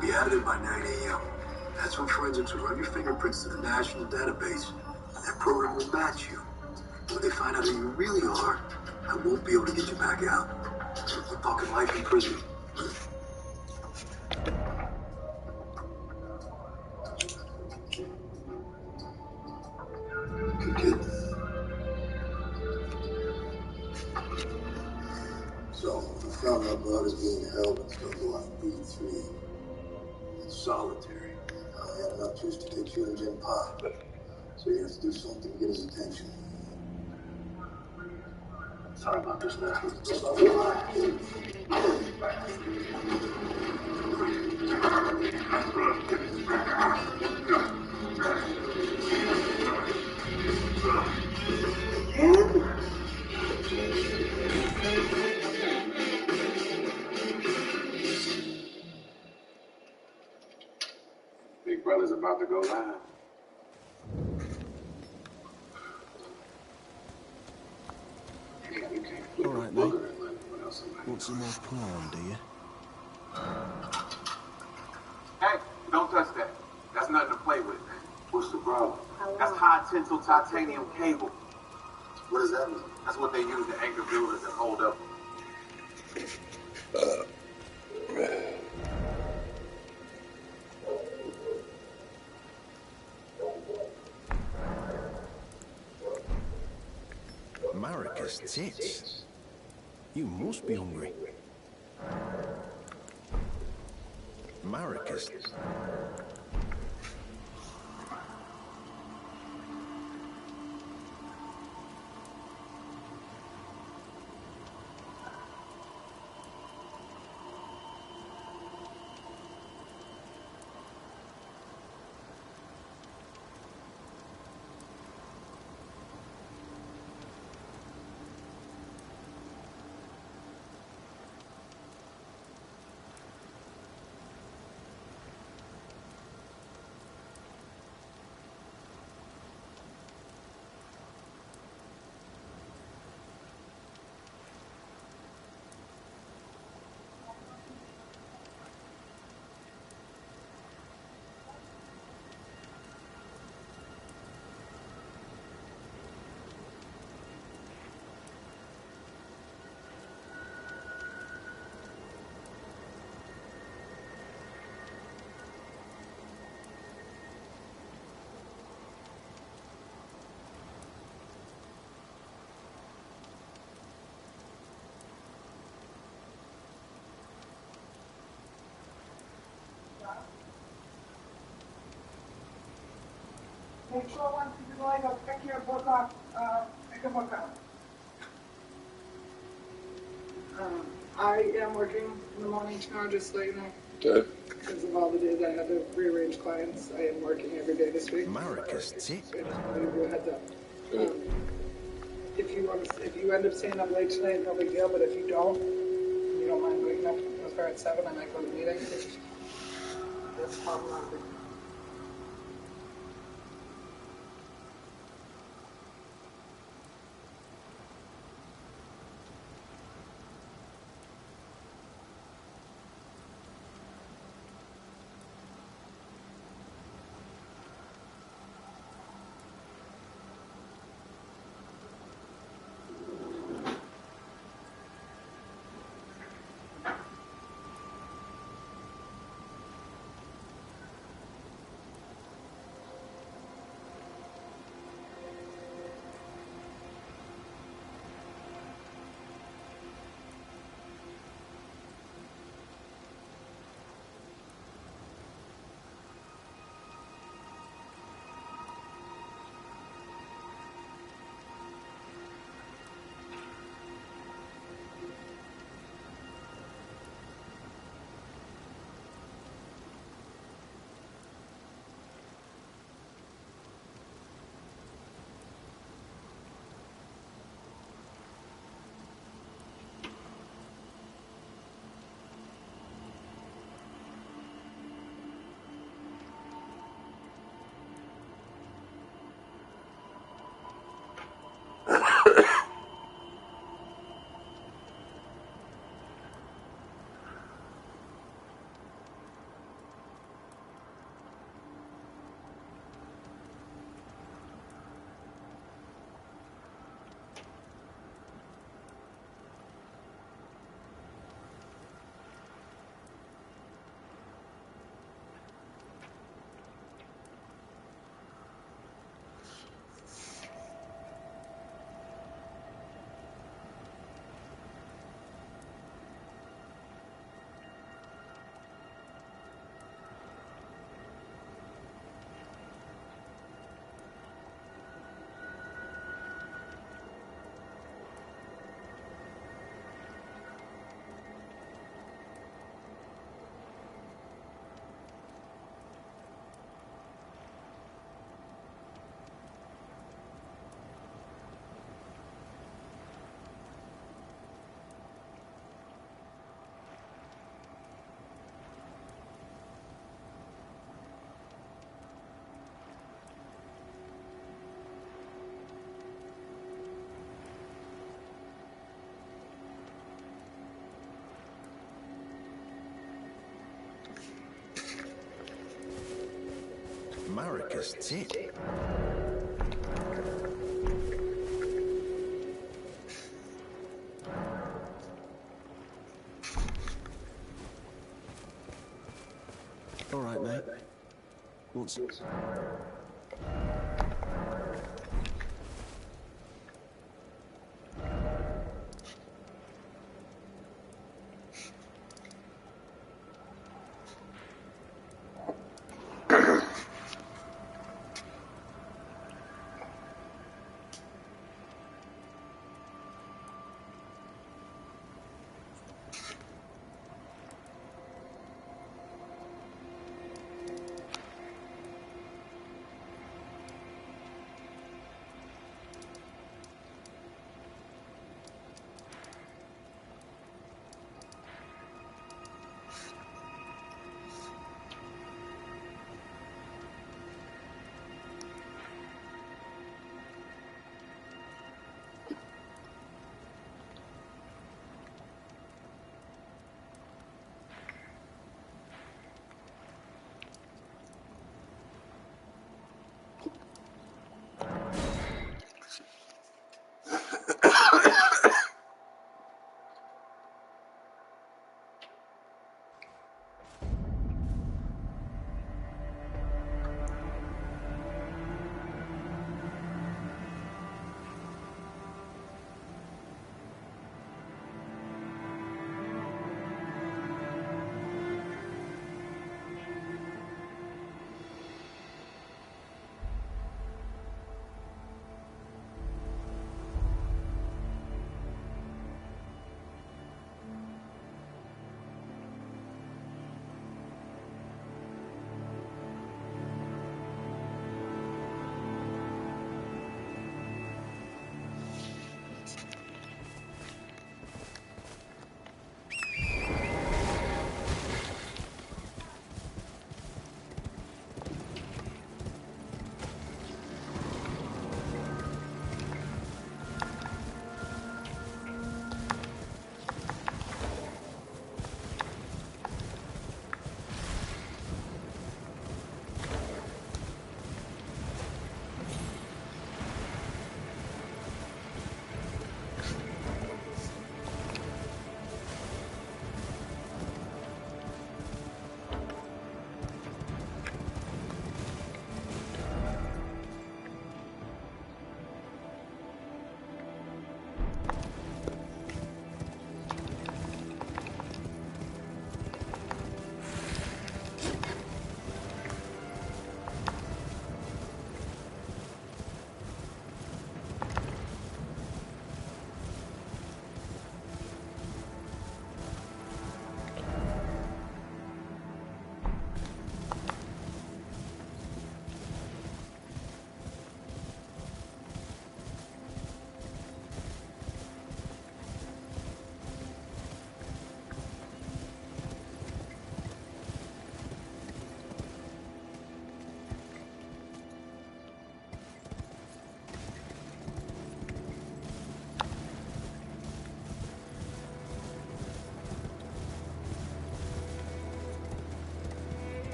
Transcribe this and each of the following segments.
You'll be out of there by 9 a.m. That's when forensics will run your fingerprints to the national database. That program will match you. When they find out who you really are, I won't be able to get you back out. We're talking life in prison. Good kid. So, we found out Bud is being held and still go on B3. It's solitary. I had enough juice to get you and Jim popped. So you have to do something to get his attention. Sorry about this, man. Big brother's about to go live. All right, mate. Want some more palm, do you? Hey, don't touch that. That's nothing to play with. What's the problem? That's high tensile titanium cable. What does that mean? That's what they use to anchor buildings and hold up. Maricus tits. You must be hungry. Maricus. Make sure once you go, you'll pick your book up, pick a book up. I am working in the morning tomorrow, just so you know. Okay. Because of all the days I had to rearrange clients, I am working every day this week. Maricus tits. So I just want to give you a heads up. If you end up staying up late tonight, no big deal, but if you don't mind waking up as far at 7, I might go to the meeting. That's problematic. America's tit. All right, mate. What's...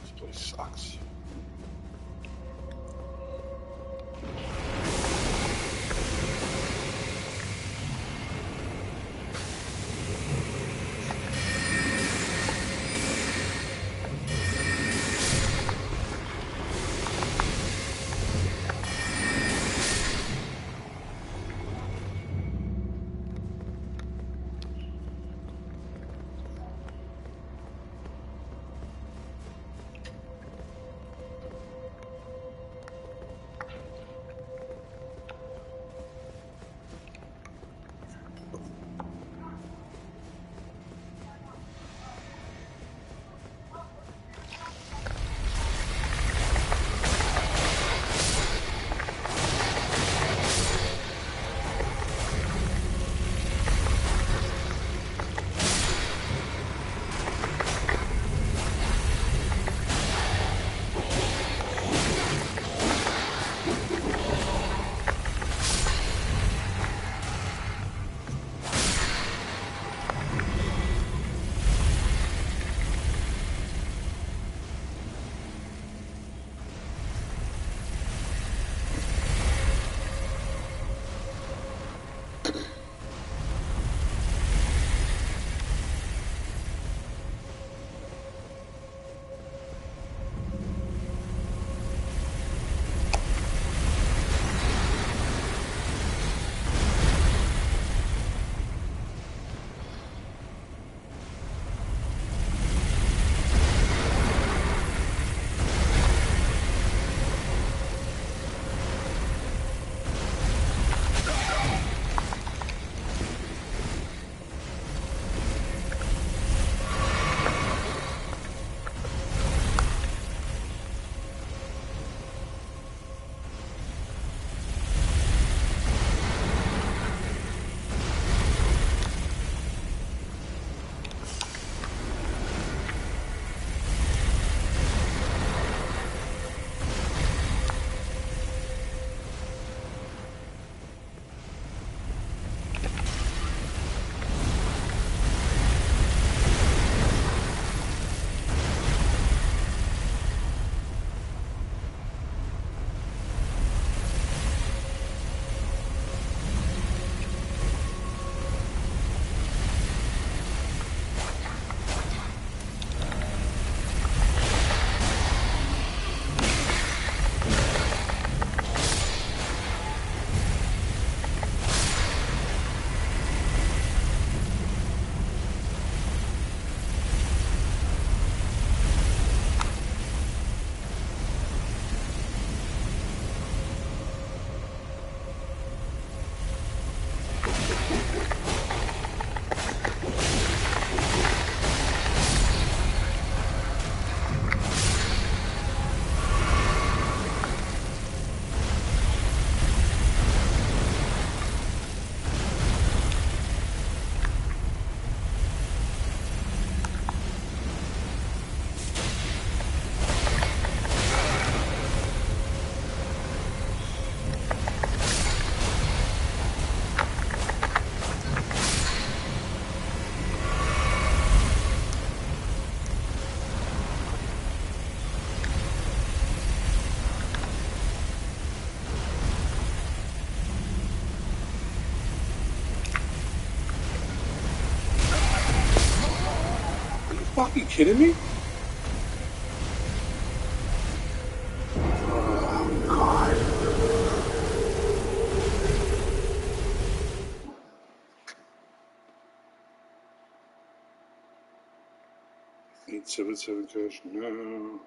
This place sucks. fucking kidding me? Oh, God. 877 cash, no.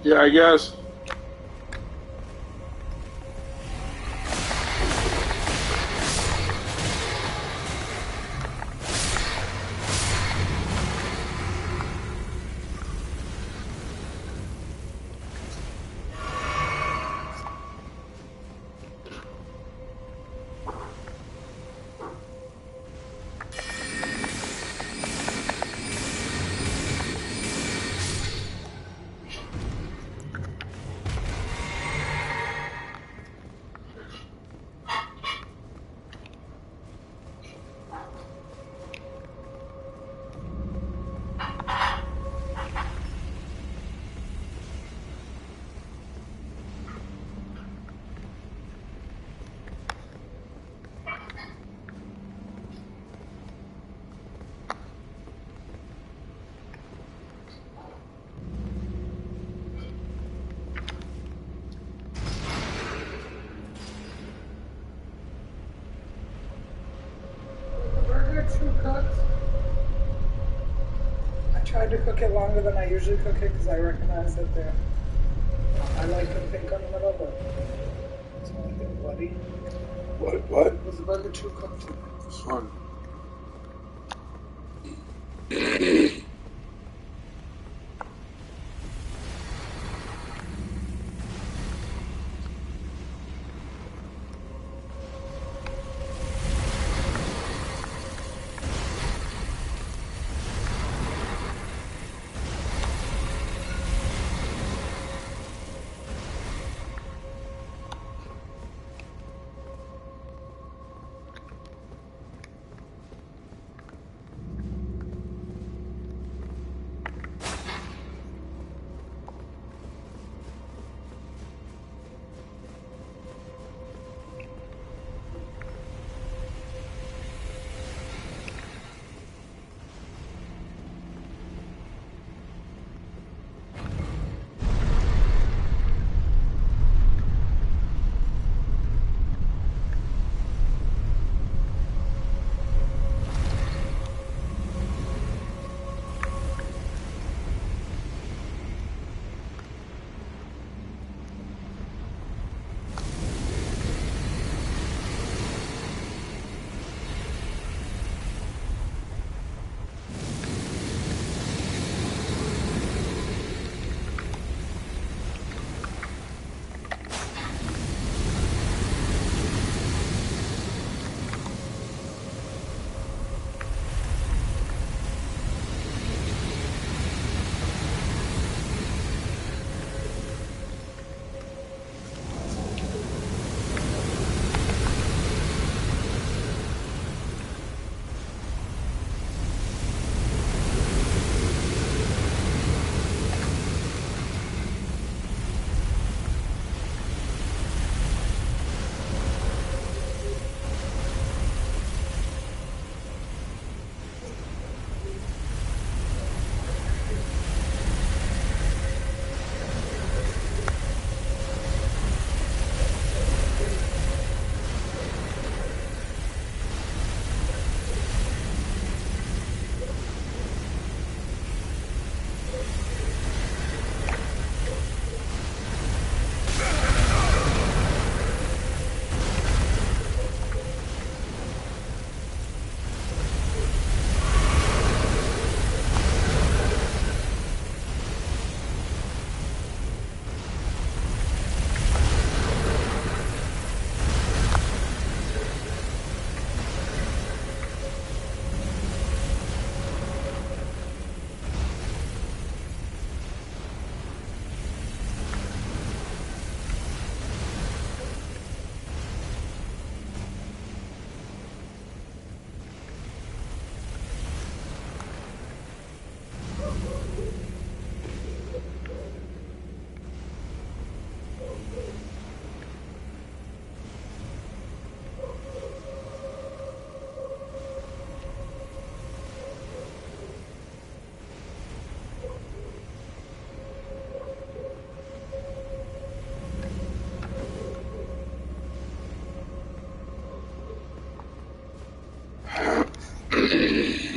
Yeah, I guess. I tried to cook it longer than I usually cook it because I recognize that they're highlight the pink on the middle, but it's only been bloody. What? Was the burger too cooked? Fun.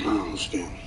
Understand.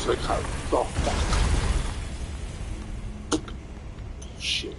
like, how the fuck? Shit.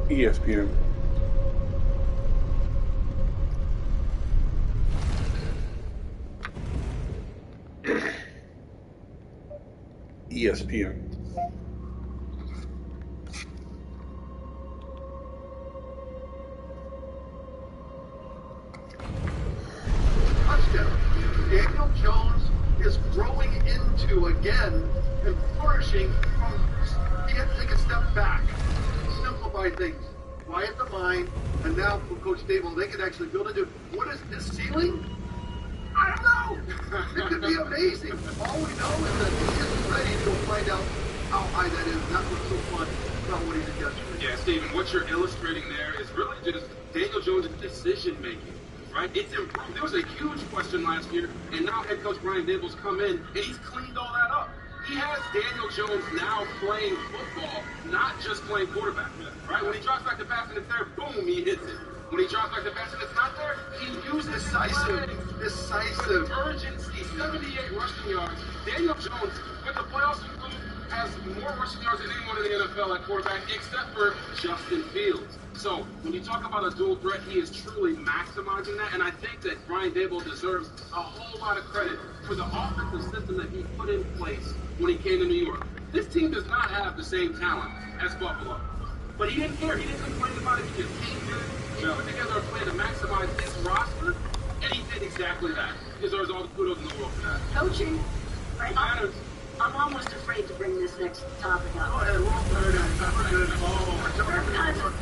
ESPN. ESPN. Touchdown. Daniel Jones is growing into again and flourishing from he had to take a step back, simplify things, quiet the mind, and now from Coach Dable, they can actually build into what is his ceiling? I don't know. It could be amazing. All we know is that he is ready to find out how high that is. And that's what's so fun about what he did yesterday. Yeah, Steven, what you're illustrating there is really just Daniel Jones' decision making. Right? It's improved. There was a huge question last year, and now head coach Brian Dable's come in, and he's cleaned all that up. He has Daniel Jones now playing football, not just playing quarterback. Right? When he drops back to pass and it's there, boom, he hits it. When he drops back to pass and it's not there, he uses decisive urgency, 78 rushing yards. Daniel Jones, with the playoffs included, has more rushing yards than anyone in the NFL at quarterback, except for Justin Fields. So when you talk about a dual threat, he is truly maximizing that, and I think that Brian Dable deserves a whole lot of credit for the offensive system that he put in place when he came to New York. This team does not have the same talent as Buffalo, but he didn't care. He didn't complain about it. He just put together a plan to maximize his roster, and he did exactly that. He deserves all the kudos in the world for that. Coaching, right? Matters. I'm almost afraid to bring this next topic up. Go ahead, Kirk Cousins,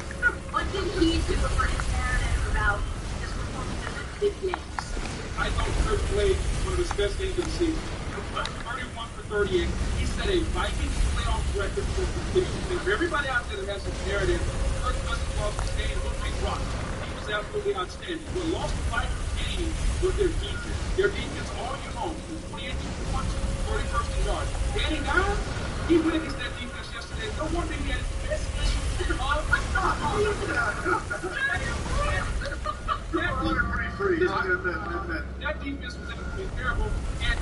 what did he do for his narrative about his performance in the big games? I thought Kirk played one of his best games of the season. 31 for 38. He set a Vikings playoff record for completion. For everybody out there that has this narrative, Kirk Cousins lost the game with Big Rock. He was absolutely outstanding. What lost the Vikings game was their defense. Their defense all year long, from 28 to 31st in yards. Danny Downs, he went against that defense yesterday. No wonder he had his best game. That defense was absolutely terrible, and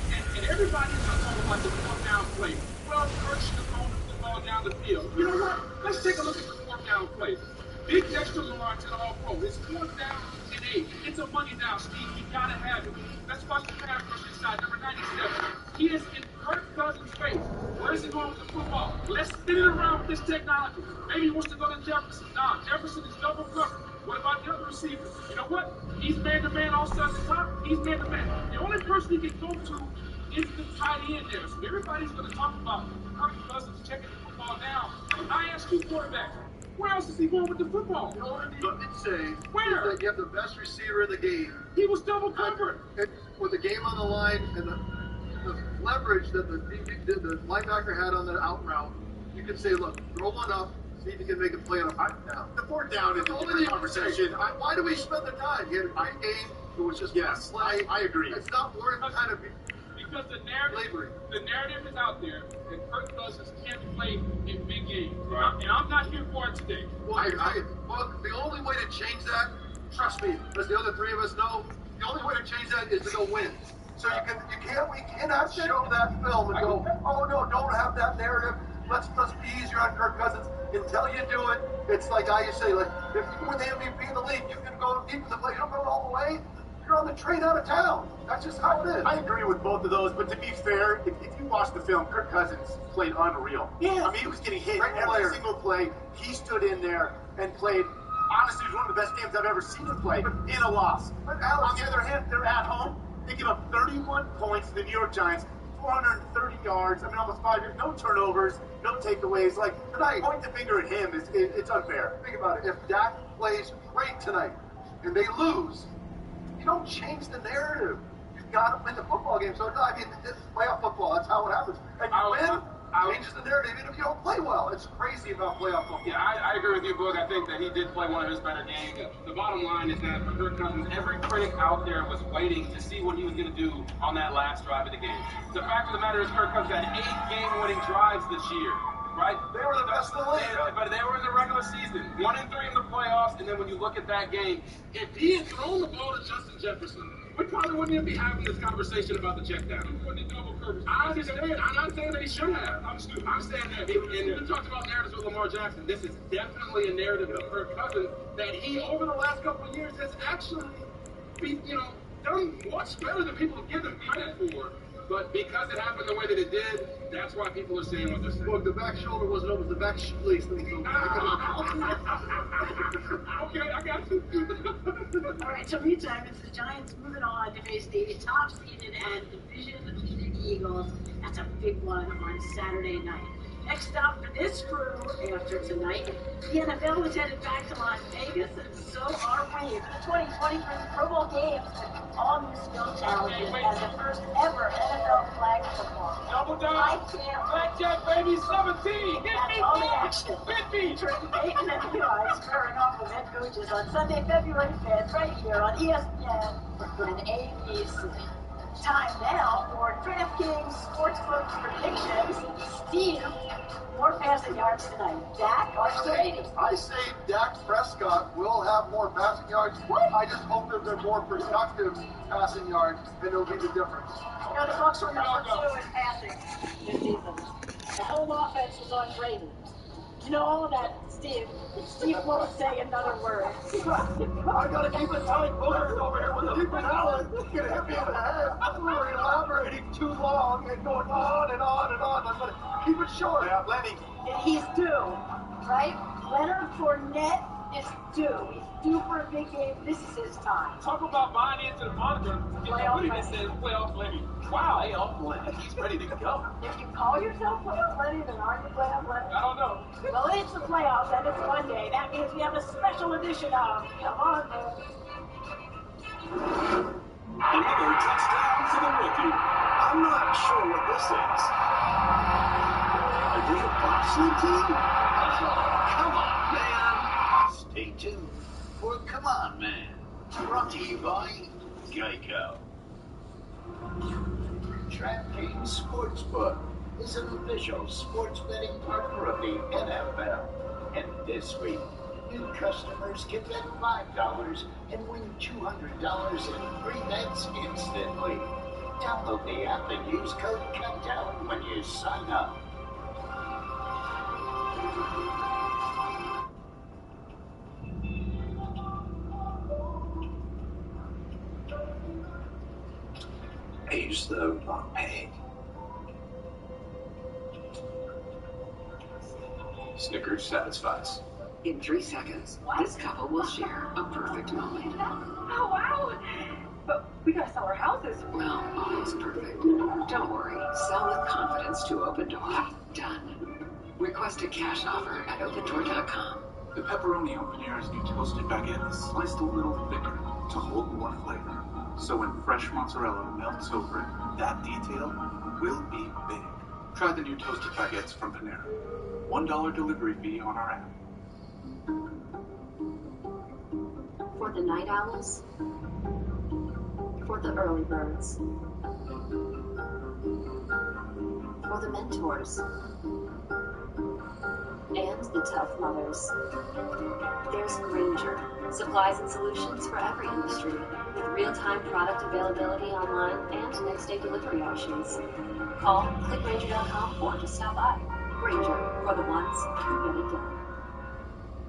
everybody's not talking about the fourth down play. Well, Kirk should have thrown the football down the field. You know what? Let's take a look at the fourth down plays. Big Dexter Lawrence and all pro. It's fourth down and 8. It's a money down, Steve. You gotta have it. Let's watch the pass rush inside, number 97. He is in Kirk Cousins' face. Where is he going with the football? Let's spin it around with this technology. Maybe he wants to go to Jefferson. Nah, Jefferson is double covered. What about the other receivers? You know what? He's man-to-man all sides the top. He's man-to-man. The only person he can go to is the tight end there. So everybody's going to talk about Kirk Cousins checking the football down. I asked you quarterbacks, where else is he going with the football? The only thing you can say Where? is that you have the best receiver in the game. He was double covered. And with the game on the line and the leverage that the linebacker had on the out route, you can say, look, throw one up, see if you can make a play on a fourth down. The fourth down is a different conversation. Why do we spend the time? He had a great game. It was just Yes, play. I agree. It's not worth kind of Because the narrative is out there that Kirk Cousins can't play in big games. Right. And I'm not here for it today. well, well, the only way to change that, trust me, as the other three of us know, the only way to change that is to go win. So we cannot show that film and go, oh no, don't have that narrative. Let's be easier on Kirk Cousins. Until you do it, it's like I used to say, like if you win the MVP in the league, you can go deep in the play. You don't go all the way. You're on the train out of town. That's just how it is. I agree with both of those, but to be fair, if you watch the film, Kirk Cousins played unreal. Yeah. I mean, he was getting hit Great every player. single play. He stood in there and played. Honestly, it was one of the best games I've ever seen him play in a loss. But Alex, On the other hand, they're at home. They give up 31 points to the New York Giants, 430 yards. I mean, almost 5 years. No turnovers, no takeaways. Like, tonight, point the finger at him it's unfair. think about it. If Dak plays great tonight and they lose, you don't change the narrative. You've got to win the football game. So, I mean, it's playoff football. That's how it happens. And you win, changes the narrative even if you don't play well. It's crazy about playoff football. Yeah, I agree with you, Boog. I think that he did play one of his better games. The bottom line is that for Kirk Cousins, every critic out there was waiting to see what he was going to do on that last drive of the game. The fact of the matter is Kirk Cousins had 8 game-winning drives this year. Right? They were the best in the league. But they were in the regular season. 1-3 in the playoffs, and then when you look at that game, if he had thrown the ball to Justin Jefferson, we probably wouldn't even be having this conversation about the check down. I understand. I'm not saying that he should have. I'm saying that, and you talked about narratives with Lamar Jackson. This is definitely a narrative of Kirk Cousins that he, over the last couple of years, has actually, done much better than people give him credit for. But because it happened the way that it did, that's why people are saying what they're saying. Look, the back shoulder wasn't over the back shoelace. Okay, I got you. All right, so meantime, it's the Giants moving on to face the top-seeded and division-leading Eagles. That's a big one on Saturday night. Next stop for this crew after tonight, the NFL is headed back to Las Vegas, and so are we for the 2023 Pro Bowl games. All new skill challenges and the first ever NFL flag football. Double down. I can't wait. Blackjack, baby, 17. That's all the action. 50. Trenton Payton and Eli squaring off with head coaches on Sunday, February 5th, right here on ESPN and ABC. Time now for DraftKings Sportsbook predictions. Steve, more passing yards tonight. Dak or Brady? I say Dak Prescott will have more passing yards. What? I just hope that they're more productive passing yards, and it'll be the difference. You know, the Bucs were number 2 in passing this season. The whole offense was on Brady. You know all of that, Steve. Steve won't say another word. I gotta keep it tight. Boogers over here with the deep Allen. Gonna hit me in the head. We're elaborating too long and going on and on and on. I'm gonna keep it short. Yeah, Lenny. He's due, right? Leonard Fournette is due. He's due for a big game. This is his time. Talk about buying into the moniker. Playoff Lenny Lenny. says playoff Lenny. Wow, playoff Lenny. He's ready to go. If you call yourself Playoff Lenny, then aren't you Playoff Lenny? I don't know. Well, it's the playoffs, and it's Monday. That means we have a special edition of Come On, Man. Another touchdown to the rookie. I'm not sure what this is. Are they a bobsled team? Come on, man. Stay tuned for Come On, Man. Brought to you by Geico. DraftKings Sportsbook is an official sports betting partner of the NFL. And this week, new customers can bet $5 and win $200 in free bets instantly. Download the app and use code COUNTDOWN when you sign up. Age though not paid. Snickers satisfies. In 3 seconds, this couple will share a perfect moment. Oh, wow. But we gotta sell our houses. Well, almost perfect. Don't worry. Sell with confidence to Open Door. Done. Request a cash offer at opendoor.com. The pepperoni opener's new toasted baguette is sliced a little thicker to hold more flavor. So when fresh mozzarella melts over it, that detail will be big. Try the new toasted baguettes from Panera. $1 delivery fee on our app. For the night owls, for the early birds, for the mentors, and the tough mothers. There's Granger, supplies and solutions for every industry, with real-time product availability online and next-day delivery options. Call, click Granger.com, or just stop by. Granger, for the ones who get it done.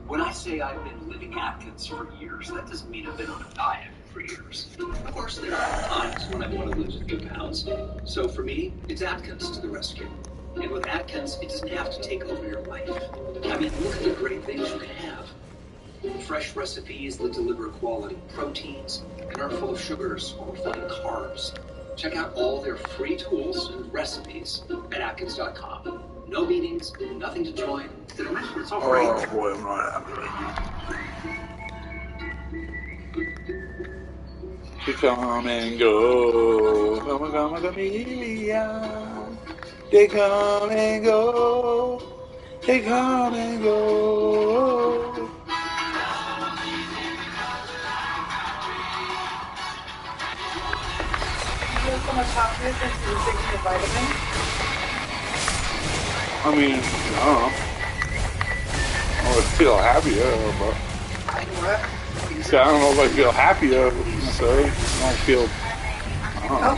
When I say I've been living Atkins for years, that doesn't mean I've been on a diet for years. Of course, there are times when I want to lose a few pounds. So for me, it's Atkins to the rescue. And with Atkins, it doesn't have to take over your life. I mean, look at the great things you can have. Fresh recipes that deliver quality proteins and aren't full of sugars or refined carbs. Check out all their free tools and recipes at Atkins.com. No meetings, nothing to join. Did I mention it's all free? Oh boy, I'm not happy. They come and go. Come, chameleon. They come and go. They come and go. You feel so much happier since you were taking your vitamin? I mean, I don't know. I would feel happier, but... I know what? So I don't know if I feel happy though. So I don't feel. I don't know.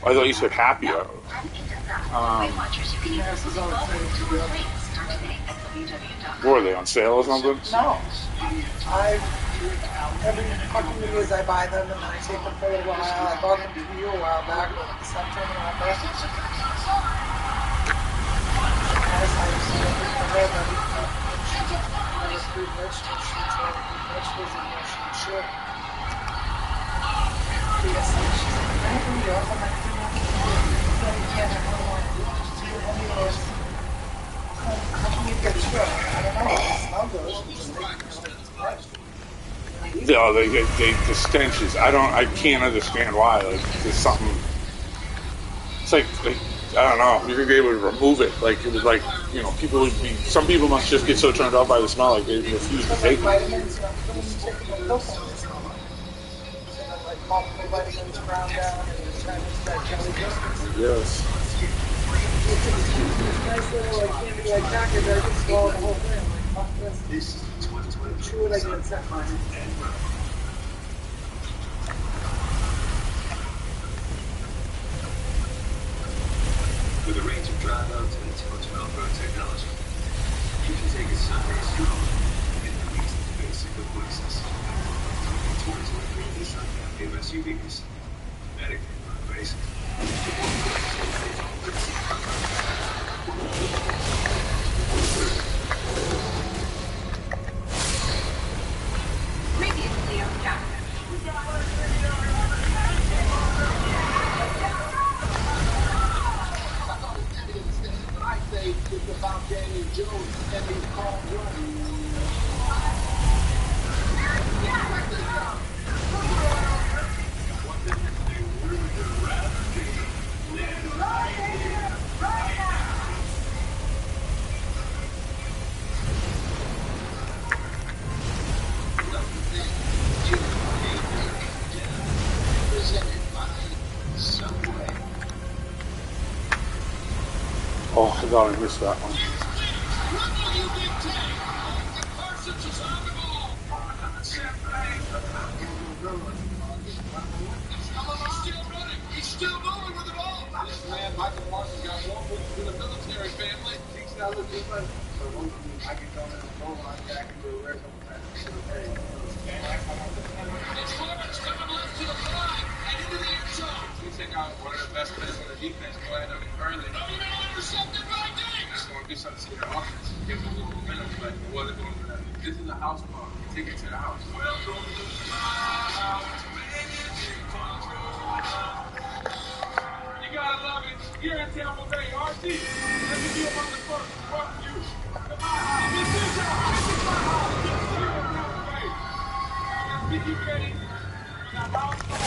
I thought you said happy though. What are they on sale or something? No. Every fucking years I buy them and I take them for a while. I bought them to you a while back when the sun turned on. I was food vegetables, vegetables and shit. Yes, she's like, I don't know. I'm like, how can you get sure? I don't know. It smells good. Yeah, the stench is. I can't understand why. Like, there's something. It's like I don't know. You could be able to remove it. Like it was like people would be. Some people must just get so turned off by the smell, like they refuse to take it. Vitamins, multiple vitamins ground down and just trying to that jelly biscuits. Yes. Nice little candy like package. I just swallow the whole thing. Like, fuck this. Chew it, I get set mine. With a range of dry mounts and intelligent off-road technology, you can take a Sunday stroll and release the basic of places. Talking 2023 Nissan Captive SUVs, medically non-basic. Previously on Captain. I say it's about Daniel Jones and these calm runs. Oh, I thought I missed that one. He's still going with it all. This man, Michael Martin, got more moves in the military family. He's not looking like I can go in and go on back and do a rare couple times. It's Roberts coming left to the fly and into the end zone. We take out one of the best players on the defense, go ahead and early. Intercepted by Diggs. That's going to do something to their offense. Give them a little momentum, but it wasn't going to do that. This is a house party. Take it to the house. Welcome to my house. You gotta love it. Here in Tampa Bay, RC. Let me be among the first to welcome you to my house. This is your house. This is my house. Here in Tampa Bay. Let's get you ready for the house call.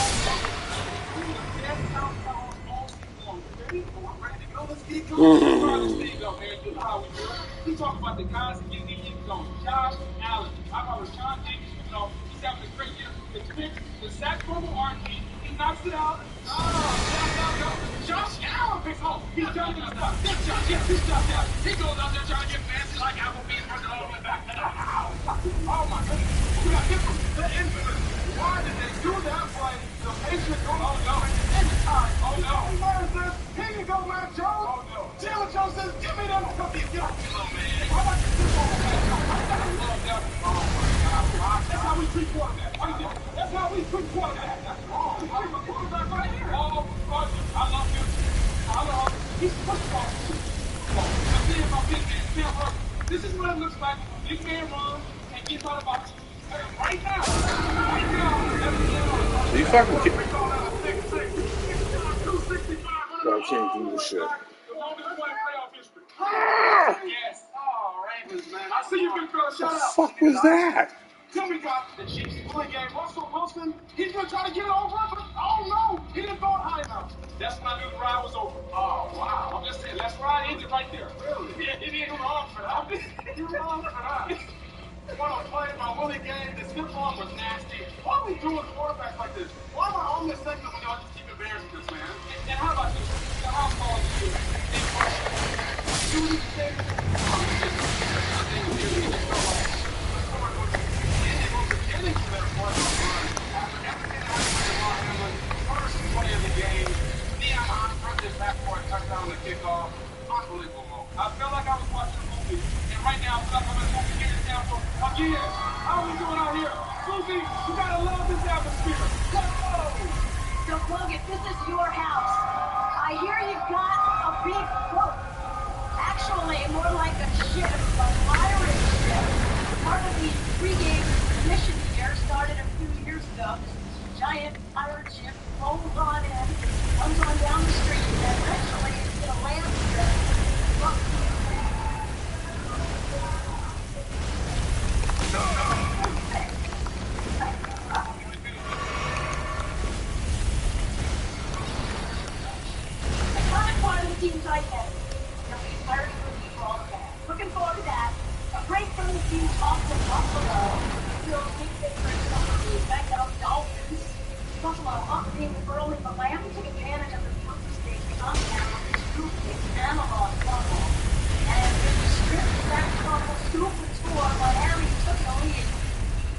We the best house calls all season long. You ready? Oh, I'm ready to go. Let's get it going. Let's start this thing up, man. You know how we do it. We talk about the guys that get the end zone. Josh Allen. I call it John James. He's having a great year. It's picked the sack from RT. He knocks it out. Josh Allen picks home. He's trying to get stuff. This Josh, yes, this Josh Allen. He goes out there trying to get fancy like Applebee's running all the way back to the house. Oh my goodness. We got the infamous. Why did they do that play? The Patriots go, oh no. Anytime. Oh no. Where is this? Here you go, man, Jones. Oh no. Taylor Jones says, give me them cookies. Get off your little man. How about this one, man? I love that. Oh my God. That's how we treat quarterbacks. That's how we treat quarterbacks. That's wrong. I'm a quarterback right here. Oh, I love you. I love you. He's football. I'm seeing my big man, Sam Russell. This is what it looks like. Big man runs and gets out of box. Right now. Right now. Are you fucking kidding me? I can't do this shit. The longest play in playoff history. Yes. Oh, Ravens, man. I see you, big fella. Shout out. What the fuck was that? Then we got the Chiefs play game. Russell Wilson, he's going to try to get it over. Oh, no. He didn't throw it high enough. That's when I knew the ride was over. Oh, wow. I'm just saying, that's ride ended right there. Really? Yeah, it didn't wrong for that. You're wrong for that. What a play by Willie Game. The stiff arm was nasty. Why are we doing quarterbacks like this? Why am I on this segment when y'all just keep embarrassing this, man? And how about this? The house call you. You say, touchdown to kick off. Unbelievable moment. I felt like I was watching a movie, and right now I feel like I'm in a movie getting down for again. How are we doing out here? Susie, you gotta love this atmosphere. Let's go! So, Logan, this is your house. I hear you've got a big boat. Actually, more like a ship, a pirate ship. Part of the pregame mission here started a few years ago. Giant pirate ship rolls on in, comes on down the street, and eventually it's a land strip. The current part of the team's identity. They'll be pirates for the broadcast. Looking forward to that. A break from the team talk to Buffalo. Still think they bring some of the effect of Dolphins. Buffalo up being early, but Miami took advantage of the real estate compound with this group analog bubble. And with the strip back bubble super tour, Miami took the lead.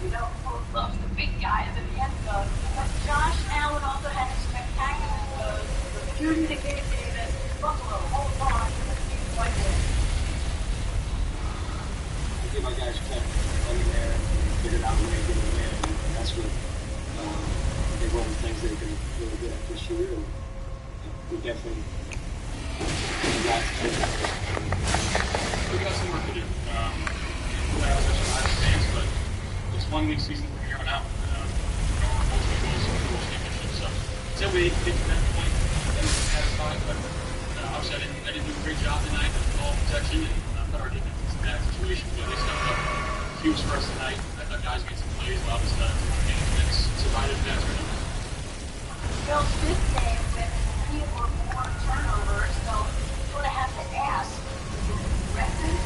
You know, both loves the big guys in the end zone. But Josh Allen also had a spectacular throw. Shooting to Gabe Davis. Buffalo holds on to the 3-point win. I think my guys kept running there and figured out a way to get a win. And that's what I think one of the things they've been really good at this year. And we definitely got to take that. We got some work to do. We're not such a high stance, but it's 1 week season from here on out. So until we get to that point, then we're satisfied. But obviously, I didn't do a great job tonight with ball protection, and put our defense in some bad situations. But they stepped up huge for us tonight. I thought guys made some plays, allowed us to survive it faster. Bill Smith came with 3 or 4 turnovers, so you sort of have to ask, is it aggressive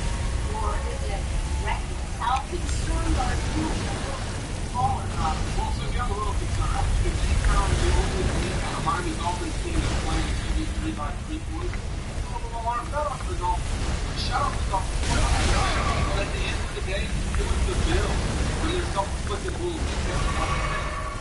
or is it reckless? How concerned are you with ball or not? Well, so I'm a little concerned. If anytime the only Miami Dolphins team is playing maybe 3 by 3 points, alarm bell off the Dolphins. Shout out to the Dolphins. But at the end of the day, it was the Bills. When they're self-inflicted wounds, they're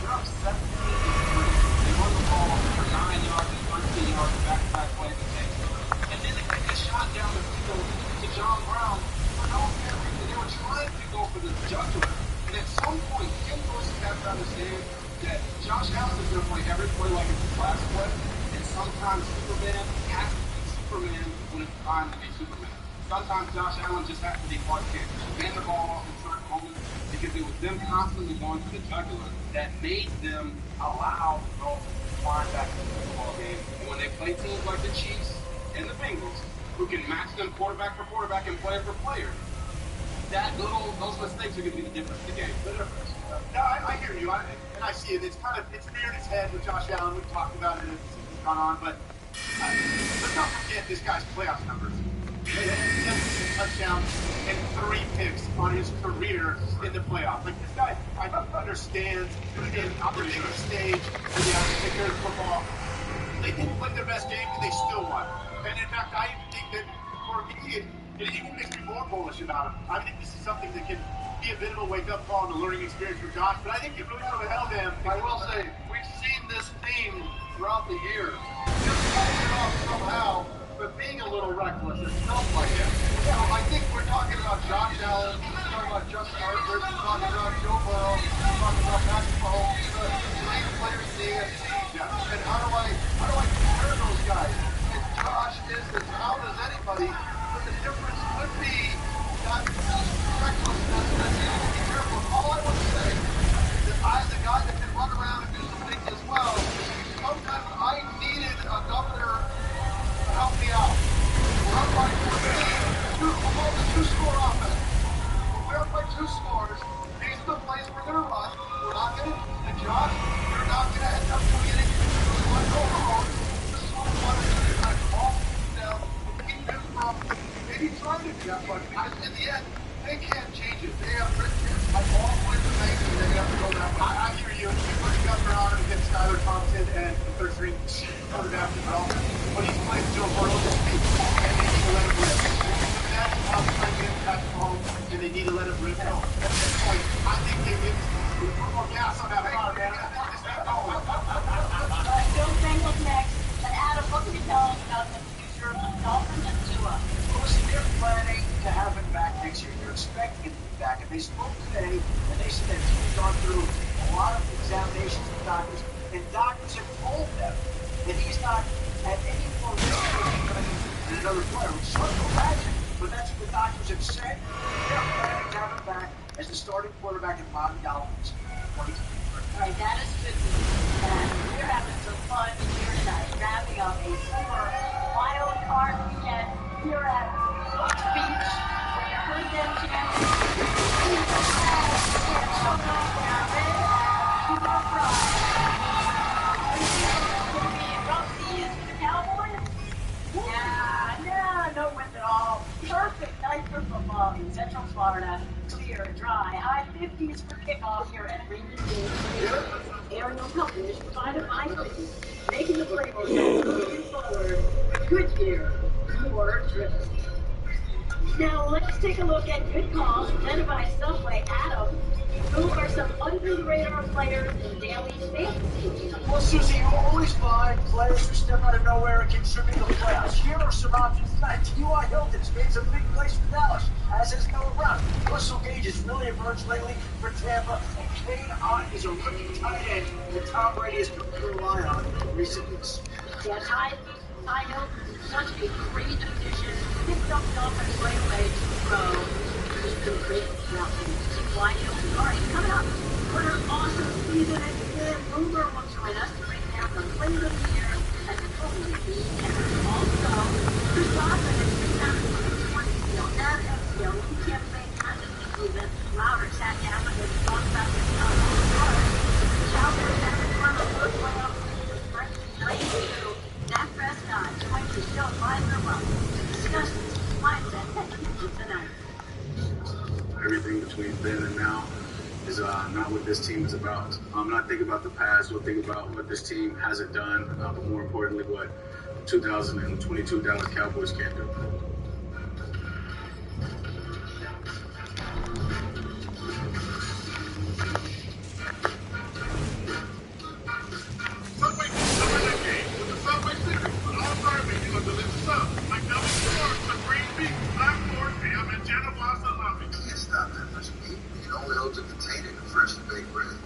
up 17-3. They run the ball for 9 yards and 13 yards back-to-back plays and takes. And then they take a shot down the field to John Brown for no apparent reason. They were trying to go for the jugular. And at some point, Ken Dorsey has to understand that Josh Allen is going to play every play like it's his last play. And sometimes Superman has to be Superman when it's time to be Superman. Sometimes Josh Allen just has to be Clark Kent. Hand the ball off in certain moments because it was them constantly going to the jugular that made them allow the Dolphins to climb back into the football game. And when they play teams like the Chiefs and the Bengals, who can match them quarterback for quarterback and player for player, those mistakes are going to be the difference in the game. No, I hear you, and I see it. It's reared its head with Josh Allen. We've talked about it as the season's gone on, but let's not forget this guy's playoff numbers. He had 17 touchdowns and 3 picks on his career in the playoffs. Like, this guy, I don't understand on the biggest stage when they have to take care of football. They didn't play their best game, and they still won. And in fact, I even think that for me, it even makes me more bullish about him. I think this is something that can be a bit of a wake-up call and a learning experience for Josh, but I think it really sort of held him. I will say, we've seen this theme throughout the years. Just pulling it off somehow, but being a little reckless and stuff like that. So I think we're talking about Josh Allen, we're talking about Justin Herbert, we're talking about Joe Burrow, we're talking about Patrick Mahomes, the great players in the AFC. And how do I compare those guys? And Josh is as out as anybody, but the difference could be that recklessness that you need to be careful. All I want to say is that I'm the guy that can run around and do some things as well. Sometimes I needed a governor to help me out. We're up by 14, we're 2-score offense. We're up by 2 scores. These are the plays we're going to run. We're not going to, and Josh, you're not going to end up doing anything. We're going to go home. This is what we want to do. We're going to calm things down and keep him from maybe trying to do that, but in the end, they can't change it. They have written it like all the way to the bank, and they have to go that way. I hear you. You put a governor on him against Skylar Thompson and the third-string quarterback as well. But he's playing Joe Burrow this week, and they need to let him rip. That's how they're playing against Patrick Mahomes, and they need to let him rip. No, at this point, I think they need to put more gas on that car, man. I think this is going. Bill Bengals next. And Adam, what can you tell us about the future doctors, and doctors have told them that he's not at any more risk than another player, which is hard to imagine, but that's what the doctors have said. They're planning to have him back as the starting quarterback in Bobby Dolphins 2023. All right, that is good news. And we're having some fun here tonight, wrapping up a super wild card weekend here at Oak Beach, where you heard them chant, "Keep the flag, it's so nice down there, keep our pride." What do you think? It's going to be rough seas for the Cowboys? Yeah, no wind at all. Perfect night for football in Central Florida. Clear, dry, high 50s for kickoff here at Raymond James. Aerial coverage provided by Clinton, making the playbook moving forward. Goodyear, more driven. Now let's take a look at good calls presented by Subway. Adam, who are some under-the-radar players in daily fantasy? Well, Susie, you always find players who step out of nowhere and contribute to the playoffs. Here are some options tonight. T.Y. Hilton's made some big plays for Dallas, as has Noah Brown. Russell Gage has really emerged lately for Tampa, and Kane Ott is a rookie tight end that Tom Brady has come to rely on in recent weeks. Yeah, Ty Hilton is such a great addition. Picked up the offense right away to throw. He's been great throughout the T.Y. Hilton. All right, coming up, what an awesome season. And Boomer will join us to break down the plays of the year as a totally lead. And also, Chris Lawson and Chris that FCL rookie campaign content this season. Robert sat down with him and talked about this Cowboys having fun on the playoffs. Dak Prescott joins the show live and well to discuss his mindset tonight. Everything between then and now is not what this team is about. Not think about the past, we'll think about what this team hasn't done, but more importantly, what 2022 Dallas Cowboys can do.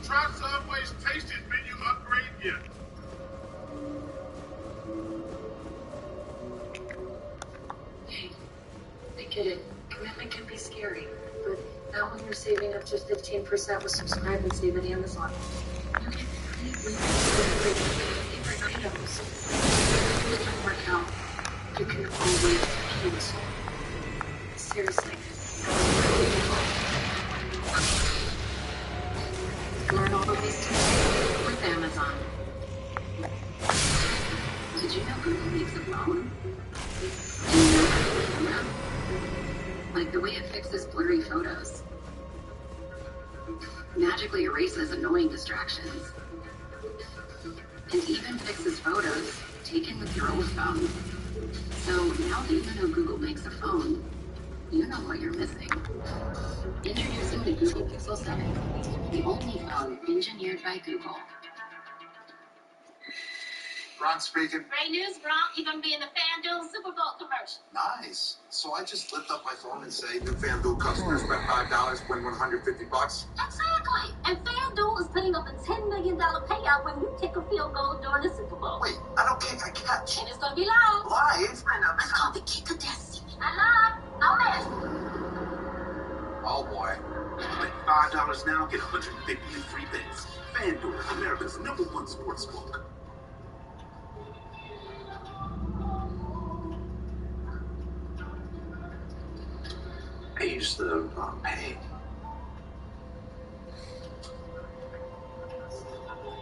Try Subway's tasted menu upgrade yet. Hey, I get it. Commitment can be scary, but not when you're saving up to 15% with Subscribe and Save at Amazon. You get 3 weeks of favorite items. If it doesn't work out, you can always cancel. Seriously. Learn all the ways to save with Amazon. Did you know Google makes a phone? Do you know how to camera? Like the way it fixes blurry photos. Magically erases annoying distractions. And even fixes photos taken with your old phone. So now that you know Google makes a phone, you know what you're missing. Introducing the Google Pixel 7, the only phone engineered by Google. Ron speaking. Great news, Gronk. You're going to be in the FanDuel Super Bowl commercial. Nice. So I just lift up my phone and say, new FanDuel customers bet $5, win $150. Exactly. And FanDuel is putting up a $10 million payout when you kick a field goal during the Super Bowl. Wait, I don't kick, I catch. And it's going to be live. Live? I know. It's called the Kick of Destiny. I live. Don't miss. Oh, boy. Bet $5 now, get $150 in free bets. FanDuel, America's #1 sports book. I used the pay.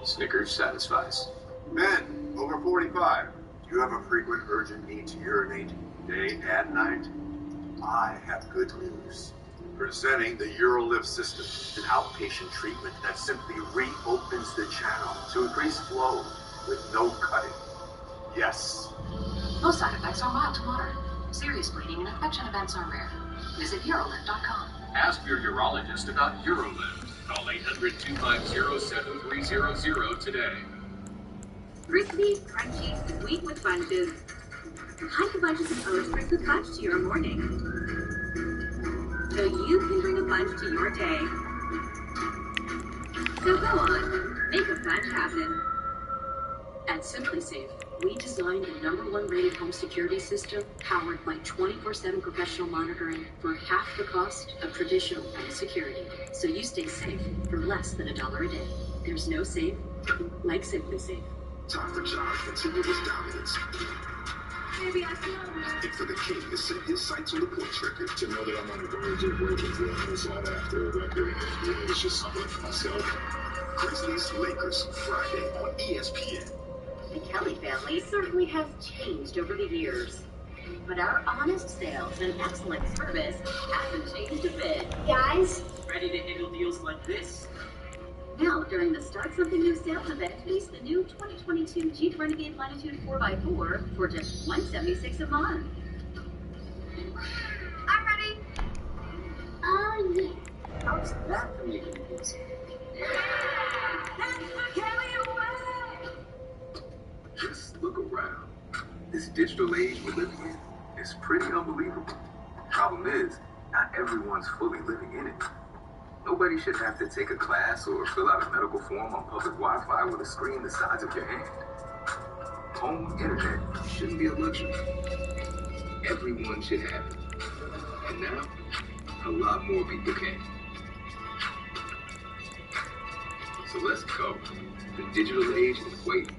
Snickers satisfies. Men over 45. Do you have a frequent urgent need to urinate day and night? I have good news. Presenting the UroLift system, an outpatient treatment that simply reopens the channel to increase flow with no cutting. Yes. Most side effects are mild to moderate. Serious bleeding and infection events are rare. Visit urolift.com. Ask your urologist about UroLift. Call 800-250-7300 today. Crispy, crunchy, sweet with bunches. Hike a bunches of oats brings a punch to your morning. So you can bring a punch to your day. So go on. Make a fudge happen. At SimpliSafe, we designed the #1 rated home security system powered by 24/7 professional monitoring for half the cost of traditional home security. So you stay safe for less than $1 a day. There's no safe like SimpliSafe. Time for John to continue his dominance. Maybe I feel her. And for the king to set his sights on the points record. To know that I'm on the verge of breaking through sought after a record, and it's just something for myself. Grizzlies Lakers Friday on ESPN. The Kelly family certainly has changed over the years. But our honest sales and excellent service hasn't changed a bit. Guys, Ready to handle deals like this? now during the Start Something New sales event, lease the new 2022 Jeep Renegade Latitude 4x4 for just $176 a month. I'm ready. Oh, yeah. How's that for making it easy? That's the Kelly away! Just look around. This digital age we're living in is pretty unbelievable. Problem is, not everyone's fully living in it. Nobody should have to take a class or fill out a medical form on public Wi-Fi with a screen the size of your hand. Home internet shouldn't be a luxury. Everyone should have it. And now, a lot more people can. So let's go. The digital age is waiting.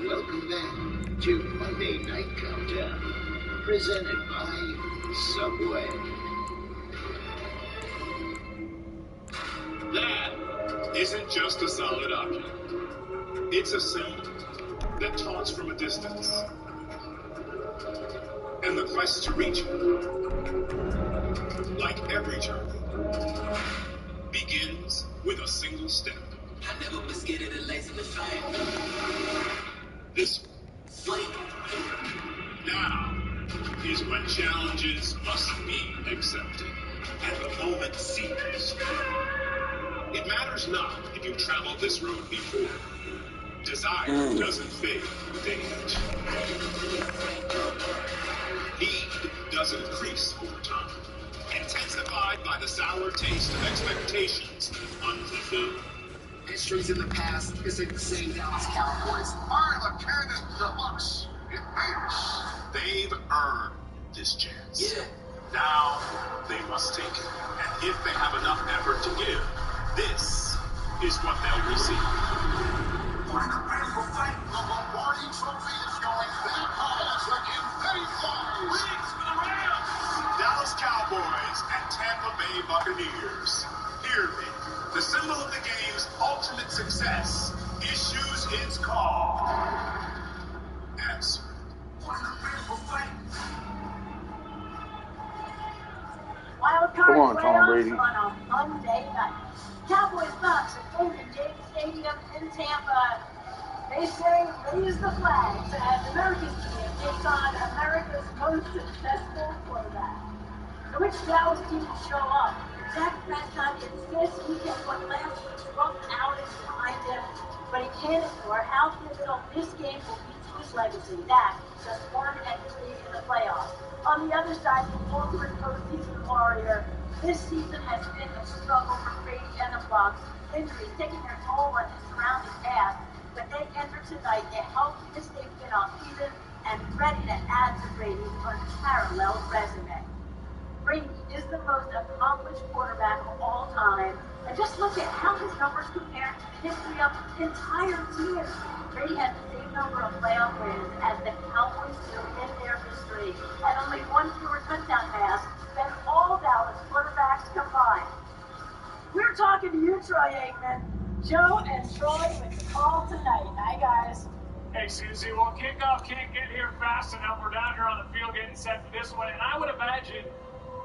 Welcome back to Monday Night Countdown, presented by Subway. That isn't just a solid object. It's a sound that taunts from a distance. And the quest to reach it, like every journey, begins with a single step. I never was scared of the lights of the fire. This one. Now is when challenges must be accepted and the moment seized. It matters not if you've traveled this road before. Desire doesn't fade with age. Need doesn't increase over time. Intensified by the sour taste of expectations unfulfilled. History's in the past. This insane Dallas Cowboys are the Cannon Deluxe Invaders. They've earned this chance. Yeah. Now they must take it. And if they have enough effort to give, this is what they'll receive. When the beautiful fight, the Lombardi Trophy is going that high as the confetti flies. Wings for the Rams! Dallas Cowboys and Tampa Bay Buccaneers. Hear me. The symbol of the game's ultimate success issues its call. Answer. When the beautiful fight. Wild Come card on, Tom playoffs Brady. on a Monday night. Cowboys Bucks at Raymond James Stadium in Tampa. They say raise the flags as America's team takes on America's most successful quarterback. So which Dallas team will show up? Dak Prescott insists he can put last week's rough outage behind him, but he can't ignore how pivotal this game will be to his legacy. Dak just one entry in the playoffs. On the other side, the ultimate postseason warrior. This season has been a struggle for Brady and the Bucs. Injuries taking their toll on his surrounding cast, but they enter tonight the healthiest they've been all season and ready to add to Brady's unparalleled resume. Brady is the most accomplished quarterback of all time, and just look at how his numbers compare to the history of the entire team. Brady has the same number of playoff wins as the Cowboys do in their history, and only one fewer touchdown pass than all Dallas quarterbacks combined. We're talking to you, Troy Aikman. Joe and Troy with the call tonight. Hi, guys. Hey, Susie. Well, kickoff can't get here fast enough. We're down here on the field getting set for this one, and I would imagine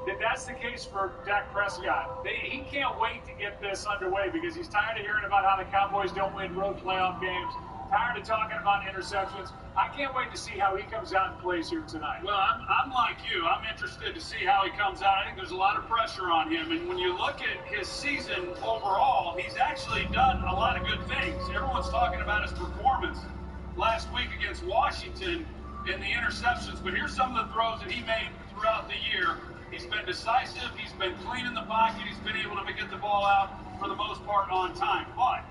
that that's the case for Dak Prescott. He can't wait to get this underway because he's tired of hearing about how the Cowboys don't win road playoff games, tired of talking about interceptions. I can't wait to see how he comes out and plays here tonight. Well, I'm like you. I'm interested to see how he comes out. I think there's a lot of pressure on him. And when you look at his season overall, he's actually done a lot of good things. Everyone's talking about his performance last week against Washington in the interceptions. But here's some of the throws that he made throughout the year. He's been decisive. He's been clean in the pocket. He's been able to get the ball out for the most part on time. But,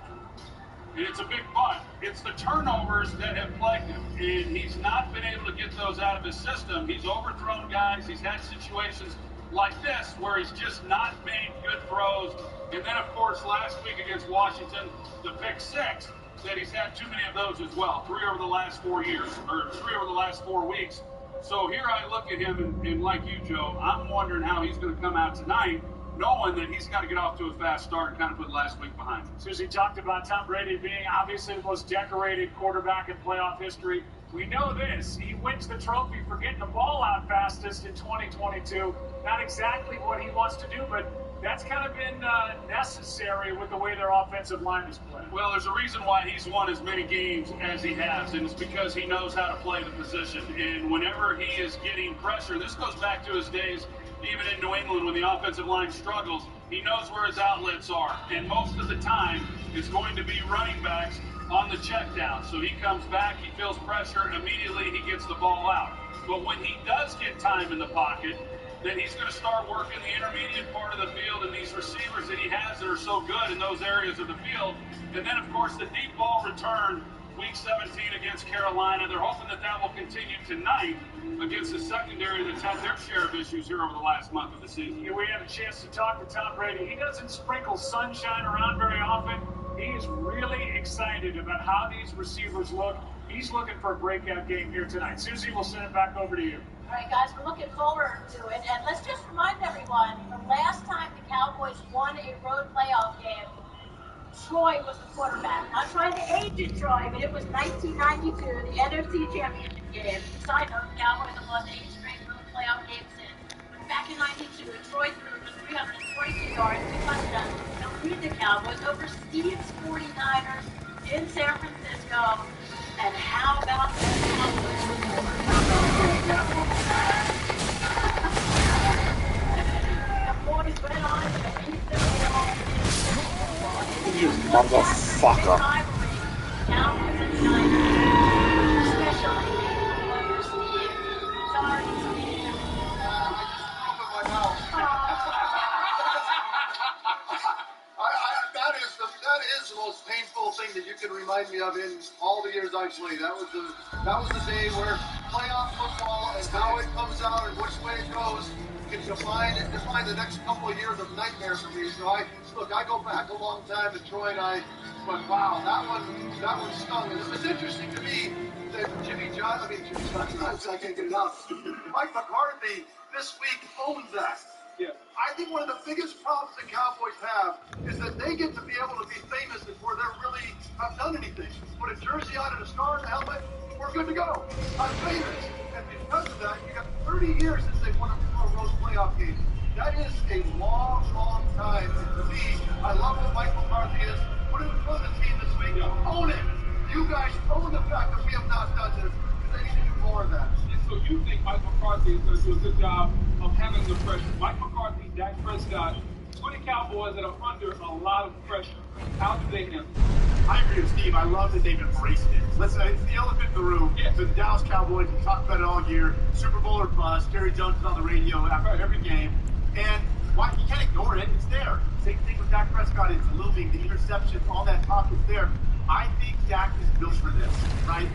and it's a big but, it's the turnovers that have plagued him. And he's not been able to get those out of his system. He's overthrown guys. He's had situations like this where he's just not made good throws. And then, of course, last week against Washington, the pick six, that he's had too many of those as well. 3 over the last 4 years, or 3 over the last 4 weeks. So here I look at him, and like you, Joe, I'm wondering how he's going to come out tonight, knowing that he's got to get off to a fast start and kind of put last week behind him. Susie talked about Tom Brady being obviously the most decorated quarterback in playoff history. We know this. He wins the trophy for getting the ball out fastest in 2022. Not exactly what he wants to do, but that's kind of been necessary with the way their offensive line is playing. Well, there's a reason why he's won as many games as he has, and it's because he knows how to play the position. And whenever he is getting pressure, this goes back to his days even in New England when the offensive line struggles, he knows where his outlets are. And most of the time, it's going to be running backs on the check down. So he comes back, he feels pressure, immediately he gets the ball out. But when he does get time in the pocket, then he's going to start working the intermediate part of the field and these receivers that he has that are so good in those areas of the field. And then, of course, the deep ball return Week 17 against Carolina. They're hoping that that will continue tonight against the secondary that's had their share of issues here over the last month of the season. Yeah, we had a chance to talk to Tom Brady. He doesn't sprinkle sunshine around very often. He is really excited about how these receivers look. He's looking for a breakout game here tonight. Susie, we'll send it back over to you. All right, guys, we're looking forward to it. And let's just remind everyone, the last time the Cowboys won a road playoff game, Troy was the quarterback. Not trying to age it, Troy, but it was 1992, the NFC Championship game. Side note, the Cowboys have lost 8 straight road playoff games since. But back in 92, Troy threw for 322 yards, 2 touchdowns, to lead the Cowboys over Steve's 49ers in San Francisco. And how about the Cowboys? The boys went on to beat them all. You motherfucker. Cowboys and Giants, especially over Steve. Sorry, Steve. That is the most painful thing that you can remind me of in all the years I've played. That was the day where playoff football and how it comes out and which way it goes can define the next couple of years of nightmare for me. So I go back a long time to Troy and I, but wow, that one stung. And it's interesting to me that Jimmy Johnson, I can't get it out. Mike McCarthy this week owns that. Yeah. I think one of the biggest problems the Cowboys have is that they get to be able to be famous before they really have done anything. Put a jersey on and a star and a helmet, we're good to go. I'm famous. And because of that, you got 30 years since they won a road playoff game. That is a long, long time. And to me, I love what Mike McCarthy is. Put it in front of the team this week. Own it. You guys own the fact that we have not done this. They need to do more of that. So you think Mike McCarthy is going to do a good job of handling the pressure? Mike McCarthy, Dak Prescott, 20 Cowboys that are under a lot of pressure. How do they handle it? I agree with Steve. I love that they've embraced it. Listen, it's the elephant in the room. Yeah. So the Dallas Cowboys, we talked about it all year. Super Bowl or bust. Jerry Jones is on the radio after every game. And why you can't ignore it. It's there. Same thing with Dak Prescott. It's looming. The interceptions, all that talk is there. I think Dak is built for this, right?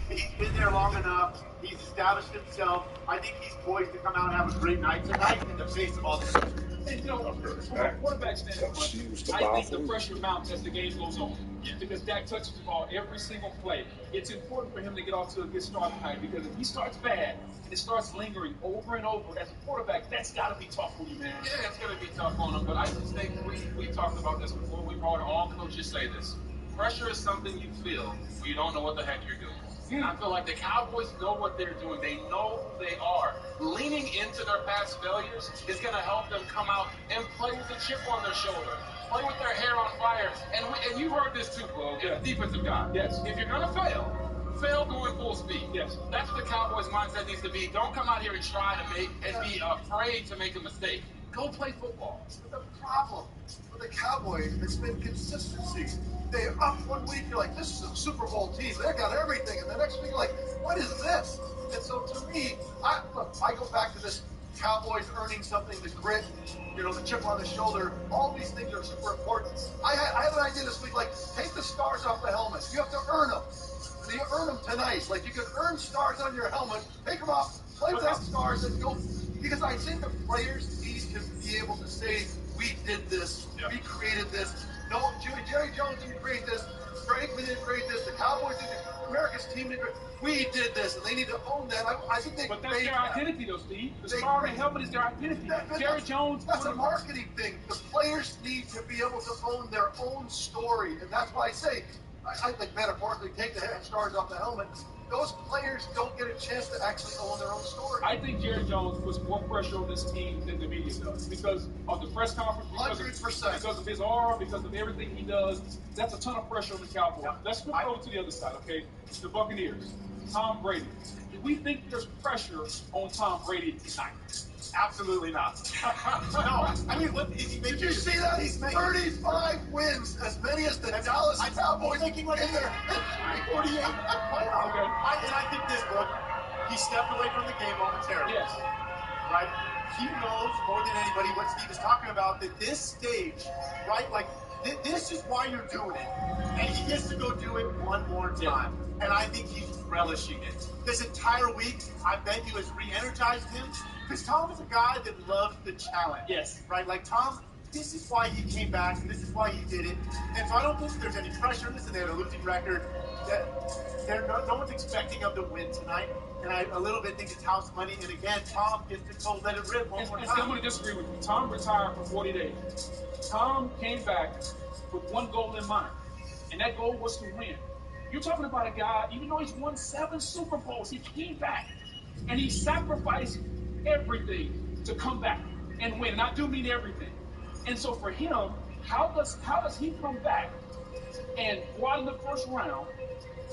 He's been there long enough. He's established himself. I think he's poised to come out and have a great night tonight in the face of all this. And, from a quarterback standpoint, I think the pressure mounts as the game goes on. Because Dak touches the ball every single play. It's important for him to get off to a good start tonight, because if he starts bad and it starts lingering over and over as a quarterback, that's got to be tough for you, man. Yeah, it's going to be tough on him, but I just think we talked about this before. We've heard all coaches say this. Pressure is something you feel when you don't know what the heck you're doing. And I feel like the Cowboys know what they're doing. They know who they are. Leaning into their past failures is going to help them come out and play with a chip on their shoulder. Play with their hair on fire. And you've heard this too, Bo. Yeah. Defensive guy. Yes. If you're going to fail going full speed. Yes. That's what the Cowboys' mindset needs to be. Don't come out here and try to be afraid to make a mistake. Go play football. But the problem for the Cowboys, it's been consistency. They're up one week, you're like, this is a Super Bowl team. They got everything. And the next week, you're like, what is this? And so to me, I go back to this Cowboys earning something, the grit, the chip on the shoulder, all these things are super important. I had an idea this week, like, take the stars off the helmet. You have to earn them. You earn them tonight. Like, you can earn stars on your helmet, take them off, play without stars, and go. Because I think the players need to be able to say, we did this, we created this. No, Jerry Jones didn't create this, Frank didn't create this, the Cowboys didn't, America's team didn't create. We did this, and they need to own that. I think they. But that's their identity, though, Steve. The star and the helmet is their identity. Jerry Jones. That's a marketing thing. The players need to be able to own their own story, and that's why I say, I think metaphorically, take the stars off the helmet. Those players don't get a chance to actually own their own story. I think Jerry Jones puts more pressure on this team than the media does because of the press conference, because of his aura, because of everything he does. That's a ton of pressure on the Cowboys. Let's flip over to the other side, okay? The Buccaneers, Tom Brady. Do we think there's pressure on Tom Brady tonight? Absolutely not. No. I mean, did you see that? He's 35 wins, as many as the Dallas Cowboys making like in there. 48. Okay. And I think this, look, he stepped away from the game momentarily. Yes. Right? He knows more than anybody what Steve is talking about, that this stage, right, like, this is why you're doing it. And he gets to go do it one more time. Yeah. And I think he's relishing it. This entire week, I bet you, has re-energized him. Because Tom is a guy that loves the challenge. Yes. Right? Like, Tom, this is why he came back, and this is why he did it. And so I don't think there's any pressure. Listen, they had a losing record. No one's expecting him to win tonight. And I a little bit think it's house money. And again, Tom gets to go let it rip one more time. I'm going to disagree with you. Tom retired for 40 days. Tom came back with one goal in mind, and that goal was to win. You're talking about a guy, even though he's won 7 Super Bowls, he came back, and he sacrificed everything to come back and win. And I do mean everything. And so for him, how does he come back and go out in the first round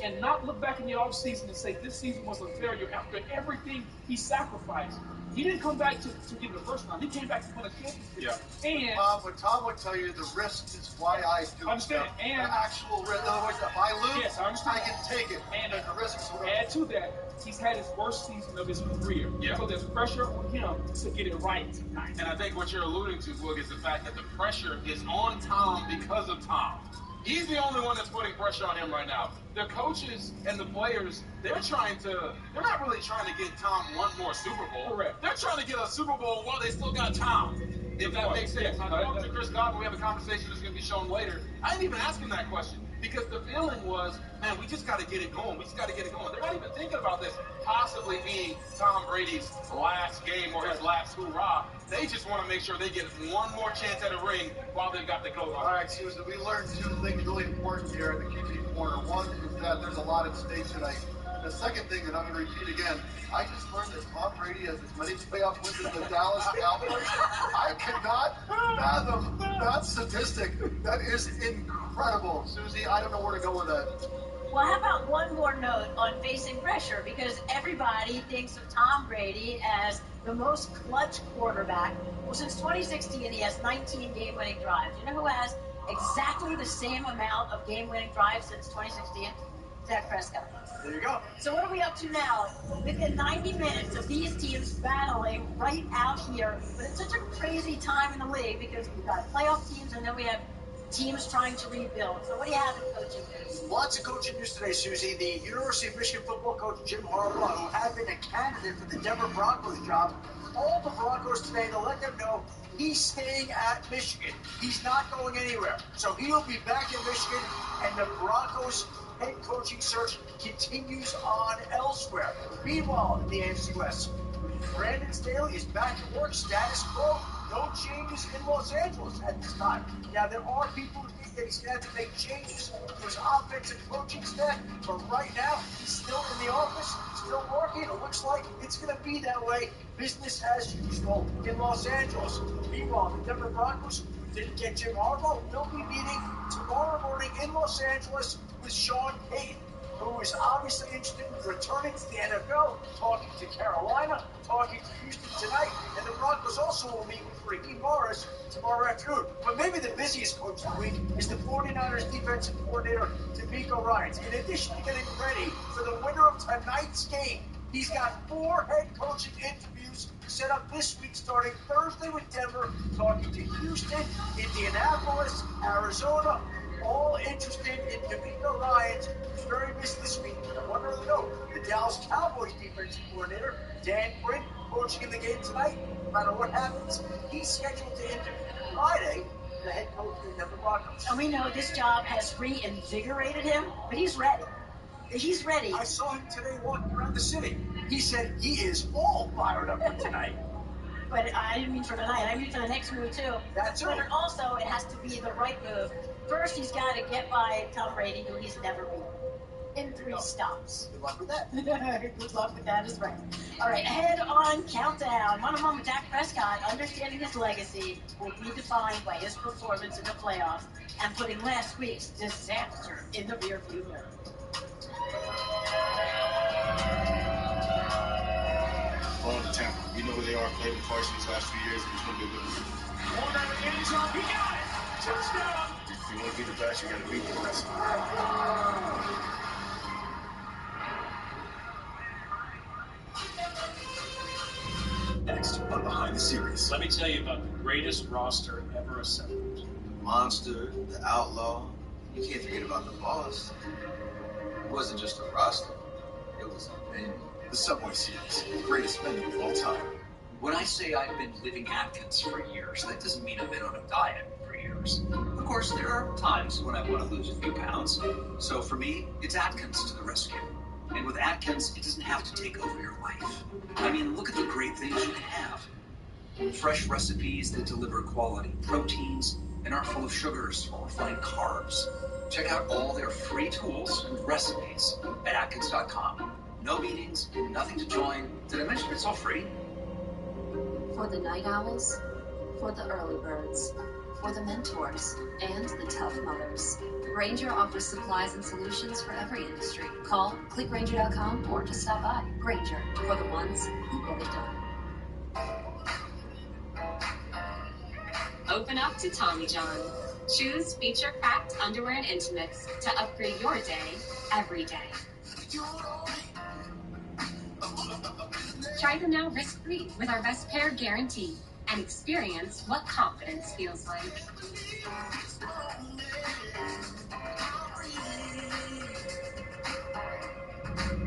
and not look back in the offseason and say this season was a failure after everything he sacrificed? He didn't come back to get in the first round. He came back to win a championship. Yeah. And Tom would tell you the risk is why I do understand. Stuff. And the actual risk. In other words, if I lose, yes, I can take it. And the risk is add to that, he's had his worst season of his career. Yeah. So there's pressure on him to get it right tonight. And I think what you're alluding to, Boog, is the fact that the pressure is on Tom because of Tom. He's the only one that's putting pressure on him right now. The coaches and the players, they're not really trying to get Tom one more Super Bowl. Correct. They're trying to get a Super Bowl while they still got Tom. If that makes sense. I talked to Chris Godwin. We have a conversation that's going to be shown later. I didn't even ask him that question because the feeling was, man, we just got to get it going. We just got to get it going. They're not even thinking about this possibly being Tom Brady's last game or his last hoorah. They just want to make sure they get one more chance at a ring while they've got the GOAT on. All right, Susan, we learned 2 things really important here in the QB corner. One is that there's a lot at stake tonight. The second thing that I'm going to repeat again, I just learned that Tom Brady has as many playoff wins as the Dallas Cowboys. I cannot fathom that statistic. That is incredible. Susie, I don't know where to go with that. Well, how about one more note on facing pressure? Because everybody thinks of Tom Brady as the most clutch quarterback. Well, since 2016, he has 19 game-winning drives. You know who has exactly the same amount of game-winning drives since 2016? Dak Prescott. There you go. So what are we up to now? Within 90 minutes of these teams battling right out here, but it's such a crazy time in the league because we've got playoff teams and then we have teams trying to rebuild. So what do you have in coaching news? Lots of coaching news today, Susie. The University of Michigan football coach Jim Harbaugh, who had been a candidate for the Denver Broncos job, called the Broncos today to let them know he's staying at Michigan. He's not going anywhere. So he'll be back in Michigan, and the Broncos head coaching search continues on elsewhere. Meanwhile, in the AFC West, Brandon Staley is back to work, status quo. No changes in Los Angeles at this time. Now, there are people who think that he's going to have to make changes to his offensive coaching staff, but right now, he's still in the office, still working. It looks like it's going to be that way, business as usual in Los Angeles. Meanwhile, the Denver Broncos didn't get Jim Harbaugh. They'll be meeting tomorrow morning in Los Angeles with Sean Payton, who is obviously interested in returning to the NFL, talking to Carolina, talking to Houston tonight, and the Broncos also will meet with Raheem Morris tomorrow afternoon. But maybe the busiest coach of the week is the 49ers defensive coordinator, D'Amico Ryans. In addition to getting ready for the winner of tonight's game, he's got 4 head coaching interviews set up this week, starting Thursday with Denver, talking to Houston, Indianapolis, Arizona, all interested in D'Amico Ryans, who's very busy this week. And one other note, the Dallas Cowboys defensive coordinator, Dan Quinn, coaching in the game tonight. No matter what happens, he's scheduled to interview Friday, the head coach of the Denver Broncos. And we know this job has reinvigorated him, but he's ready. He's ready. I saw him today walking around the city. He said he is all fired up for tonight. But I didn't mean for tonight. I mean for the next move, too. That's right. But also, it has to be the right move. First, he's got to get by Tom Brady, who he's never beaten, in 3 stops. Good luck with that. Good luck with that as well. All right, head on countdown. One-on-one with Dak Prescott, understanding his legacy, will be defined by his performance in the playoffs and putting last week's disaster in the rearview mirror. Ball to Tampa. We know who they are. Played with Carson these last few years, and it's going to be a good one. One out of the end zone. He got it. Touchdown. If you want to beat the best, you got to beat the best. Next on Behind the Series. Let me tell you about the greatest roster ever assembled. The Monster, the Outlaw. You can't forget about the Boss. It wasn't just a roster. It was a venue. The Subway Series, the greatest menu of all time. When I say I've been living Atkins for years, that doesn't mean I've been on a diet for years. Of course, there are times when I want to lose a few pounds. So for me, it's Atkins to the rescue. And with Atkins, it doesn't have to take over your life. I mean, look at the great things you can have. Fresh recipes that deliver quality proteins and aren't full of sugars or refined carbs. Check out all their free tools and recipes at Atkins.com. No meetings, nothing to join. Did I mention it's all free? For the night owls, for the early birds, for the mentors, and the tough mothers, Grainger offers supplies and solutions for every industry. Call, click Grainger.com, or just stop by. Grainger, for the ones who get it done. Open up to Tommy John. Choose feature-packed underwear and intimates to upgrade your day every day. Try them now risk-free with our best pair guarantee and experience what confidence feels like.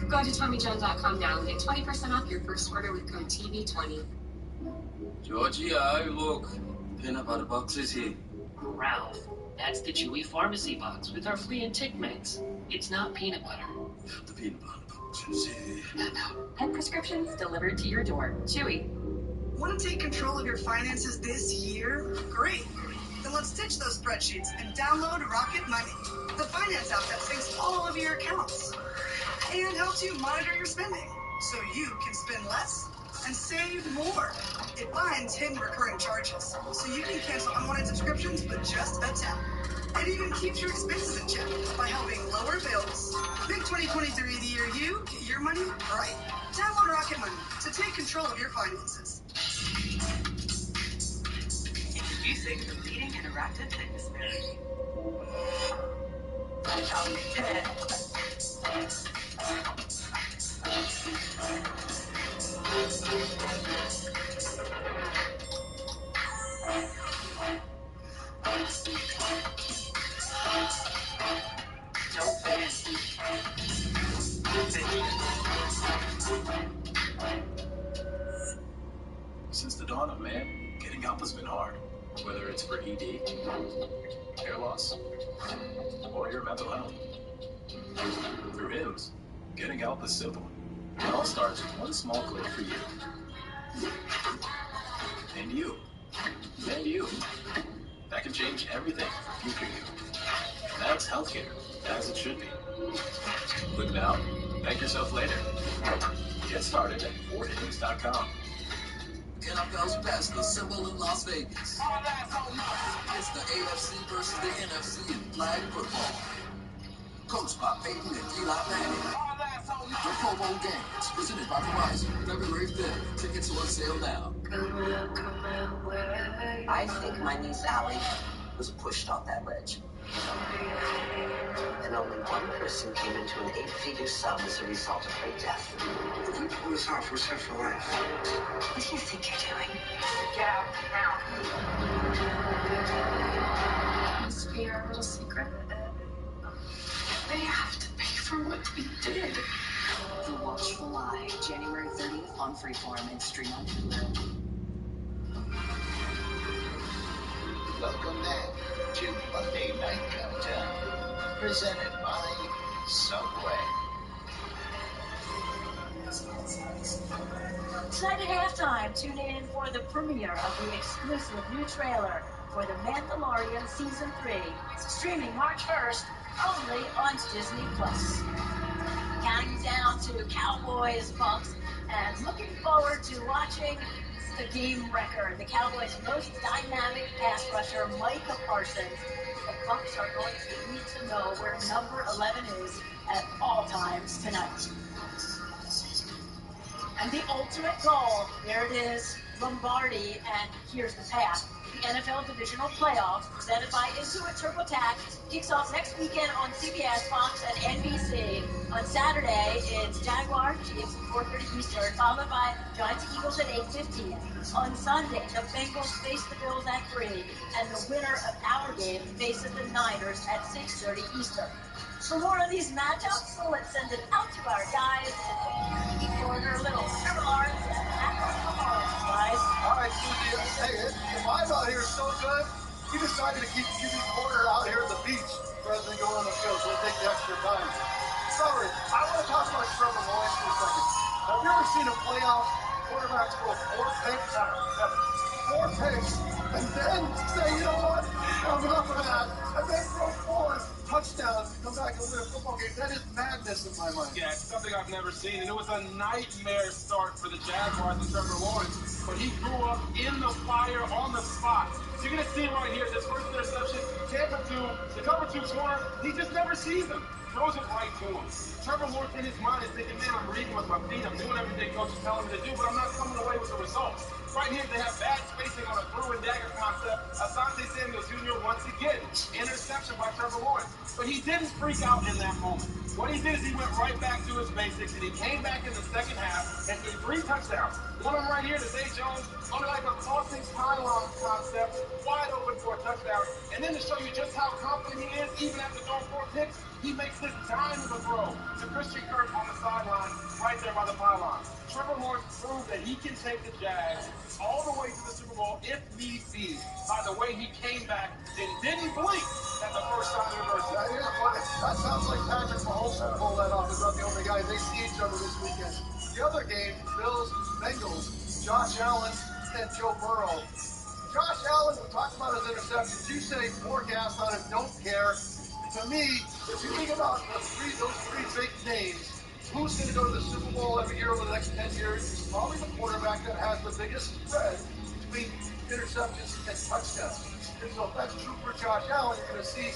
Go to TommyJohn.com now and get 20% off your first order with code TV20. Georgie, look. Peanut butter box is here. Ralph, that's the Chewy Pharmacy box with our flea and tick meds. It's not peanut butter. The peanut butter box is here. And prescriptions delivered to your door. Chewy. Want to take control of your finances this year? Great. Then let's ditch those spreadsheets and download Rocket Money, the finance app that syncs all of your accounts and helps you monitor your spending so you can spend less and save more. It finds hidden recurring charges so you can cancel unwanted subscriptions with just a tap. It even keeps your expenses in check by helping lower bills. Make 2023 the year you get your money right. Download Rocket Money to take control of your finances. Introducing the leading interactive fitness band. Don't forget. Since the dawn of man, getting up has been hard. Whether it's for ED, hair loss, or your mental health. Through HIMS, getting help is simple. It all starts with one small click for you. And you. And you. That can change everything for future you. That's healthcare, as it should be. Click now, thank yourself later. Get started at ForHims.com. NFL's best, the symbol in Las Vegas. It's the AFC versus the NFC in flag football. Coached by Peyton and Eli Manning. The Pro Bowl games, presented by Verizon, February 5th. Tickets on sale now. I think my niece Allie was pushed off that ledge. and only one person came into an 8-figure sum as a result of her death. If we pull this off, we're set for life. What do you think you're doing? Get out now. Must be our little secret. They have to pay for what we did. The Watchful Eye, January 30th on Freeform and stream on Hulu. Welcome back to Monday Night Countdown, presented by Subway. Tonight at halftime, tune in for the premiere of the exclusive new trailer for The Mandalorian Season 3, streaming March 1st, only on Disney+. Counting down to Cowboys Bucks, and looking forward to watching the game wrecker, the Cowboys' most dynamic pass rusher, Micah Parsons. The Bucks are going to need to know where number 11 is at all times tonight. And the ultimate goal, there it is, Lombardi, and here's the path. The NFL Divisional Playoffs, presented by Intuit TurboTax, kicks off next weekend on CBS, Fox, and NBC. On Saturday, it's Jaguars, Chiefs at 4:30 Eastern, followed by Giants, Eagles at 8:15. On Sunday, the Bengals face the Bills at 3, and the winner of our game faces the Niners at 6:30 Eastern. For more on these matchups, so let's send it out to our guys in the community corner, little Trevor Lawrence and Patrick Mahomes, guys. All right, Susie. Hey, the vibe out here is so good. We decided to keep QB Corner out here at the beach rather than going on the field, so we'll take the extra time. Trevor, I want to talk about Trevor Lawrence for a second. Have you ever seen a playoff quarterback throw 4 picks? Never. 4 picks, and then say, you know what? I'm enough of that. And then throw 4 touchdowns to come back and win a football game. That is madness in my mind. Yeah, it's something I've never seen, and it was a nightmare start for the Jaguars and Trevor Lawrence, but he grew up in the fire on the spot. So you're going to see him right here, this first interception, Tampa 2, the cover 2 corner, he just never sees him, throws it right to him. Trevor Lawrence in his mind is thinking, man, I'm reading with my feet, I'm doing everything coach is telling me to do, but I'm not coming away with the results. Right here, they have bad spacing on a through and dagger concept. Asante Samuel Jr. once again, interception by Trevor Lawrence. But he didn't freak out in that moment. What he did is he went right back to his basics, and he came back in the second half and threw 3 touchdowns. One of them right here to Zay Jones, on like a tossing pylon concept, wide open for a touchdown. And then to show you just how confident he is, even after throwing 4 picks, he makes this dime of a throw to Christian Kirk on the sideline, right there by the pylon. Trevor Lawrence proved that he can take the Jags all the way to the Super Bowl if need be, by the way he came back and didn't blink at the first time in adversity. That sounds like Patrick Mahomes will pull that off. He's not the only guy. They see each other this weekend. The other game, Bills, Bengals, Josh Allen and Joe Burrow. Josh Allen, we talked about his interceptions. You say pour gas on it, don't care. To me, if you think about those three big names, who's going to go to the Super Bowl every year over the next 10 years? It's probably the quarterback that has the biggest spread between interceptions and touchdowns. And so if that's true for Josh Allen, you're going to see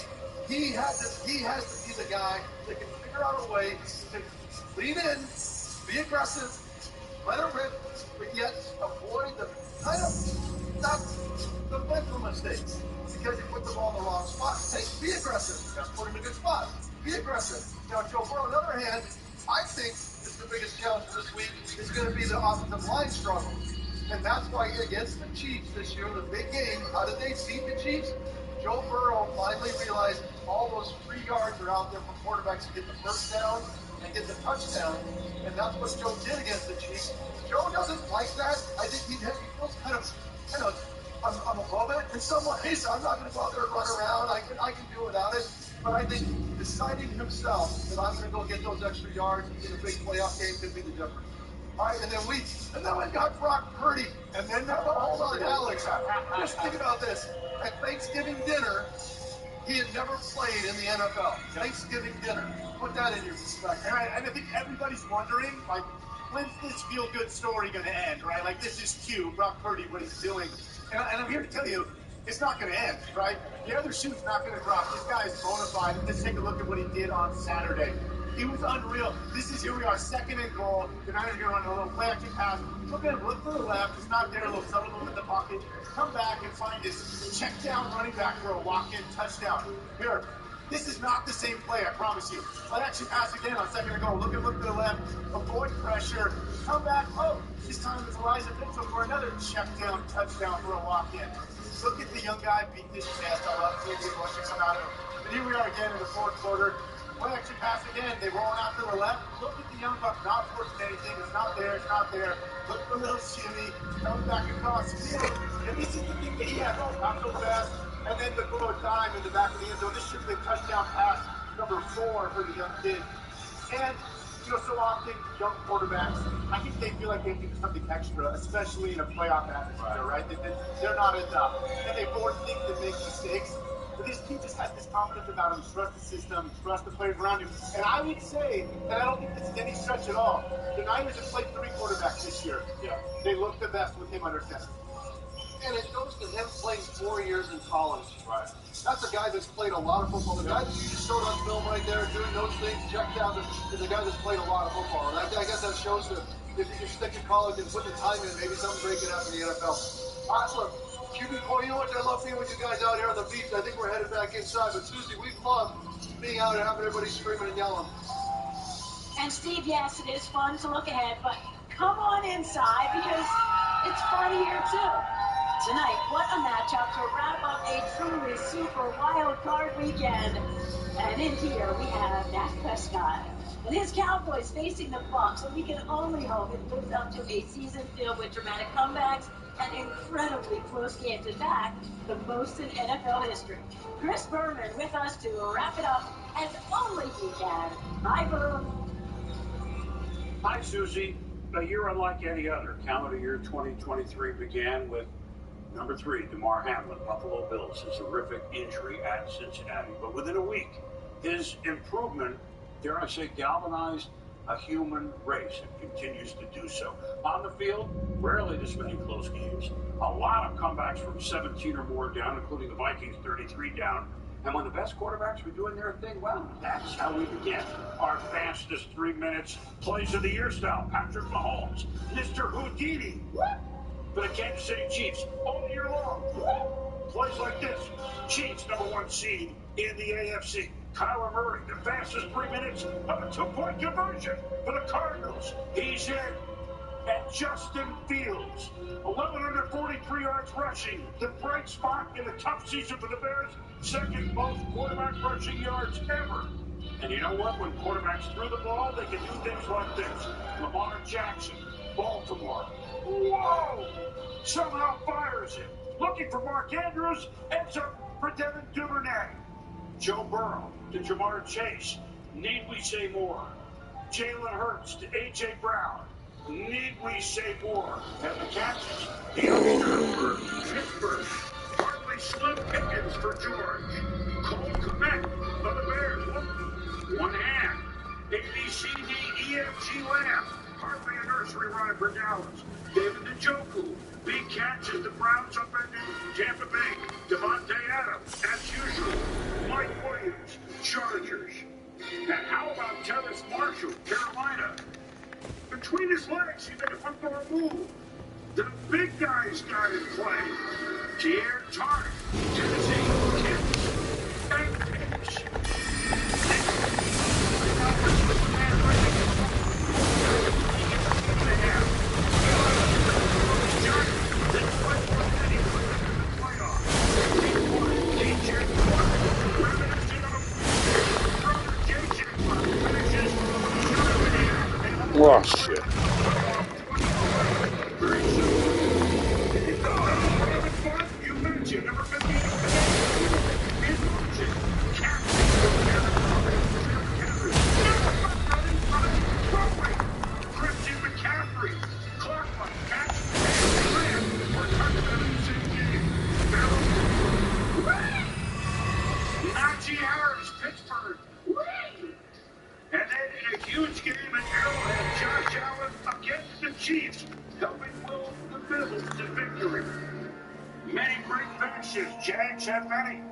he has to be the guy that can figure out a way to lean in, be aggressive, let it rip, but yet avoid the kind of not the mental mistakes because you put the ball in the wrong spot. Hey, be aggressive. That's put him in a good spot. Be aggressive. Now, Joe Burrow, on the other hand, I think the biggest challenge this week is going to be the offensive line struggle. And that's why against the Chiefs this year, the big game, how did they beat the Chiefs? Joe Burrow finally realized all those free yards are out there for quarterbacks to get the first down and get the touchdown. And that's what Joe did against the Chiefs. Joe doesn't like that. I think he feels kind of, I'm above it in some ways. I'm not going to go out there and run around. I can do without it. But I think deciding himself that I'm going to go get those extra yards in a big playoff game could be the difference. All right, and then we got Brock Purdy, and then hold on, Alex. Just think about this. At Thanksgiving dinner, he had never played in the NFL. Thanksgiving dinner. Put that in your perspective. And I think everybody's wondering, like, when's this feel-good story going to end, right? Like, this is cute, Brock Purdy, what he's doing. And I'm here to tell you, it's not going to end, right? The other shoe's not going to drop. This guy is bona fide. Let's take a look at what he did on Saturday. He was unreal. Here we are, 2nd and goal. The Niners are going to run a little play action pass. Look at him, look to the left. It's not there, a little subtle move in the pocket. Come back and find his check down running back for a walk-in touchdown. Here, This is not the same play, I promise you. Let action pass again on second and goal. Look to the left, avoid pressure, come back. Oh, this time it's Elijah Mitchell for another check down, touchdown for a walk-in. Look at the young guy beat his chest. I love seeing the emotion come out of him. And here we are again in the fourth quarter. Play action pass again. They roll out to the left. Look at the young buck not forcing anything. It's not there. It's not there. Look at the little shimmy coming back across the field. And this is the thing that he has. Oh, not so fast. And then the throw a dime in the back of the end zone. This should have been touchdown pass number 4 for the young kid. And, you know, so often young quarterbacks, I think they feel like they can do something extra, especially in a playoff atmosphere, right? They're not enough. And they overthink and make mistakes. But this kid just has this confidence about him, trust the system, trust the players around him. And I would say, and I don't think this is any stretch at all, the Niners have played 3 quarterbacks this year. Yeah. They look the best with him under center. And it goes to him playing 4 years in college. Right. That's a guy that's played a lot of football. The guy that you just showed on film right there, doing those things, checked out, is a guy that's played a lot of football. And I guess that shows that if you can stick in college and put the time in, maybe something great can happen in the NFL. Look, QB4, you know what? I love being with you guys out here on the beach. I think we're headed back inside. But Susie, we've loved being out and having everybody screaming and yelling. And Steve, yes, it is fun to look ahead, but come on inside because it's fun here too. Tonight, what a matchup to wrap up a truly super wild card weekend. And in here, we have Dak Prescott and his Cowboys facing the Bucs, and we can only hope it lives up to a season filled with dramatic comebacks and incredibly close games. In fact, the most in NFL history. Chris Berman with us to wrap it up as only he can. Hi, Berman. Hi, Susie. A year unlike any other. Calendar year 2023 began with number 3, Damar Hamlin, Buffalo Bills, his horrific injury at Cincinnati. But within a week, his improvement, dare I say, galvanized a human race and continues to do so. On the field, rarely this many close games. A lot of comebacks from 17 or more down, including the Vikings 33 down. And when the best quarterbacks were doing their thing, well, that's how we begin. Our fastest 3 minutes, plays of the year style. Patrick Mahomes, Mr. Houdini. For the Kansas City Chiefs, all year long. Plays like this. Chiefs, number 1 seed in the AFC. Kyler Murray, the fastest 3 minutes of a 2-point conversion for the Cardinals. He's in. And Justin Fields, 1,143 yards rushing, the bright spot in the tough season for the Bears, second most quarterback rushing yards ever. And you know what? When quarterbacks threw the ball, they can do things like this. Lamar Jackson, Baltimore. Whoa! Somehow fires him. Looking for Mark Andrews, ends up for Devin Duvernay. Joe Burrow to Jamar Chase. Need we say more? Jalen Hurts to A.J. Brown. Need we say more? And the catches, the youngster for Pittsburgh. Hardly slim pickings for George. Cole Kmet of the Bears. One hand. ABCDEFG Lamb. Hardly a nursery rhyme for Dallas. David Njoku. Big catches the Browns up in Tampa Bay. Devontae Adams, as usual. Mike Williams, Chargers. And how about Terrace Marshall, Carolina? Between his legs, he made a football move. The big guys got in play. Pierre Tart, Tennessee, Kansas, and Pitch. Oh, shit. Pittsburgh. And then in a huge game at Arrowhead, Josh Allen against the Chiefs, helping will the Bills to victory. Many great finishes. Jags have many.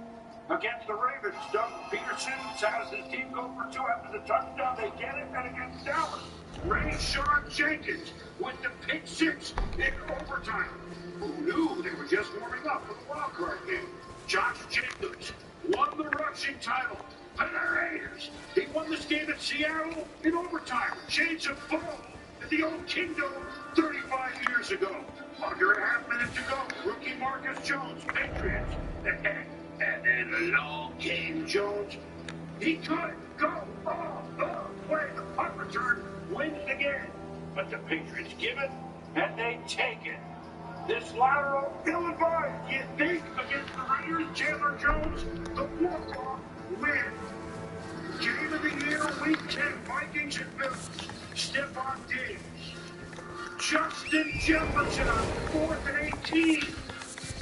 Against the Ravens, Doug Peterson has his team go for 2 after the touchdown. They get it. And against Dallas, Rayshawn Jenkins with the pick 6 in overtime. Who knew they were just warming up for the wild card game? Josh Jacobs won the rushing title And the Raiders, they won this game at Seattle in overtime with shades of ball at the old Kingdom 35 years ago. Under a half minute to go, rookie Marcus Jones, Patriots. And then along came Jones. He could go all the way. The punt return wins again. But the Patriots give it, and they take it. This lateral, ill-advised, you think, against the Raiders, Chandler Jones, the walk-off win. Game of the year, Week 10, Vikings and Bills. Stephon Diggs. Justin Jefferson on 4th and 18.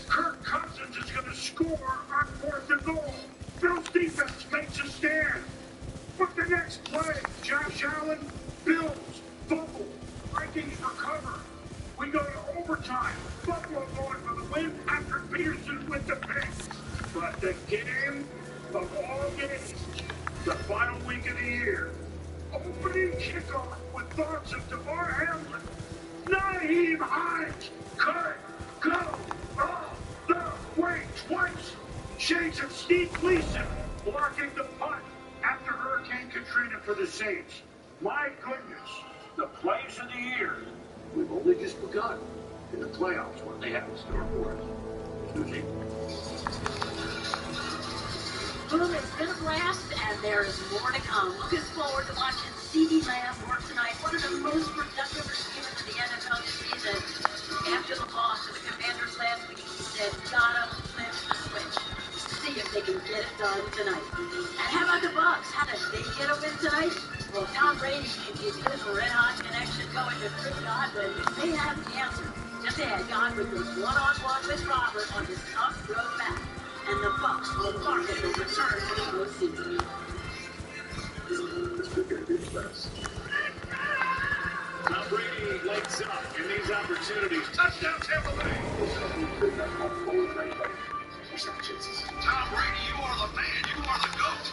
Kirk Cousins is going to score on 4th and goal. Bills defense makes a stand. But the next play, Josh Allen, Bills, fumble. Vikings recover. We go to overtime. Buffalo going for the win after Peterson with the pick. But the game of all games, the final week of the year. Opening kickoff with thoughts of DeMar Hamlin. Naheem Hines could go all the way twice. Shades of Steve Gleason blocking the punt after Hurricane Katrina for the Saints. My goodness, the plays of the year. We've only just begun in the playoffs. What they have in store for us. Susie? Boom, it's been a blast, and there is more to come. Looking forward to watching CeeDee Lamb work tonight. One of the most productive receivers in the NFL this season. After the loss to the Commanders last week, he said, gotta flip the switch. See if they can get it done tonight. And how about the Bucs? How did they get a win tonight? Well, Tom Brady can get his red-hot connection going to Chris Godwin. They have the answer. Just ahead, Godwin goes one-on-one with Robert on his tough road back. And the Bucs will market the return to the postseason. This could be the best. Tom Brady lights up in these opportunities. Touchdown, Tampa Bay. Tom Brady, you are the man. You are the GOAT.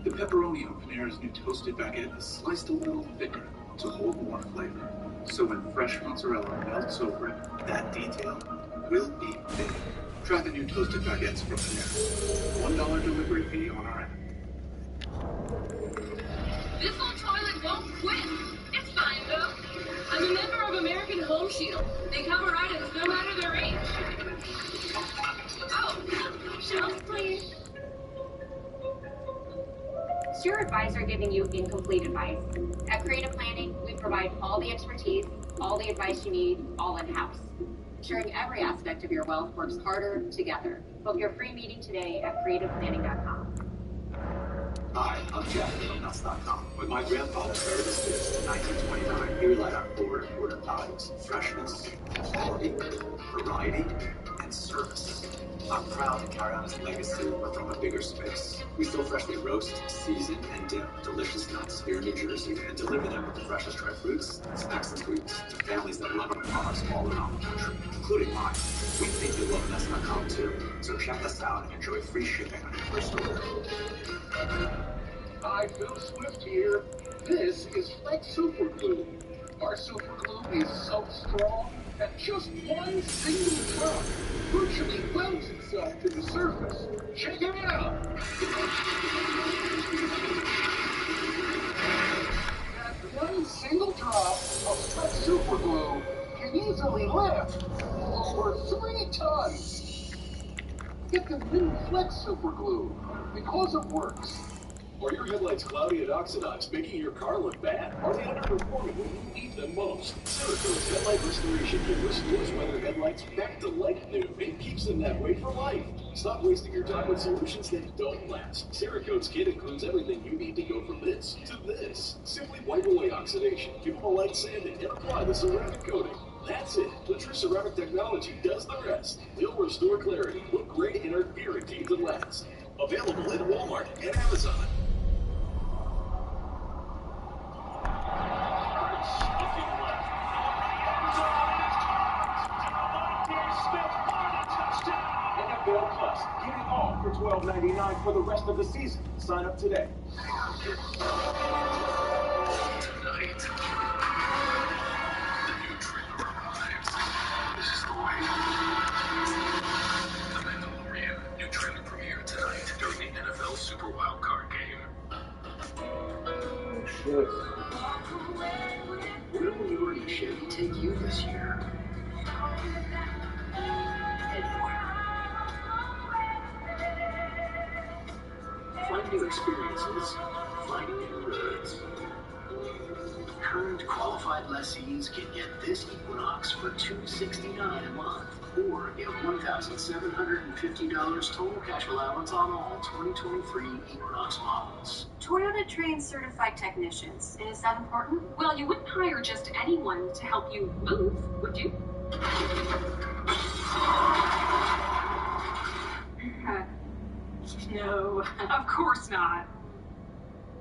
The pepperoni on Panera's new toasted baguette is sliced a little thicker to hold more flavor. So when fresh mozzarella melts over it, that detail will be big. Try the new toasted baguettes from Panera. $1 delivery fee on our app. This old toilet won't quit. It's fine, though. I'm a member of American Home Shield. They cover items no matter their age. Oh, shelf, please. Is your advisor giving you incomplete advice? At Creative Planning, we provide all the expertise, all the advice you need, all in-house. Ensuring every aspect of your wealth works harder together. Book your free meeting today at creativeplanning.com. Hi, I'm Jack from Nuts.com. When my grandfather started his business in 1929, he relied on four important values: freshness, quality, variety, and service. I'm proud to carry on his legacy, but from a bigger space. We still freshly roast, season, and dip delicious nuts here in New Jersey and deliver them with the freshest dry fruits, snacks, and sweets to families that love our products all around the country, including mine. We think you'll love Nuts.com too, so check us out and enjoy free shipping on your first order. Hi, Phil Swift here. This is Flex Super Glue. Our super glue is so strong that just one single drop virtually welds itself to the surface. Check it out. That one single drop of Flex Super Glue can easily lift over 3 tons. Get the new Flex Super Glue because it works. Are your headlights cloudy and oxidized, making your car look bad? Are they underperforming when you need them most? Cerakote's Headlight Restoration can restore weather headlights back to like new and keeps them that way for life. Stop wasting your time with solutions that don't last. Cerakote's kit includes everything you need to go from this to this. Simply wipe away oxidation, give them a light sanding, and apply the ceramic coating. That's it. The True Ceramic technology does the rest. We'll restore clarity, look great, and are guaranteed to last. Available at Walmart and Amazon. NFL Plus. Get it all for $12.99 for the rest of the season. Sign up today. Tonight, the new trailer arrives. This is the way. The Mandalorian, new trailer premiere tonight during the NFL Super Wildcard game. Oh, shit. Where will your new Chevy take you this year? Anywhere. Find new experiences. Find new roads. Current qualified lessees can get this Equinox for $269 a month, or get $1,750 total cash allowance on all 2023 Equinox models. Toyota trains certified technicians. Is that important? Well, you wouldn't hire just anyone to help you move, would you? No, of course not.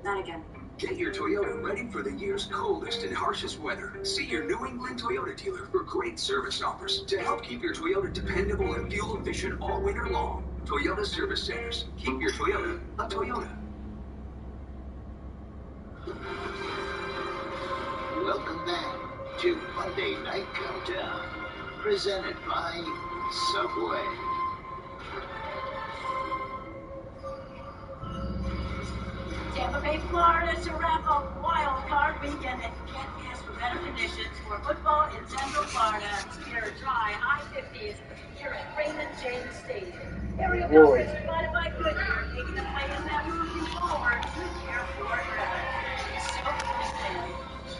Not again. Get your Toyota ready for the year's coldest and harshest weather. See your New England Toyota dealer for great service offers to help keep your Toyota dependable and fuel efficient all winter long. Toyota Service Centers. Keep your Toyota a Toyota. Welcome back to Monday Night Countdown, presented by Subway. Tampa Bay, Florida to wrap up wild card weekend, and you can't ask for better conditions for football in Central Florida. It's clear, dry, high 50s here at Raymond James Stadium. Area code is provided by Goodyear, taking the players that move you forward to care for forever. So understand,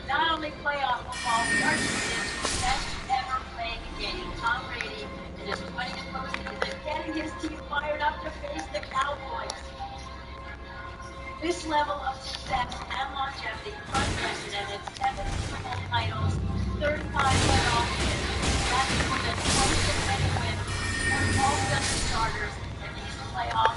not only playoff football, we are treated to the best ever playing game. Tom Brady in his 20th postseason, getting his team fired up to face the Cowboys. This level of success and longevity, unprecedented, 7 Super Bowl titles, 35 playoff wins, that's more than twice as many wins as all the other starters in these playoffs.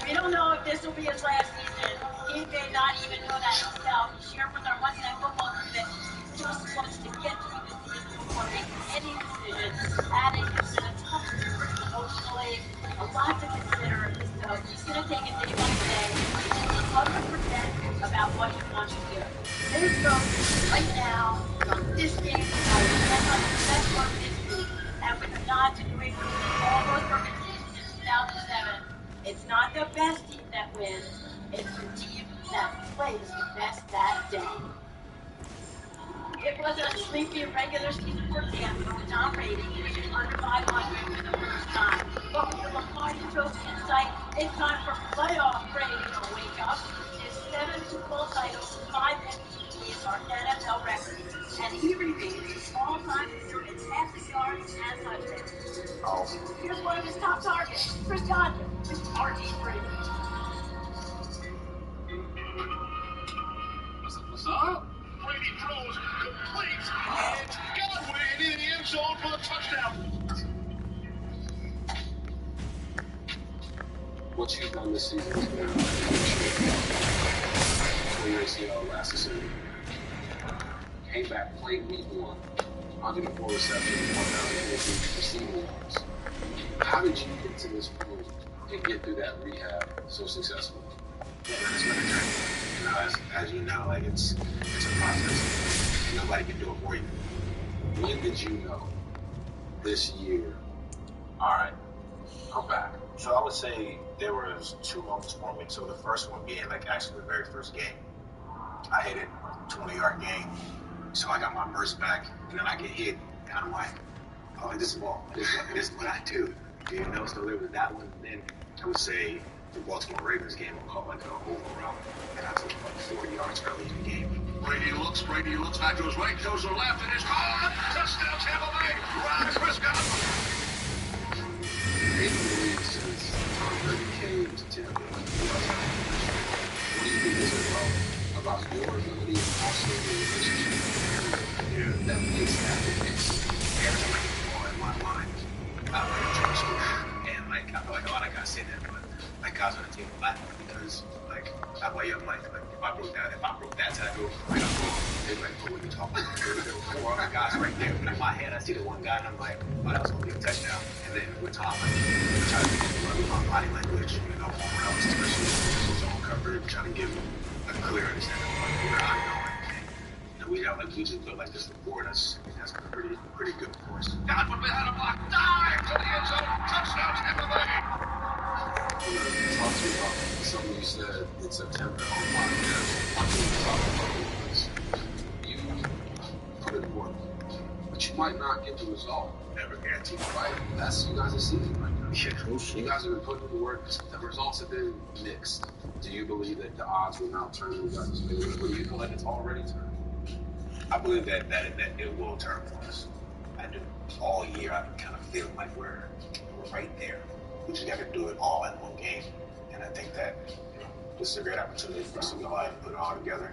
We don't know if this will be his last season. He may not even know that himself. He shared with our Monday Night Football crew that he just wants to get through the season before making any decisions, adding it's been a tough year for him emotionally, a lot to consider. So he's going to take it day by day. He's 100% about what he wants to do. His focus right now is on this game tonight. That's on the best work this week. And with a nod to New England almost perfect season in 2007, it's not the best team that wins. It's the team that plays the best that day. It was a sleepy regular season for Tampa with Tom Brady finishing under 500 for the first time. But with the Lombardi Trophy in sight, it's time for playoff Brady to wake up. His 7 Super Bowl titles and 5 MVPs are NFL records, and he remains the all-time leader in passing yards and touchdowns. Here's one of his top targets, Chris Godwin, his RG3. What's up? Brady throws, completes, and Godwin in the end zone for the touchdown. What you've done this season is now your ACL last season. Came back, played week 1, 104 receptions, 1,050 receiving yards. How did you get to this point and get through that rehab so successfully? It's been a journey. You know, as you know, like it's a process. And nobody can do it for you. When did you know this year? All right, I'm back. So I would say there was 2 moments for me. So the first one being like actually the very first game. I hit it, 20-yard game. So I got my burst back, and then I get hit, and I'm like, oh, this is ball. This is what I do. You know, so there was that one. Then I would say the Baltimore Ravens game, I caught like an overrun, and I took like 40 yards early in the game. Brady looks back to his right, goes to the left, and it's caught. Touchdown, Tampa Bay. Ryan Prescott. Eight league since Tom Brady came to Tampa. What do you think is about your ability and also the relationship? Yeah. That makes that the case. Every time I get the ball in my line, I like to try to score. And like I feel like a lot of guys say that, but like guys on the team laugh because like I'm like young Mike, like if I broke that tackle, like I'm broke. They're like, oh, what are you talking about? There were 4 other guys right there. But in my head I see the one guy and I'm like, oh, that was gonna be a touchdown. And then with Tom, like, I try to run with my body language, you know, on routes, especially zone coverage, trying to give a clear understanding of like where I'm going. We just feel like this rapport that's pretty good for us. Godwin behind a block, dive to the end zone, touchdown Tampa Bay. I want to talk to you about something you said in September on podcast. One thing you talked about was you put in work, but you might not get the result. Never guaranteed. Right? That's you guys are seeing right now. Yeah. You guys have been putting in the work. The results have been mixed. Do you believe that the odds will now turn in you guys' favor, or do you feel like it's already turned? I believe that it will turn for us. I do. All year I've been kind of feeling like we're right there. We just got to do it all in one game. And I think that this is a great opportunity for us to go out and put it all together.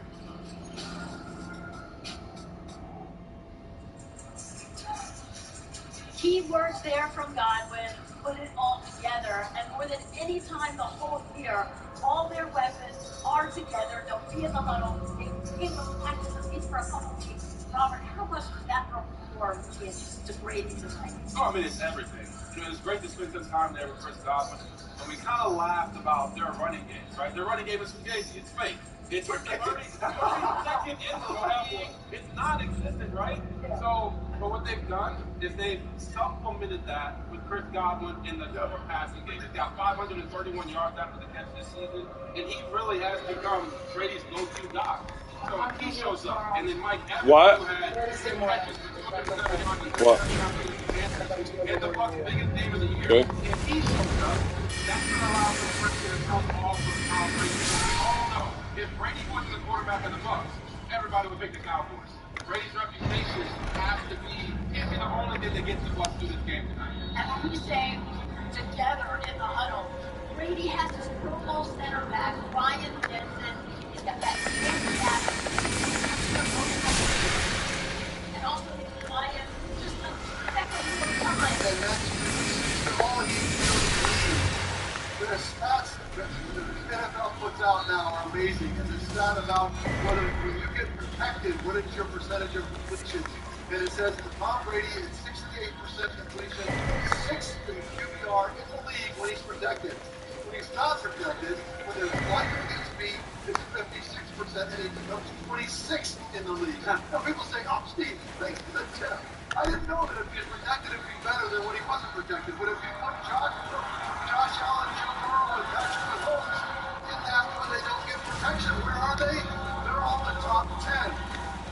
Key words there from Godwin, put it all together. And more than any time the whole year, all their weapons are together. They'll be in the huddle. They continue to practice at least for a couple of weeks. Robert, how much was that rapport is degrading tonight? Oh, I mean, it's everything. You know, it's great to spend some time there with Chris Godwin. And we kind of laughed about their running game, right? Their running game is fugazi. It's fake. It's 30-second interval. It's non-existent, right? So, but what they've done is they've supplemented that with Chris Godwin in the cover passing game. He's got 531 yards after the catch this season, and he really has become Brady's go-to guy. So he shows up, and then Mike Evans, what? who had 6 catches for 207 yards. What? And the Bucs' biggest game of the year, Okay. if he shows up, that's going to allow for Christian to come off of Tom Brady. We all know, if Brady wasn't the quarterback of the Bucs, everybody would pick the Cowboys. Brady's reputation has to be, can't be the only thing that gets the Bucs through this game tonight. And when we say together in the huddle, Brady has his Pro Bowl center back, Ryan Jensen. He's got that big back. And also Ryan, just a second more time. And that's all you need. The stats that the NFL puts out now are amazing. And the stat about whether when you get protected, what is your percentage of completion? And it says that Tom Brady is 68% completion, 6th in QBR in the league when he's protected. When he's not protected, when there's one against me, it's 56%, and he becomes 26th in the league. Now people say, oh, Steve, thanks for the tip. I didn't know that if he was protected, it'd be better than when he wasn't protected. But if you put Josh Allen, Joe Burrow, and Patrick Mahomes in that when they don't get protection, where are they? They're all in the top 10.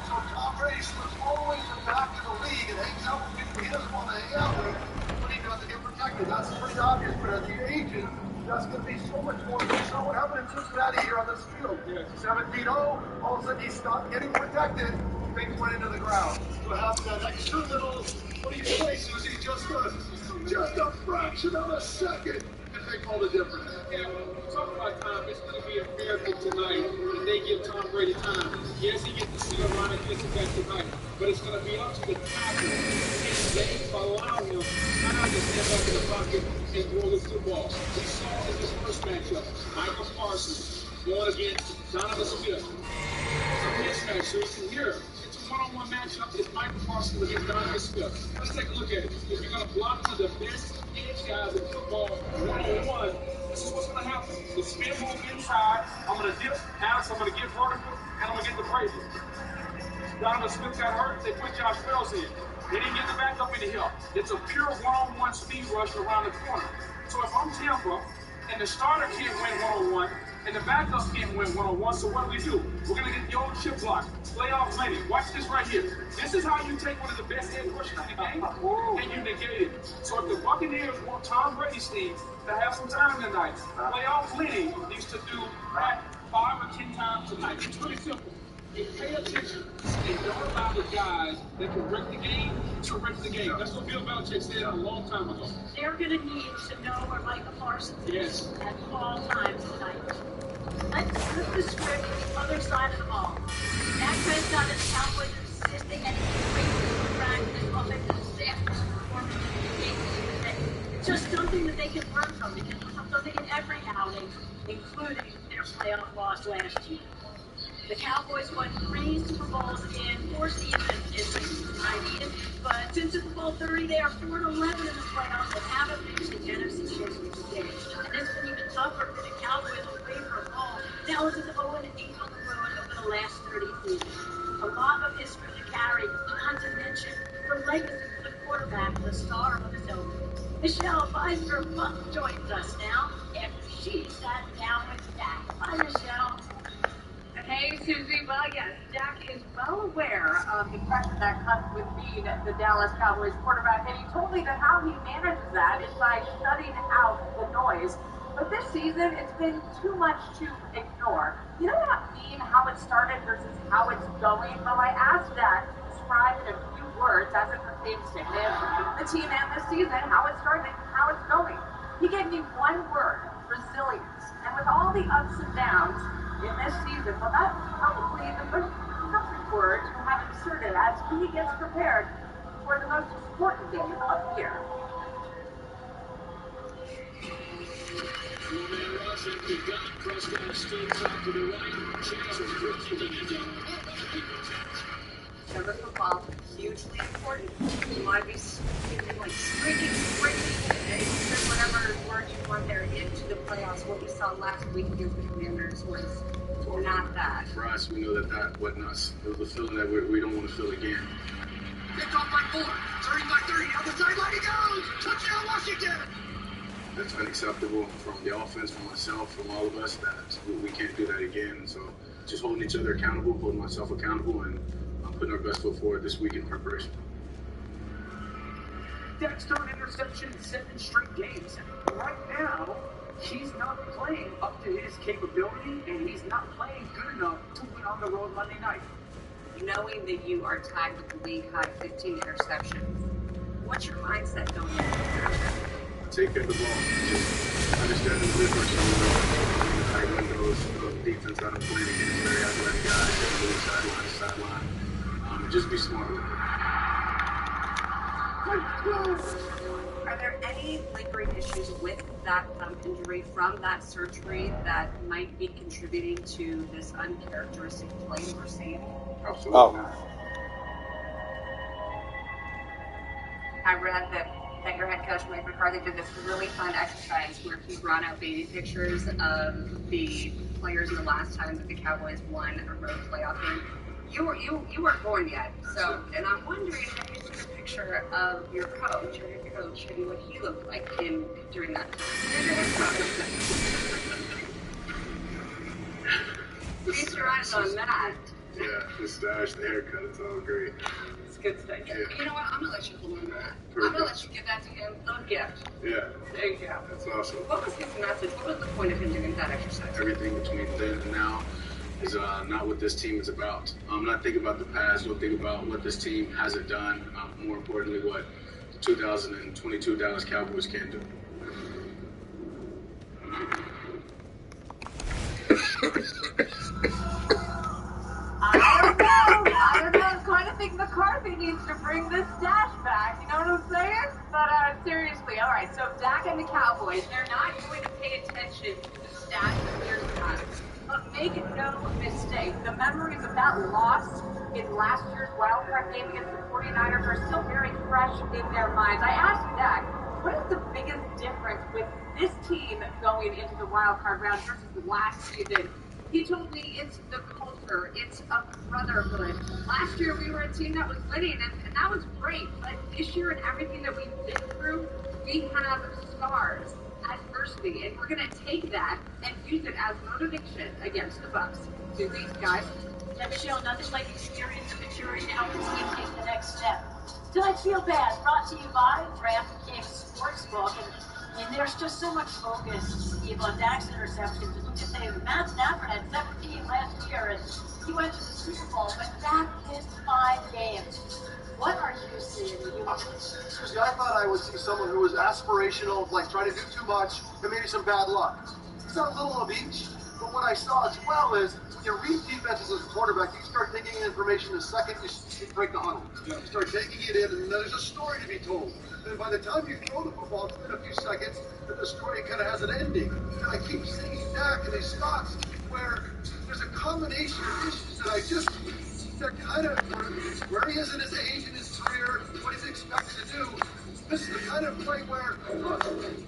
So Tom Brady slips all the way to the back of the league and hangs out with people he doesn't want to hang out with when he doesn't get protected. That's pretty obvious, but as he ages, that's going to be so much more. You saw what happened in Cincinnati here on this field. 17-0, all of a sudden he stopped getting protected. Things went into the ground. What happened that extra little, what do you say, Susie? Just a fraction of a second. And make all the difference. Yeah, talking about time, it's going to be a fair thing tonight that they give Tom Brady time. Yes, he gets to see a line and gets it back tonight, but it's going to be up to the tackle. If they allow him time to stand back in the pocket and throw the football. We saw in this first matchup, Michael Parsons going against Donovan Smith. It's a mismatch, so you can hear it's a one-on-one matchup. It's Michael Parsons against Donovan Smith. Let's take a look at it. If you're going to block one of the best edge guys in football one-on-one, this is what's going to happen. The spin move inside, I'm going to dip, pass, I'm going to get vertical, and I'm going to get the Brady. Donovan Smith got hurt, they put Josh Wells in. They didn't get the backup into him. It's a pure one-on-one speed rush around the corner. So if I'm Tampa, and the starter can't win one-on-one, and the backup can't win one-on-one, so what do? We're going to get the old chip block, playoff lane. Watch this right here. This is how you take one of the best edge rushers in the game, and you negate it. So if the Buccaneers want Tom Brady's team to have some time tonight, playoff Lenny needs to do that 5 or 10 times tonight. It's pretty simple. You pay attention and don't allow the guys that can wreck the game to wreck the game. That's what Bill Belichick said a long time ago. They're going to need to know where Michael Parsons is at all times tonight. Let's flip the script to the other side of the ball. Dak Prescott and the Cowboys are They had a great practice, offensive disastrous performance in the game today. It's just something that they can learn from. They can learn from something in every outing, including their playoff loss last year. The Cowboys won 3 Super Bowls in 4 seasons in recent time, but since Super Bowl 30, they are 4-11 in the playoffs and haven't reached the NFC Championship game. And this is even tougher for the Cowboys away from home. Dallas is 0-8 on the road over the last 30 seasons. A lot of history to carry, not to mention the legacy of the quarterback, the star of his own. Michelle Pfizer-Buck joins us now after she sat down with Dak. Hi, Michelle. Hey, Susie. Well, yes, Dak is well aware of the pressure that comes with being the Dallas Cowboys quarterback, and he told me that how he manages that is by shutting out the noise. But this season, it's been too much to ignore. You know what I mean, how it started versus how it's going? Well, I asked Dak to describe in a few words, as it pertains to him, the team, and this season, how it started and how it's going. He gave me one word: resilience. And with all the ups and downs in this season, well, that's probably the perfect word to have inserted as he gets prepared for the most important game of the year. Service football, hugely important. You want to be streaking, whatever word you want there, into the playoffs. What we saw last week against the Commanders was not that. For us, we know that wasn't us. It was a feeling that we don't want to feel again. Picked off by 4. 30 by 30. On the sideline he goes. Touchdown, Washington. That's unacceptable from the offense, from myself, from all of us. That we can't do that again. So just holding each other accountable, holding myself accountable, and putting our best foot forward this week in preparation. Dak's third interception in 7 straight games. Right now, he's not playing up to his capability, and he's not playing good enough to win on the road Monday night. Knowing that you are tied with the league high 15 interceptions, what's your mindset going into this? Take care of the ball. Just understand the difference between the tight windows of defense that I'm playing against very athletic guys that move sideline to sideline. Just be smart with it. Are there any lingering issues with that thumb injury from that surgery that might be contributing to this uncharacteristic play we're seeing? Absolutely not. I read that your head coach, Mike McCarthy, did this really fun exercise where he brought out baby pictures of the players in the last time that the Cowboys won a road playoff game. You weren't born yet, so, and I'm wondering, have you seen a picture of your coach or your coach and what he looked like during that time? Here's your head coach. Feast your eyes on that. Yeah, the stash, the haircut, it's all great. It's good stuff. Yeah. You know what? I'm going to let you hold on to that. Perfect. I'm going to let you give that to him. Little gift. Yeah. There you go. That's awesome. What was his message? What was the point of him doing that exercise? Everything between then and now is not what this team is about. Not think about the past, don't think about what this team hasn't done. More importantly, what the 2022 Dallas Cowboys can do. I don't know. I kind of think McCarthy needs to bring this stash back. You know what I'm saying? But seriously, all right. So Dak and the Cowboys, they're not going to pay attention to the stats of years past. But make no mistake, the memories of that loss in last year's wildcard game against the 49ers are still very fresh in their minds. I asked you, Dak, what is the biggest difference with this team going into the wildcard round versus last season? He told me it's the culture, it's a brotherhood. Last year we were a team that was winning, and that was great. But this year and everything that we've been through, we have scars, adversity, and we're going to take that and use it as motivation against the Bucs. Susie, guys? And Michelle, nothing like experience and maturity to help the team take the next step. Don't feel bad. Brought to you by DraftKings Sportsbook. And there's just so much focus, Steve, on Dak's interceptions. And look at that. Matt Stafford had 17 last year, and he went to the Super Bowl, but Dak missed 5 games. What are you seeing? Susie, I thought I would see someone who was aspirational, like trying to do too much, and maybe some bad luck. It's not a little of each. But what I saw as well is when you read defenses as a quarterback, you start taking in information the second you break the huddle. You start taking it in, and there's a story to be told. And by the time you throw the football, it's been a few seconds, that the story kind of has an ending. And I keep seeing Dak and his thoughts where there's a combination of issues that I just, that kind of, where he is in his age, in his career, what he's expected to do. This is the kind of play where, look,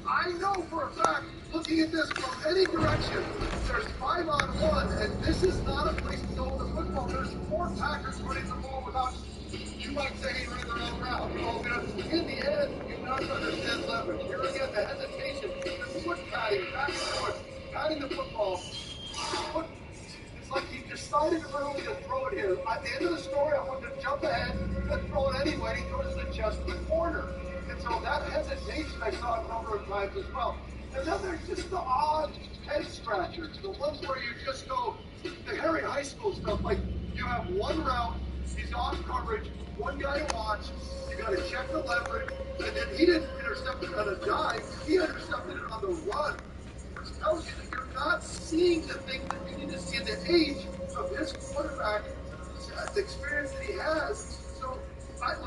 I know for a fact, looking at this from any direction, there's 5-on-1, and this is not a place to throw the football. There's 4 Packers running the ball without, you might say he ran the wrong route. In the end, you have to understand leverage. Here again, the hesitation, the foot padding, back and forth, patting the football. It's like he decided early to throw it here. At the end of the story, I want to jump ahead and throw it anyway. He throws it to the chest of the corner. And so that hesitation I saw a number of times as well. And then there's just the odd head scratchers, the ones where you just go, the Harry High School stuff, like you have one route, he's off coverage, one guy to watch, you got to check the leverage, and then he didn't intercept it on a dive, he intercepted it on the run. Which tells you that you're not seeing the things that you need to see in the age of his quarterback, the experience that he has. So,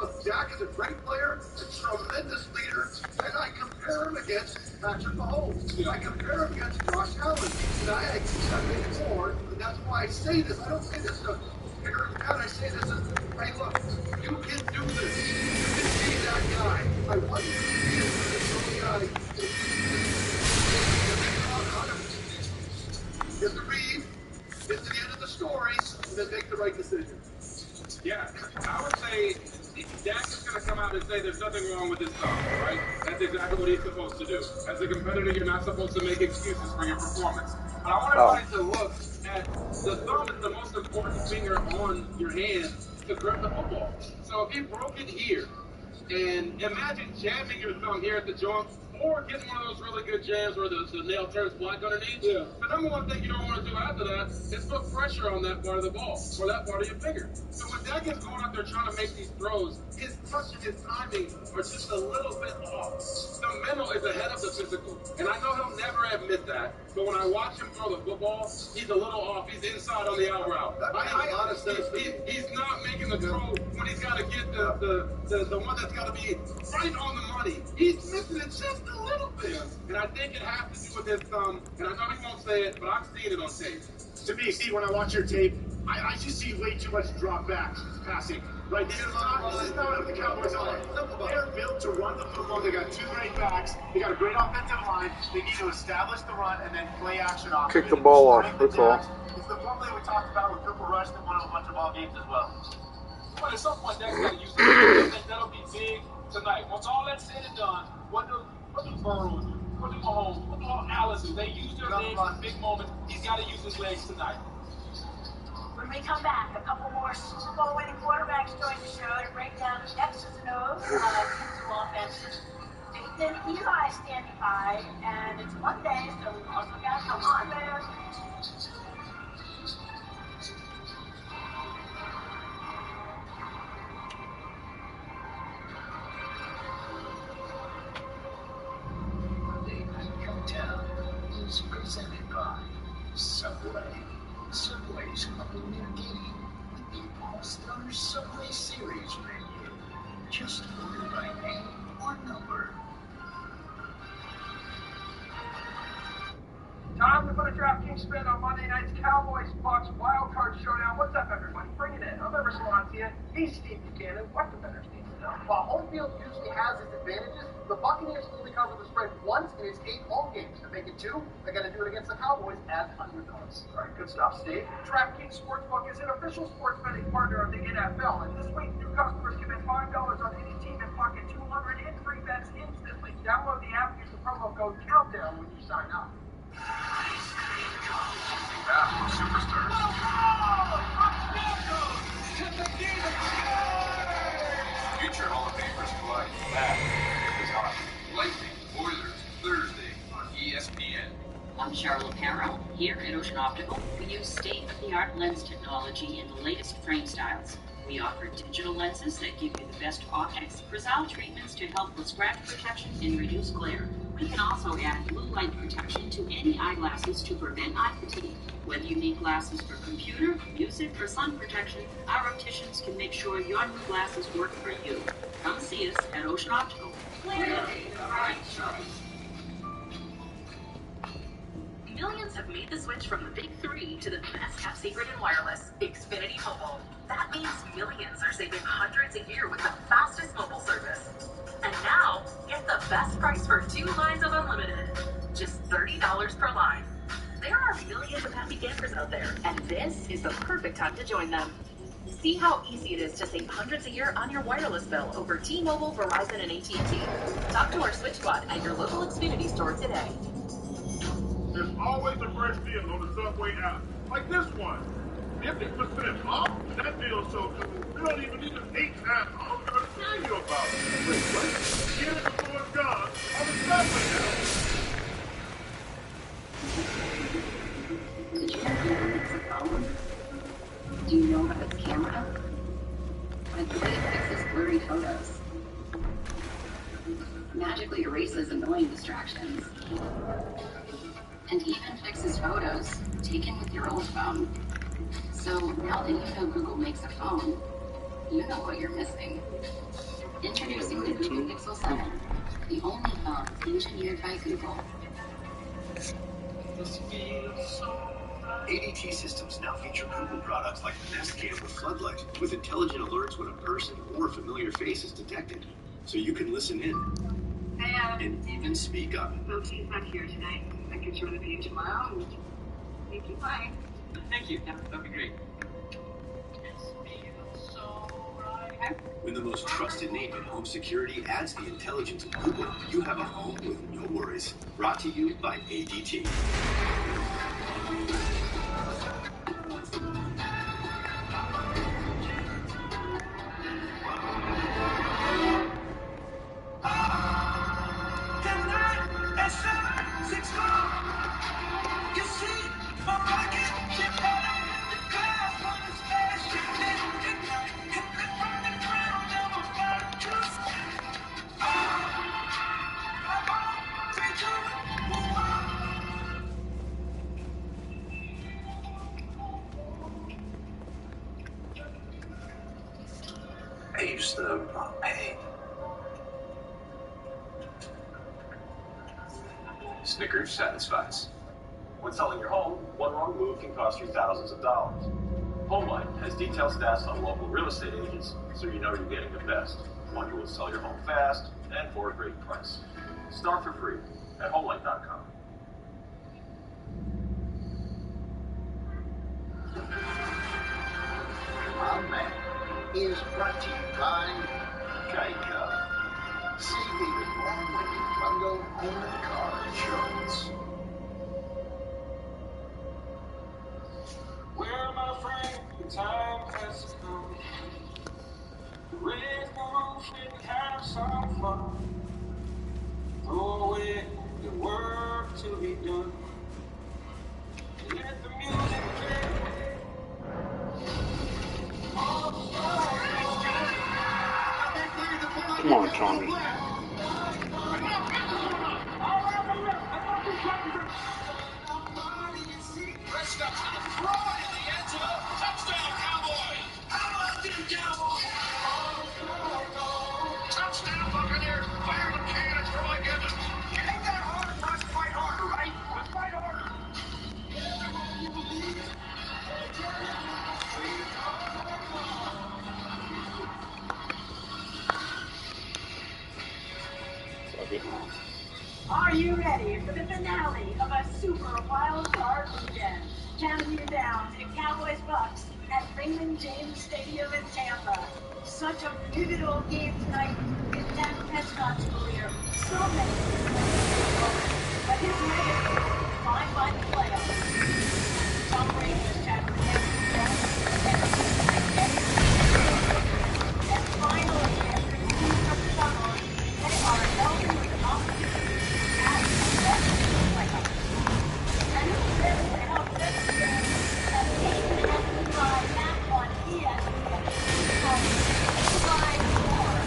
look, Dak is a great player, a tremendous leader, and I compare him against Patrick Mahomes. I compare him against Josh Allen. And I made more, and that's why I say this. I don't say this to Aaron Pat. I say this as, hey, look, you can do this. You can be that guy. I want you to be a guy. Get the read, get to the end of the story, and then make the right decision. Yeah, I would say Dak is going to come out and say there's nothing wrong with his thumb, right? That's exactly what he's supposed to do. As a competitor, you're not supposed to make excuses for your performance. But I want everybody to look at the thumb is the most important finger on your hand to grip the football. So if he broke it here, and imagine jamming your thumb here at the joint, or getting one of those really good jams where the nail turns black underneath. Yeah. The number one thing you don't want to do after that is put pressure on that part of the ball, or that part of your finger. So when Dak is going out there trying to make these throws, his touch and his timing are just a little bit off. The mental is ahead of the physical. And I know he'll never admit that, but when I watch him throw the football, he's a little off. He's inside on the out route. He's not making the throw when he's got to get the one that's got to be right on the money. He's missing it just a little bit. And I think it has to do with his thumb. And I know he won't say it, but I've seen it on tape. To me, Steve, when I watch your tape, I just see way too much drop back passing. Right, this is not what the Cowboys are. They're built to run the football. They got 2 great backs. They got a great offensive line. They need to establish the run and then play action off. Kick the ball off, that's all. It's the play we talked about with Cooper Rush that won a bunch of ball games as well. But at some point, Dak's got to use it. I think that'll be big tonight. Once all that's said and done, what do Burrows, what do Mahomes, what do all Allen do? They use their legs in big moments. He's got to use his legs tonight. When we come back, a couple more Super Bowl winning quarterbacks join the show to break down the X's and O's of mental offense. Dayton and Eli standing by, and it's Monday, so we also got come on, man. Monday Night Countdown is presented by Subway. Subway's coming near Guinea with the All-Star Subway Series menu. Just order by name or number. Time to put a DraftKings spin on Monday night's Cowboys-Bucks wildcard showdown. What's up, everybody? Bring it in. I'm Ever Salancia. He's Steve Buchanan. What the bettors need to know? While home field usually has its advantages, the Buccaneers only covered the spread once in its 8 home games. To make it 2, they got to do it against the Cowboys as underdogs. All right, good stuff, Steve. DraftKings Sportsbook is an official sports betting partner of the NFL, and this week new customers can bet $5 on any team and pocket $200 in free bets instantly. Download the app and use the promo code COUNTDOWN when you sign up. Superstars. Future Hall of Famers collide. That is on Lightning Oilers Thursday on ESPN. I'm Charlotte Harrell. Here at Ocean Optical, we use state-of-the-art lens technology in the latest frame styles. We offer digital lenses that give you the best optics, Fresnel treatments to help with scratch protection and reduce glare. We can also add blue light protection to any eyeglasses to prevent eye fatigue. Whether you need glasses for computer, music, or sun protection, our opticians can make sure your new glasses work for you. Come see us at Ocean Optical. Clearly the right choice. Millions have made the switch from the big three to the best kept secret in wireless, Xfinity Mobile. That means millions are saving hundreds a year with the fastest mobile service. And now, get the best price for 2 lines of unlimited. Just $30 per line. There are millions of happy campers out there, and this is the perfect time to join them. See how easy it is to save hundreds a year on your wireless bill over T-Mobile, Verizon, and AT&T. Talk to our Switch Squad at your local Xfinity store today. There's always a fresh deal on the Subway app, like this one. 50% off? That deal's so good, we don't even need an 8-time offer to tell you about it. Wait, what? Get it before it's gone on the Subway app. Did you know it's a phone? Do you know about its camera? Like the way it fixes blurry photos. Magically erases annoying distractions. And even fixes photos taken with your old phone. So now that you know Google makes a phone, you know what you're missing. Introducing the Google Pixel 7, the only phone engineered by Google. ADT systems now feature Google products like the Nest Cam with Floodlight, with intelligent alerts when a person or a familiar face is detected, so you can listen in and even speak up. He's not here tonight. I can show the page tomorrow and make you fine. Thank you. That'd be great. When the most trusted name in home security adds the intelligence of Google, you have a home with no worries. Brought to you by ADT. I used to pay. Snickers satisfies. When selling your home, one wrong move can cost you thousands of dollars. HomeLight has detailed stats on local real estate agents, so you know you're getting the best. One who will sell your home fast and for a great price. Start for free at HomeLight.com. My man is brought to you by Geico. Save even more when you bundle home and car insurance. Well, my friend, the time has come. Raise the roof and have some fun. Throw away the work to be done. Let the music play. Come on, Tommy. Prescott's gonna throw it in the end zone. Touchdown, Cowboys! How about them Cowboys? Touchdown, Buccaneers! Fire the can and throw again. You ain't that hard for us to fight harder, right? Let's fight harder. Are you ready for the finale of a super wild card weekend? Counting you down to Cowboys Bucks at Raymond James Stadium in Tampa. Such a pivotal game tonight in Dak Prescott's career. So many moments, but his legacy defined by the playoffs. Tom Brady was chatting with and finally, after the season of the summer, they are announcing with an opportunity at the playoffs. And who's there to help them today? A game amplified back on ESPN. From 5-4,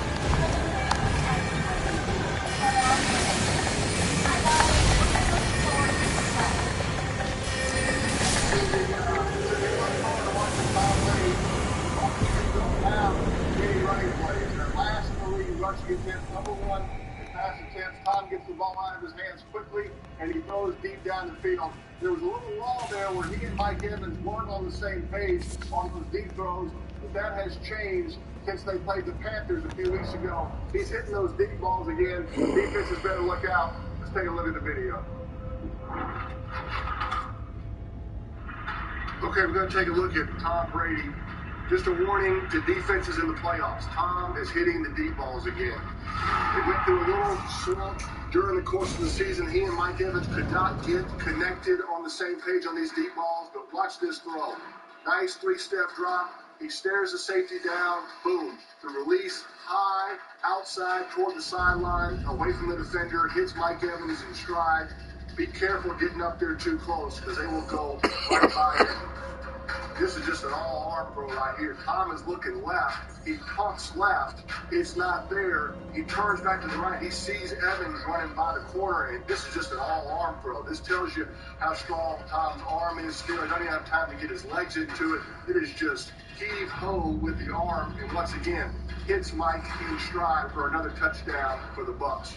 ball out of his hands quickly, and he throws deep down the field. There was a little lull there where he and Mike Evans weren't on the same page on those deep throws, but that has changed since they played the Panthers a few weeks ago. He's hitting those deep balls again. Defenses better look out. Let's take a look at the video. Okay, we're going to take a look at Tom Brady. Just a warning to defenses in the playoffs. Tom is hitting the deep balls again. They went through a little slump during the course of the season. He and Mike Evans could not get connected on the same page on these deep balls, but watch this throw. Nice three-step drop. He stares the safety down. Boom. The release high, outside toward the sideline, away from the defender, hits Mike Evans in stride. Be careful getting up there too close because they will go right by him. This is just an all-arm throw right here. Tom is looking left. He pumps left. It's not there. He turns back to the right. He sees Evans running by the corner, and this is just an all-arm throw. This tells you how strong Tom's arm is still. He doesn't even have time to get his legs into it. It is just heave-ho with the arm, and once again, hits Mike in stride for another touchdown for the Bucs.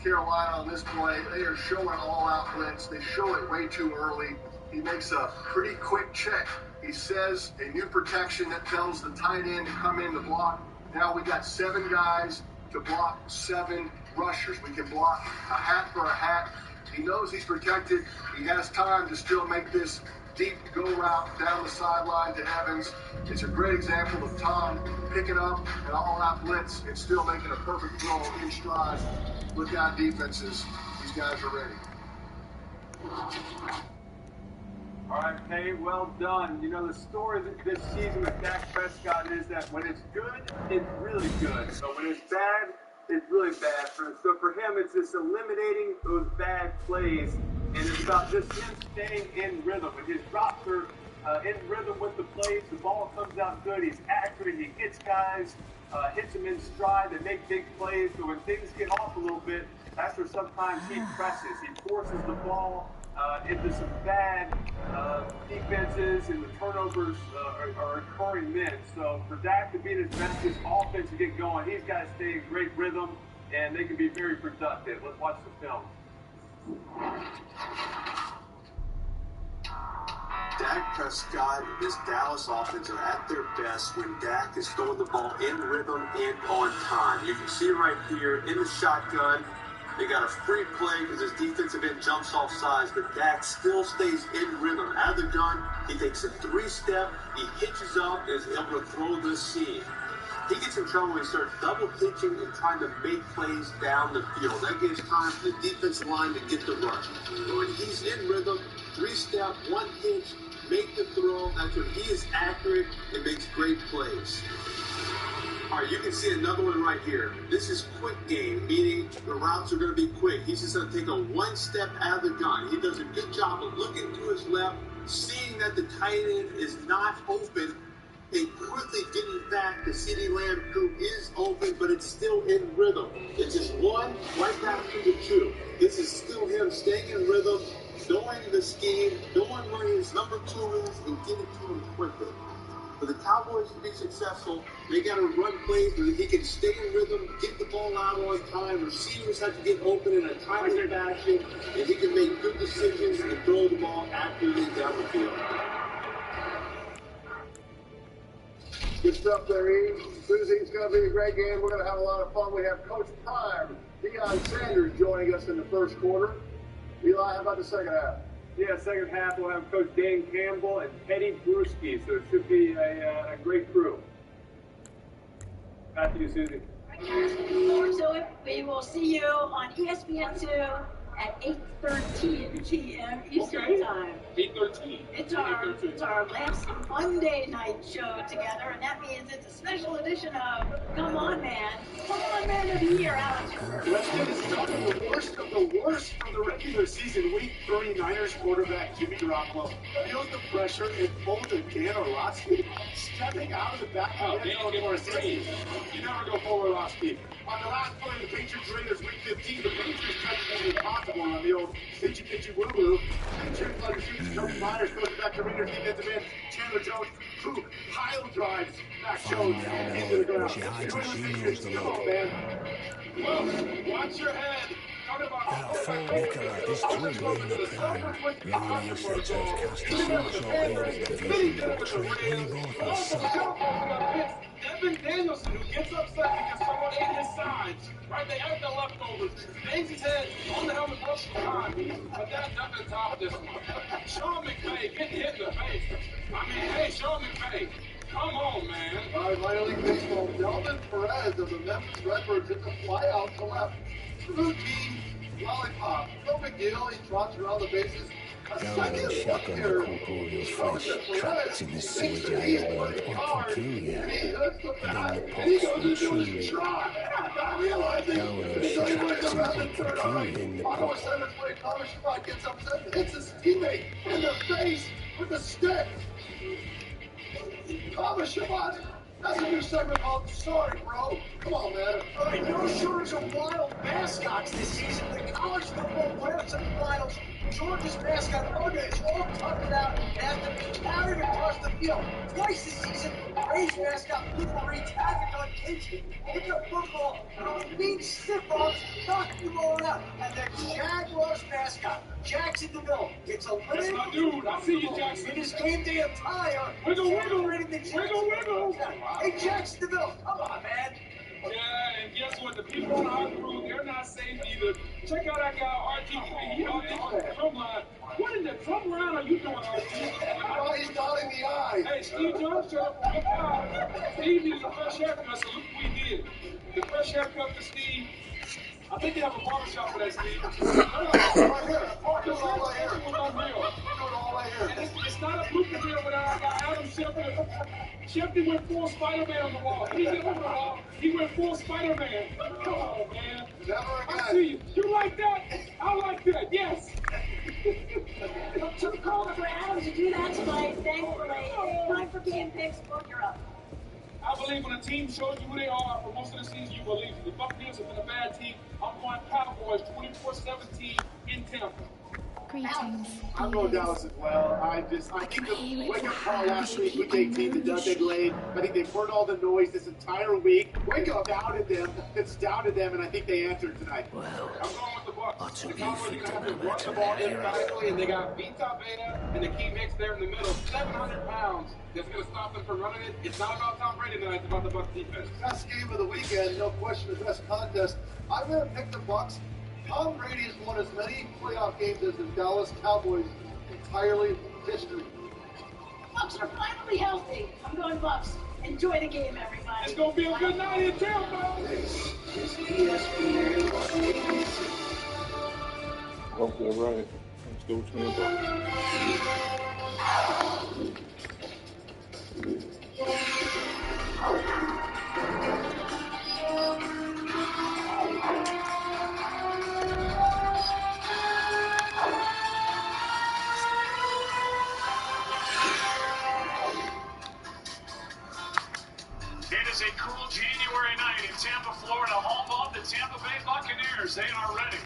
Carolina on this play, they are showing all-out blitz. They show it way too early. He makes a pretty quick check. He says a new protection that tells the tight end to come in to block. Now we got 7 guys to block 7 rushers. We can block a hat for a hat. He knows he's protected. He has time to still make this deep go route down the sideline to Evans. It's a great example of Tom picking up an all-out blitz and still making a perfect throw in stride. Look out, defenses. These guys are ready. All right, Kay, well done. You know, the story this season with Dak Prescott is that when it's good, it's really good. So when it's bad, it's really bad. So for him, it's just eliminating those bad plays, and it's about just him staying in rhythm. When his drops are in rhythm with the plays, the ball comes out good, he's accurate, he hits guys, hits them in stride, they make big plays. So when things get off a little bit, that's where sometimes he presses. He forces the ball into some bad defenses, and the turnovers are occurring then. So for Dak to be his best, his offense to get going, he's got to stay in great rhythm, and they can be very productive. Let's watch the film. Dak Prescott and this Dallas offense are at their best when Dak is throwing the ball in rhythm and on time. You can see right here in the shotgun, they got a free play because his defensive end jumps off sides, but Dak still stays in rhythm. Out of the gun, he takes a 3-step, he hitches up, and is able to throw this seam. He gets in trouble when he starts double hitching and trying to make plays down the field. That gives time for the defensive line to get the rush. But when he's in rhythm, 3-step, 1 hitch, make the throw. That's when he is accurate and makes great plays. All right, you can see another one right here. This is quick game, meaning the routes are going to be quick. He's just going to take a 1 step out of the gun. He does a good job of looking to his left, seeing that the tight end is not open, and quickly getting back to CeeDee Lamb, who is open, but it's still in rhythm. It's just 1 right back to the 2. This is still him staying in rhythm, knowing the scheme, knowing where his number 2 is, and getting to him quickly. For the Cowboys to be successful, they got to run plays where he can stay in rhythm, get the ball out on time. Receivers have to get open in a timely fashion, and he can make good decisions and throw the ball accurately down the field. Good stuff there, Eve. Susie, it's going to be a great game. We're going to have a lot of fun. We have Coach Prime, Deion Sanders, joining us in the first quarter. Eli, how about the second half? Yeah, second half we'll have Coach Dan Campbell and Teddy Bruschi, so it should be a great crew. Back to you, Susie. So we will see you on ESPN2 at 8:13 p.m. Eastern Time. 8:13. It's our last Monday night show together, and that means it's a special edition of Come On Man of the Year, Alex. Let's get it started. The worst of the worst from the regular season. Week 3, Niners quarterback Jimmy Garoppolo feels the pressure and pulls a Dan Orlovsky stepping out of the back of the end zone for a safety. You never go forward, Orlovsky. On the last play of the Patriots Raiders Week 15, the Patriots tried to make it impossible on the old pitchy woo-woo. Patriots like shoots. Tony Myers goes back to Raiders defensive end Chandler Jones, who pile drives Mac Jones into the ground. Come on, man. Well, watch your head. Now, for Nicola is dribbling the plan. Riley is said to have cast a snapshot here at the vision of Trent Weaver and Sun. Evan Danielson, who gets upset because someone ate his sides, right? They ate the leftovers. Bangs his head on the helmet most of the time, but that doesn't top this one. Sean McVay getting hit in the face. I mean, hey, Sean McVay, come on, man. All right, minor league baseball. Delvin Perez of the Memphis Redbirds hit the flyout to left. Routine lollipop. No big deal. He trots around the bases. Down shotgun the corporeal's flesh, trapped in the sewage island or peculiar, and in the pox will chew. Down trapped in peculiar in the pox. Thomas Shabbat gets upset and hits his teammate in the face with a stick. Thomas Shabbat, that's a new segment called Sorry, Bro. Come on, man. All right, no shortage of wild mascots this season. The college football playoff semifinals. Georgia's mascot, Roga, is all tucked it out and has to be carried across the field. Twice this season, Ray's mascot, Blue wreaks havoc on kids. Pick up football, being stiff arms, knocking you all out. And the Jaguars mascot, Jackson DeVille, gets a limited. That's my dude. I see you, Jackson. In his game day attire. Wiggle, wiggle. Wiggle. Hey, Jackson DeVille, come on, man. Yeah, and guess what? The people on our crew, they're not safe either. Check out that guy, RG3. He on the drum line. What in the drum line are you doing, RG? Oh, he's dotting the I. Hey, Steve Jones showed up. Look out. Steve needs a fresh haircut, so look what we did. The fresh haircut for Steve. I think they have a barbershop for that, Steve. Right here. Do it all right here. Do it all right here. And it's not a blooper reel without our guy, Adam Shepard. Shepard went full Spider-Man on the wall. He didn't over the wall. He went full Spider-Man. Come on, man. Never again. I see you. You like that? I like that. Yes. It took cold for Adam to do that tonight, thankfully. Time for being picks. Book, you're up. I believe when a team shows you who they are for most of the season, you believe it. The Buccaneers have been a bad team. I'm going Cowboys 24-17 in Tampa. Greetings. I'm going Dallas as well. I think the wake-up call last week, week 18, the Doug Lane. I think they've heard all the noise this entire week. Wake up doubted them. It's doubted them, and I think they answered tonight. Well, I'm going with the Bucs. The Cowboys are going to have to run the ball emphatically, and they got Vita Veda and the key mix there in the middle. 700 pounds. That's going to stop them from running it. It's not about Tom Brady tonight. It's about the Bucs defense. Best game of the weekend, no question, the best contest. I'm going to pick the Bucs. Tom Brady has won as many playoff games as the Dallas Cowboys entirely history. Bucks are finally healthy. I'm going Bucks. Enjoy the game, everybody. It's going to be a good night in Tampa. This is ESPN. Okay, right. Let's go Tampa. It is a cool January night in Tampa, Florida, home of the Tampa Bay Buccaneers. They are ready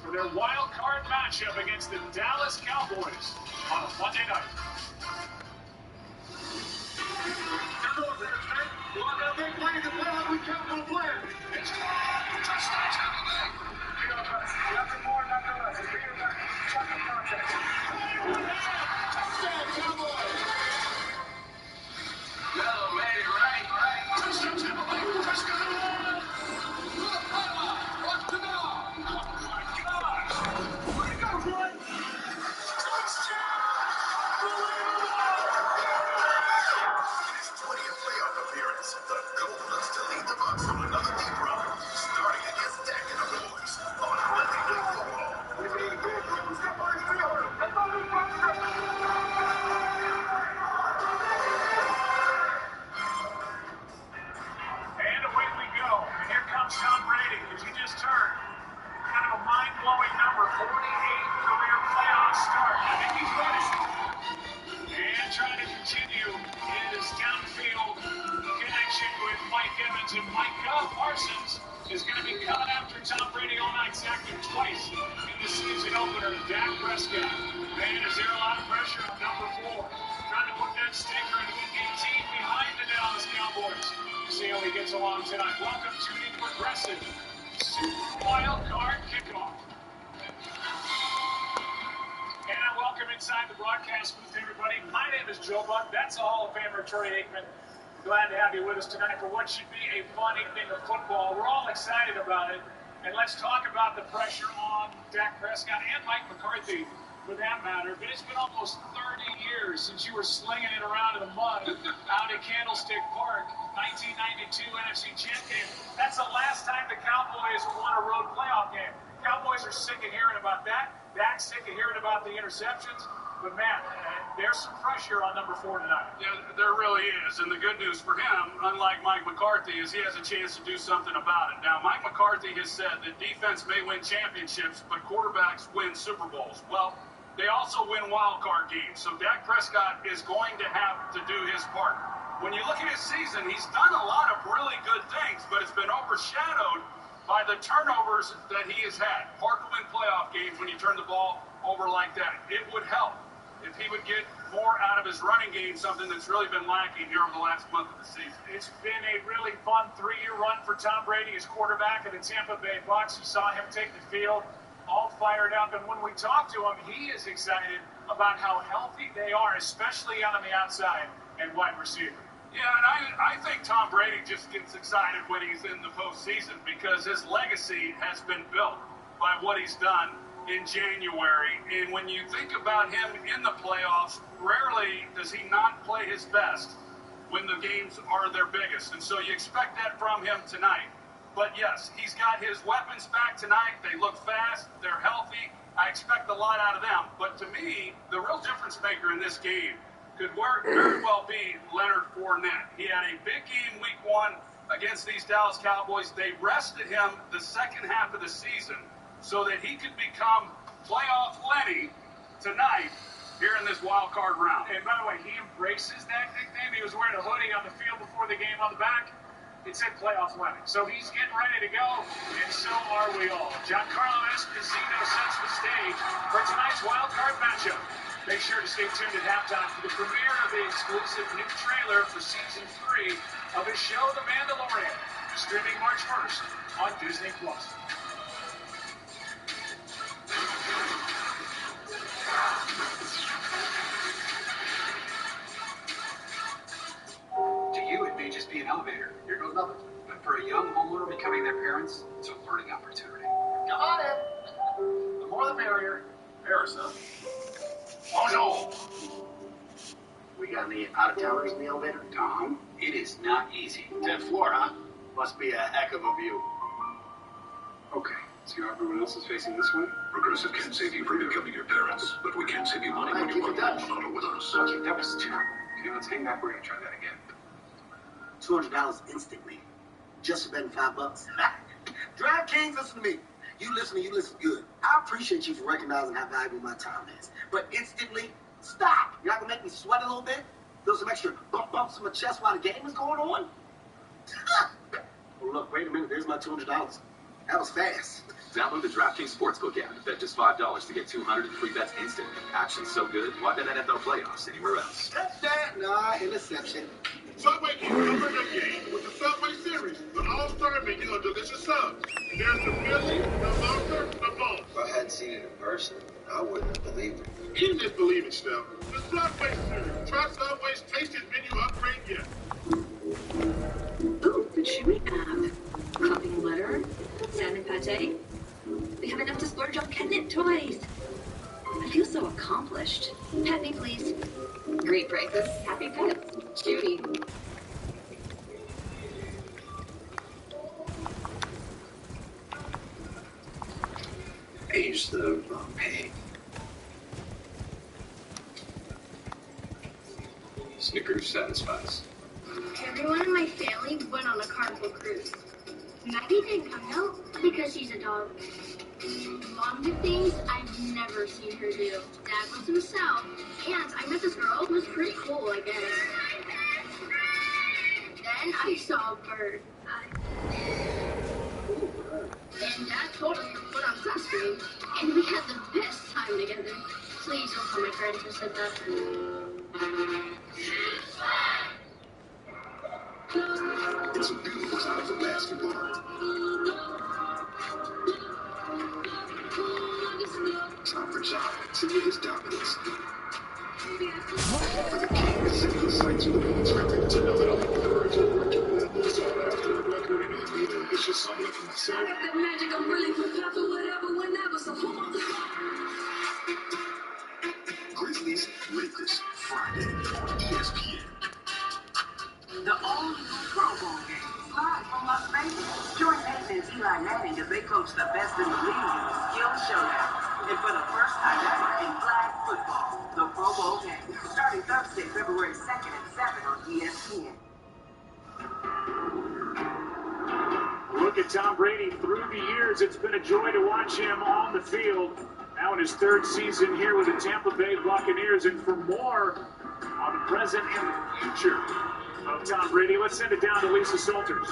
for their wild card matchup against the Dallas Cowboys on a Monday night. Is going to be coming after Tom Brady all night, sacked him twice in the season opener. Dak Prescott. Man, is there a lot of pressure on number 4. Trying to put that stinker into the 18 behind the Dallas Cowboys. See how he gets along tonight. Welcome to the progressive Super Wild Card Kickoff. inside the broadcast booth, everybody. My name is Joe Buck. That's the Hall of Famer, Troy Aikman. Glad to have you with us tonight for what should be a fun evening of football. We're all excited about it. And let's talk about the pressure on Dak Prescott and Mike McCarthy, for that matter. But it's been almost 30 years since you were slinging it around in the mud out at Candlestick Park, 1992 NFC Champ game. That's the last time the Cowboys won a road playoff game. Cowboys are sick of hearing about that. Dak's sick of hearing about the interceptions. But, man, there's some pressure on number 4 tonight. Yeah, there really is. And the good news for him, unlike Mike McCarthy, is he has a chance to do something about it. Now, Mike McCarthy has said that defense may win championships, but quarterbacks win Super Bowls. Well, they also win wild card games. So Dak Prescott is going to have to do his part. When you look at his season, he's done a lot of really good things, but it's been overshadowed by the turnovers that he has had. Hard to win playoff games when you turn the ball over like that. It would help if he would get more out of his running game, something that's really been lacking here over the last month of the season. It's been a really fun 3-year run for Tom Brady as quarterback of the Tampa Bay Bucs. You saw him take the field all fired up, and when we talk to him, he is excited about how healthy they are, especially out on the outside and wide receiver. Yeah, and I think Tom Brady just gets excited when he's in the postseason because his legacy has been built by what he's done in January. And when you think about him in the playoffs, rarely does he not play his best when the games are their biggest. And so you expect that from him tonight. But yes, he's got his weapons back tonight. They look fast. They're healthy. I expect a lot out of them. But to me, the real difference maker in this game could very well be Leonard Fournette. He had a big game week 1 against these Dallas Cowboys. They rested him the second half of the season so that he could become playoff Lenny tonight here in this wild card round. And by the way, he embraces that nickname. He was wearing a hoodie on the field before the game. On the back, it said playoff Lenny. So he's getting ready to go, and so are we all. Giancarlo Esposito sets the stage for tonight's wild card matchup. Make sure to stay tuned at halftime for the premiere of the exclusive new trailer for Season 3 of his show, The Mandalorian, streaming March 1st on Disney+. To you, it may just be an elevator. Here goes nothing. But for a young homeowner becoming their parents, it's a learning opportunity. Come on in. The more the merrier. Paris, huh? Oh, no. We got any out-of-towners in the elevator? Tom, it is not easy. 10th floor, huh? Must be a heck of a view. Okay, so everyone else is facing this way? Progressive can't save you from becoming your parents, but we can save you money when you bundle one auto with us. Okay, that was 2. Okay, let's hang back. We're going to try that again. $200 instantly. Just spend $5. DraftKings, listen to me. You listen good. I appreciate you for recognizing how valuable my time is. But instantly, stop. You're not going to make me sweat a little bit? Feel some extra bumps in my chest while the game is going on? Well, look, wait a minute. There's my $200. That was fast. Download the DraftKings Sportsbook app. Bet just $5 to get 200 in free bets instantly. Action's so good, why bet NFL playoffs anywhere else? Touchdown. Nah, interception. Subway keeps covering the game with the Subway Series, the all-star menu of delicious subs. There's the Philly, the Monster, the Bone. If I hadn't seen it in person, I wouldn't have believed it. You just believe it, Steph. The Subway Series. Try Subway's tastiest menu upgrade yet. Oh, what should we have? Coffee and butter? Salmon pate? We have enough to splurge on catnip toys. I feel so accomplished. Pet me, please. Great prices, happy pets. Judy. Age the pain. Snickers satisfies. Everyone in my family went on a Carnival cruise. Maggie didn't come though because she's a dog. Mom did things I've never seen her do. Dad was himself, and I met this girl who was pretty cool, I guess. Then I saw a bird. And Dad told us to put on sunscreen, and we had the best time together. Please don't tell my friends who said that. It's a beautiful time for basketball. Time for John to get his dominance. Sights of the ball expecting to know that I'm encouraging the most sought after record in the meeting. It's just something for myself. I got that magic, I'm really prepared for whatever, whenever, so hold on. Grizzlies Lakers Friday on ESPN. The all-new Pro Bowl game, live from Las Vegas. Join Nathan and Eli Manning as they coach the best in the league in the skill showdown. And for the first time ever in flag football, the Pro Bowl game, starting Thursday, February 2nd at 7 on ESPN. Look at Tom Brady through the years. It's been a joy to watch him on the field. Now in his third season here with the Tampa Bay Buccaneers. And for more on the present and the future of Tom Brady, let's send it down to Lisa Salters.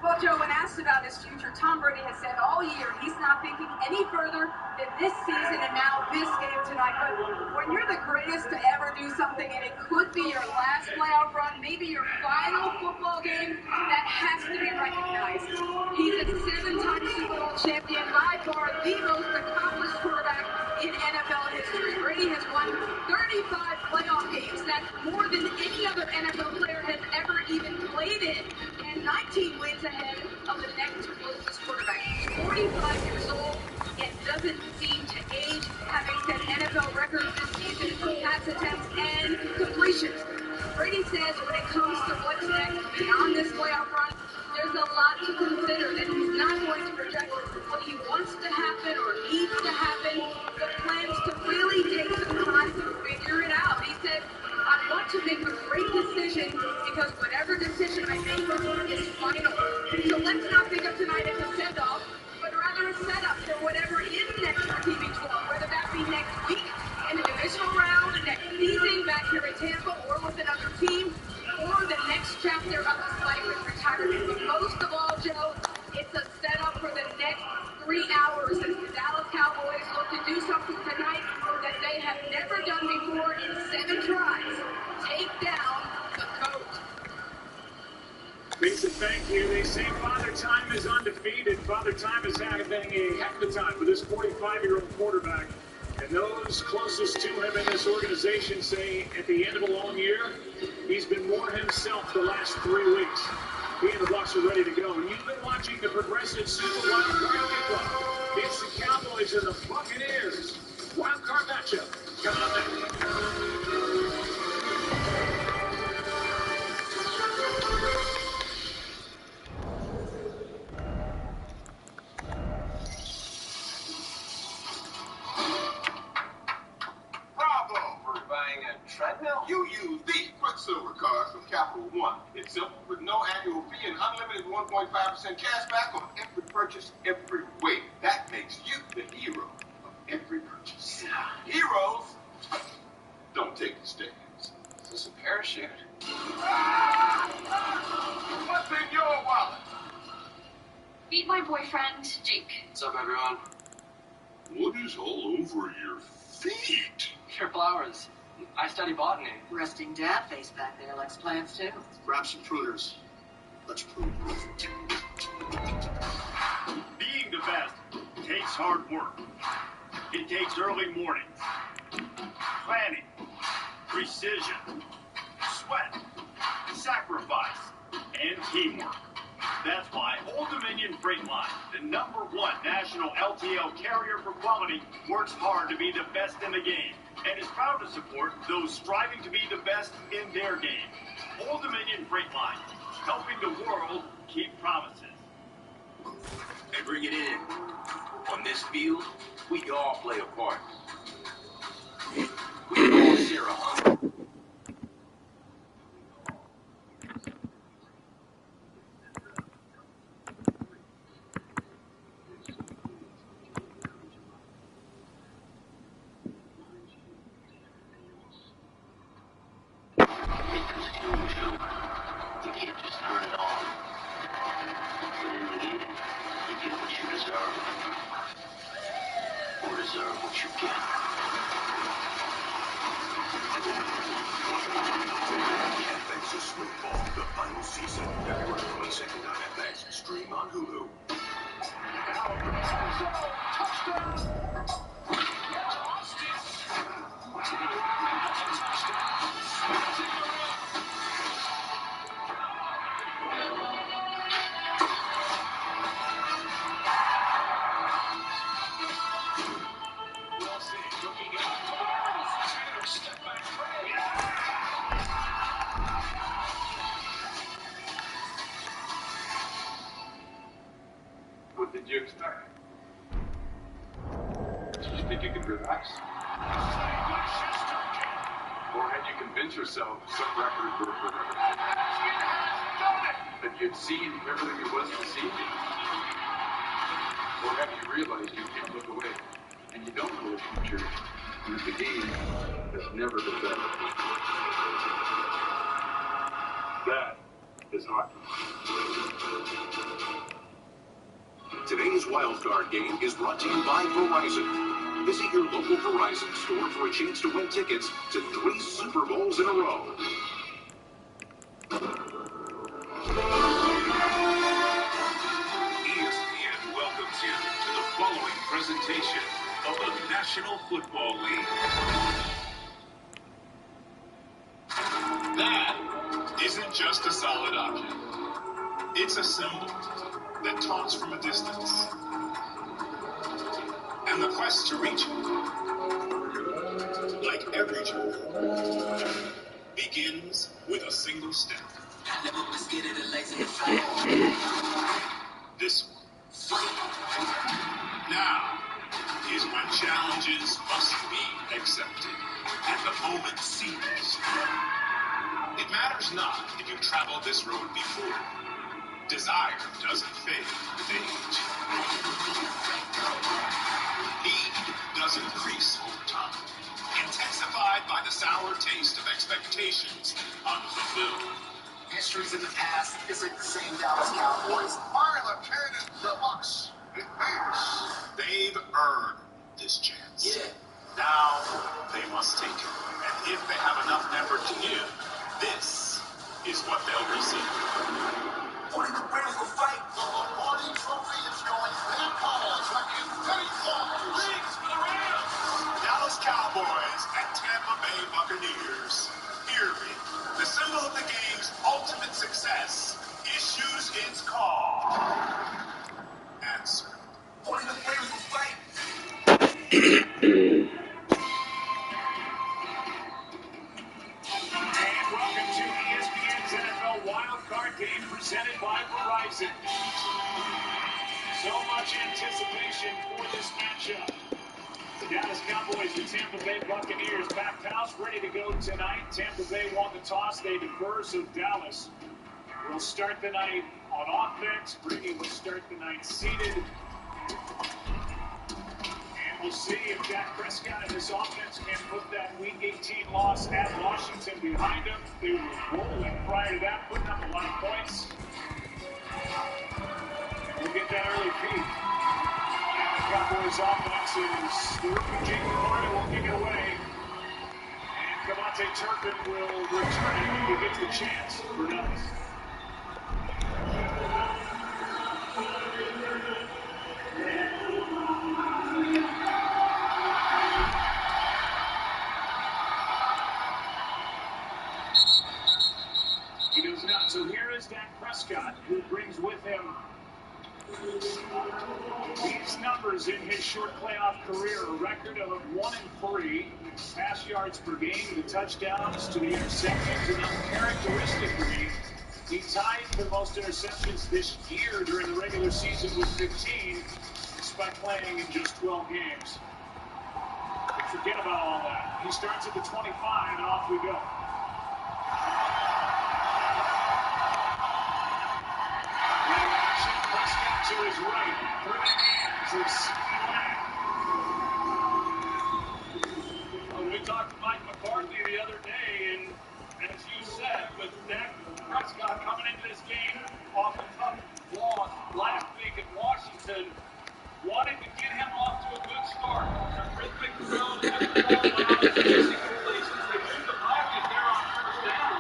Well, Joe, when asked about his future, Tom Brady has said all year he's not thinking any further than this season and now this game tonight. But when you're the greatest to ever do something and it could be your last playoff run, maybe your final football game, that has to be recognized. He's a 7-time Super Bowl champion, by far the most accomplished quarterback in NFL history. Brady has won 35 playoff games. That's more than any other NFL player has ever even played in, and 19 wins ahead of the next closest quarterback. He's 45 years old and doesn't seem to age, having set NFL records this season for pass attempts and completions. Brady says when it comes to what's next beyond this playoff run, there's a lot to consider, and he's not going to project what he wants to happen or needs to happen, but plans to really take some time to figure it out. He said, I want to make a great decision because whatever decision I make is final. So let's not think of tonight as a send-off, but rather a setup for whatever is next for TB12, whether that be next week in the divisional round, next season back here in Tampa or with another team, or the next chapter of his life in retirement. But most of all, Joe, it's a setup for the next 3 hours as the Dallas Cowboys look to do something tonight that they have never done before in 7 tries. Take down the coach. Lisa, thank you. They say Father Time is undefeated. Father Time is having a heck of a time with this 45-year-old quarterback. And those closest to him in this organization say at the end of a long year, he's been more himself the last 3 weeks. He and the Bucs are ready to go. And you've been watching the Progressive Super Wild Card kickoff. It's the Cowboys and the Buccaneers. Wild card matchup coming up next. Treadmill? You use the Quicksilver card from Capital One. It's simple, with no annual fee and unlimited 1.5% cash back on every purchase, every way. That makes you the hero of every purchase. Heroes don't take the stairs. Is this a parachute? What's in your wallet? Meet my boyfriend, Jake. What's up, everyone? What is all over your feet? Your flowers. I study botany. Resting dad face back there likes plants too. Grab some pruners. Let's prune. Being the best takes hard work. It takes early mornings, planning, precision, sweat, sacrifice, and teamwork. That's why Old Dominion Freight Line, the #1 national LTL carrier for quality, works hard to be the best in the game and is proud to support those striving to be the best in their game. Old Dominion Freight Line, helping the world keep promises. And bring it in. On this field, we all play a part. We all share a hunger. did you expect? Did you think you could relax? Or had you convinced yourself some record were forever? That you'd seen everything there was to see? Or have you realized you can't look away and you don't know the future and that the game has never been better? That is hockey. Today's wildcard game is brought to you by Verizon. Visit your local Verizon store for a chance to win tickets to 3 Super Bowls in a row. ESPN welcomes you to the following presentation of the National Football League. That isn't just a solid object. It's a symbol that taunts from a distance. And the quest to reach it, like every journey, begins with a single step. This one. Now is when challenges must be accepted and the moment seized. It matters not if you've traveled this road before. Desire doesn't fade with age. Need doesn't increase over time, intensified by the sour taste of expectations unfulfilled. History's in the past. This ain't the same Dallas Cowboys. Fire the cannon, the Bucks. They've earned this chance. Yeah. Now they must take it. And if they have enough effort to give, this is what they'll receive. What is the critical fight? The Lombardi Trophy is going their calls like infinity rings for the Rams. Dallas Cowboys and Tampa Bay Buccaneers. Hear me. The symbol of the game's ultimate success issues its call. Answer. What is the critical fight? And welcome to ESPN's NFL Wildcard Game presented by Verizon. So much anticipation for this matchup. The Dallas Cowboys, the Tampa Bay Buccaneers, packed house, ready to go tonight. Tampa Bay won the toss, they defer, so Dallas will start the night on offense. Brady will start the night seated. And we'll see if Dak Prescott and his offense can put that Week 18 loss at Washington behind them. They were rolling prior to that, putting up a lot of points. And we'll get that early peek. Cowboys offense is the rookie Jake Lombardi will kick it away. And Cavante Turpin will return it when he gets the chance for Dallas. He does not. So here is Dak Prescott, who brings with him these numbers in his short playoff career: a record of 1-3, pass yards per game, the touchdowns to the interceptions, and uncharacteristically, he tied the most interceptions this year during the regular season with 15, despite playing in just 12 games. But forget about all that. He starts at the 25, and off we go. To his right, through the hands of CeeDee Lamb. We talked to Mike McCarthy the other day, and as you said, with Dak Prescott coming into this game off a tough loss last week in Washington, wanting to get him off to a good start. Some rhythmic throws, good ball out, basic relations. They shoot the pocket there on first down.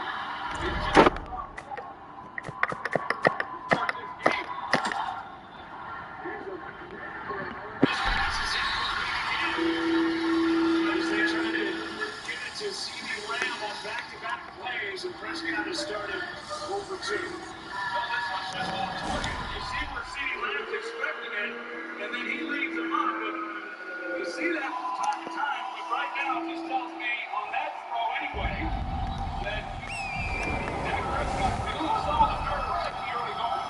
CeeDee Lamb on back-to-back plays, and Prescott has started over 2. Well, this one's just off target. You see where CeeDee Lamb's expecting it, and then he leaves him up. But you see that from time to time. But right now, it just tells me on that throw anyway that Dak Prescott feels some of the nerves at the early going.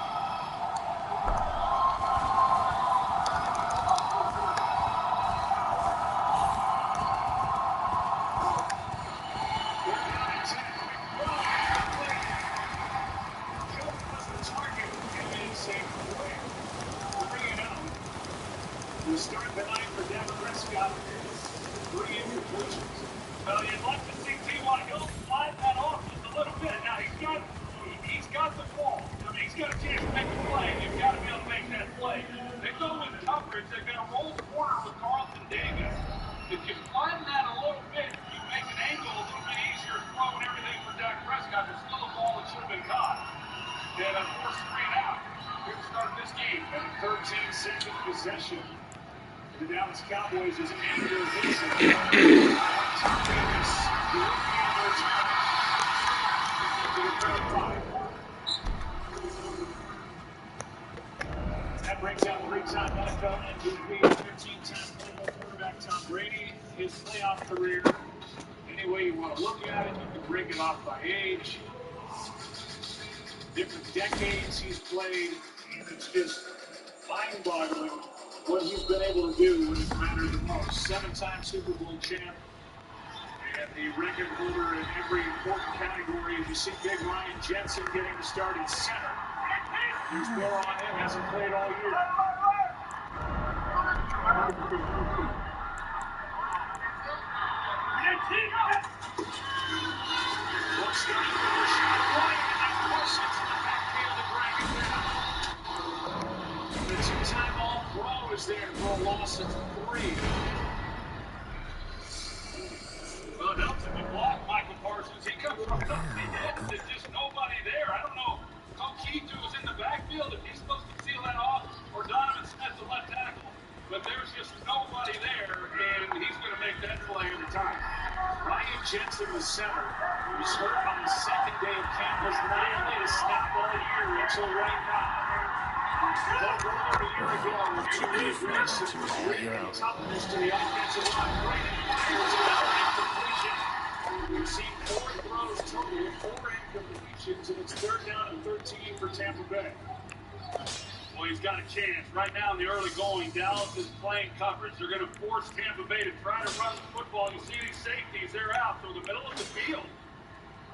And a forced 3 and out. Here to start this game. And a 13-second possession. The Dallas Cowboys is Andrew Wilson. Tom Davis, the rookie on the return. To the 35. That brings out three-time NFL MVP, 15-time Pro Bowl quarterback Tom Brady. His playoff career, any way you want to look at it, you can break it off by age. Different decades he's played, and it's just mind-boggling what he's been able to do when it mattered the most. 7-time Super Bowl champ, and the record holder in every important category. As you see Big Ryan Jensen getting the start in center. There's more on him, hasn't played all year. Looks down for a shot, right, and that pushes to the backfield to drag it down. The two-time All-Pro is there for a loss of 3. Well, Nelson can block Michael Parsons. He comes right up the end. There's just nobody there. I don't know if Kokitu is in the backfield, if he's supposed to seal that off, or Donovan Smith, the left tackle. But there's just nobody there, and he's going to make that play every time. Ryan Jensen, the center, was hurt on the second day of camp, was not only a snap all year until right now. But over a year ago, he really brings some great toughness to the offensive line. Brady fires it out in completion. We've seen 4 throws total, 4 incompletions, and it's 3rd down and 13 for Tampa Bay. Well, he's got a chance. Right now in the early going, Dallas is playing coverage. They're going to force Tampa Bay to try to run the football. You see these safeties, they're out through the middle of the field.